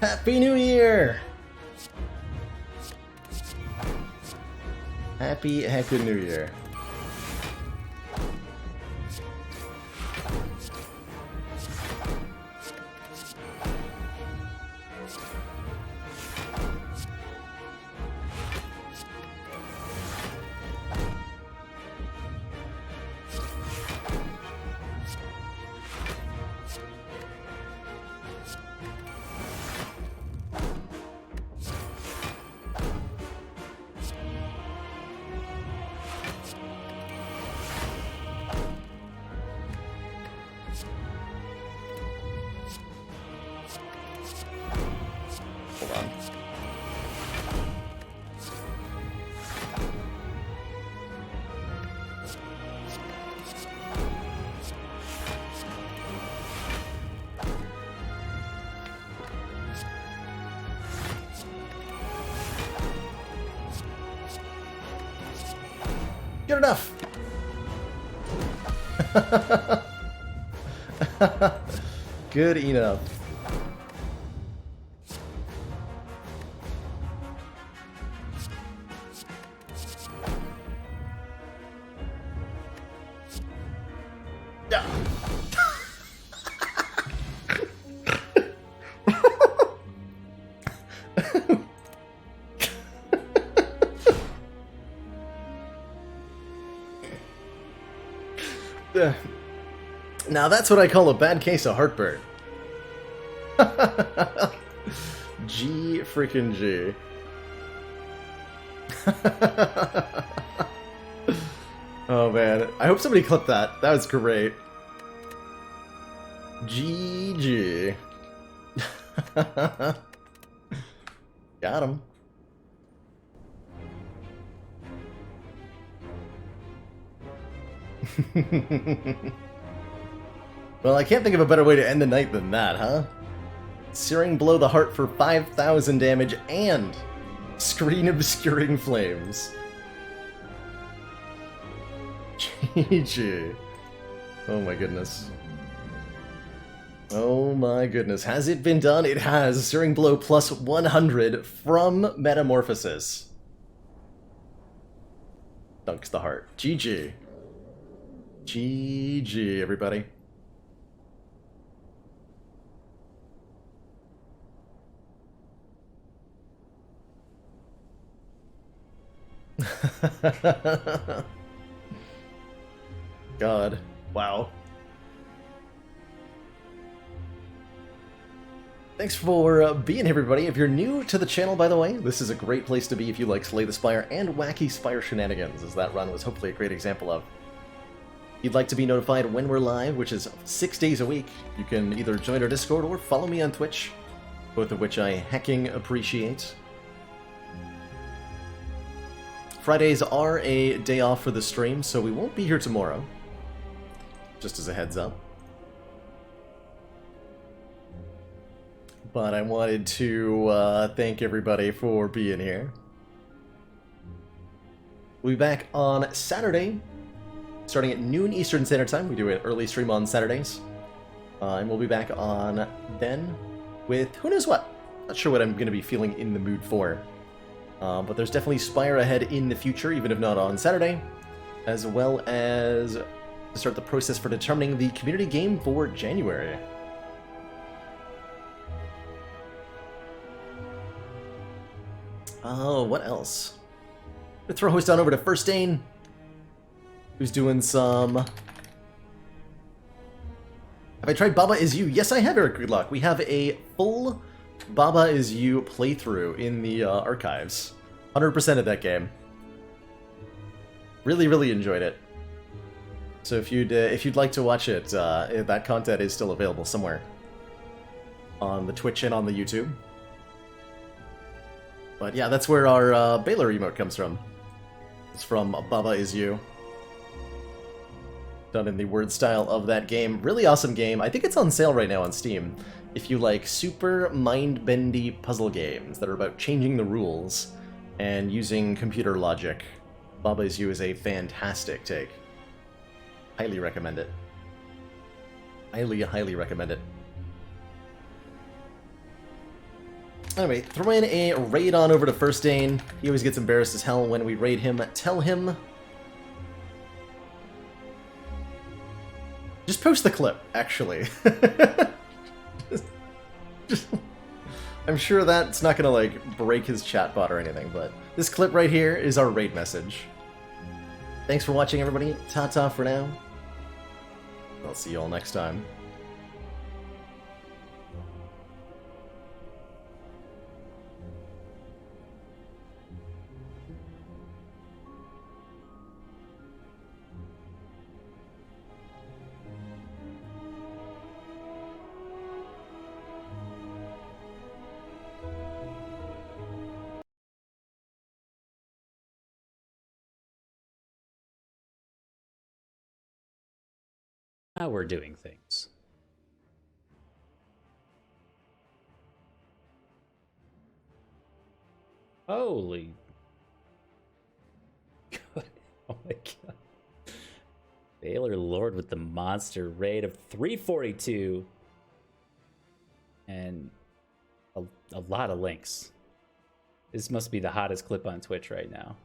S1: Happy New Year! Happy New Year. Hold on. Good enough. Good enough. Yeah. Now that's what I call a bad case of heartburn. G freaking G. Oh man, I hope somebody clipped that. That was great. GG. Got him. Well, I can't think of a better way to end the night than that, huh? Searing below the heart for 5,000 damage and screen obscuring flames. GG. Oh my goodness. Oh my goodness. Has it been done? It has. Searing Blow plus 100 from Metamorphosis. Dunks the heart. GG. GG, everybody. God. Wow. Thanks for being here, everybody. If you're new to the channel, by the way, this is a great place to be if you like Slay the Spire and wacky Spire shenanigans, as that run was hopefully a great example of. If you'd like to be notified when we're live, which is 6 days a week, you can either join our Discord or follow me on Twitch, both of which I hecking appreciate. Fridays are a day off for the stream, so we won't be here tomorrow. Just as a heads up. But I wanted to thank everybody for being here. We'll be back on Saturday, starting at noon Eastern Standard Time. We do an early stream on Saturdays. And we'll be back on then with who knows what. Not sure what I'm going to be feeling in the mood for. But there's definitely Spire ahead in the future, even if not on Saturday, as well as to start the process for determining the community game for January. Oh, what else? Let's throw host on over to First Dane, who's doing some... Have I tried Baba Is You? Yes, I have, Eric Goodluck. We have a full Baba Is You playthrough in the archives. 100% of that game. Really, really enjoyed it. So if you'd like to watch it, that content is still available somewhere on the Twitch and on the YouTube. But yeah, that's where our Baylor emote comes from. It's from Baba Is You. Done in the word style of that game. Really awesome game. I think it's on sale right now on Steam. If you like super mind-bendy puzzle games that are about changing the rules and using computer logic, Baba Is You is a fantastic take. Highly recommend it. Highly, highly recommend it. Anyway, throw in a raid on over to First Dane. He always gets embarrassed as hell when we raid him. Tell him... Just post the clip, actually. I'm sure that's not gonna, like, break his chatbot or anything, but this clip right here is our raid message. Thanks for watching, everybody. Ta-ta for now. I'll see you all next time.
S3: How we're doing things. Holy. God. Oh my god. Baylor Lord with the monster raid of 342. And a lot of links. This must be the hottest clip on Twitch right now.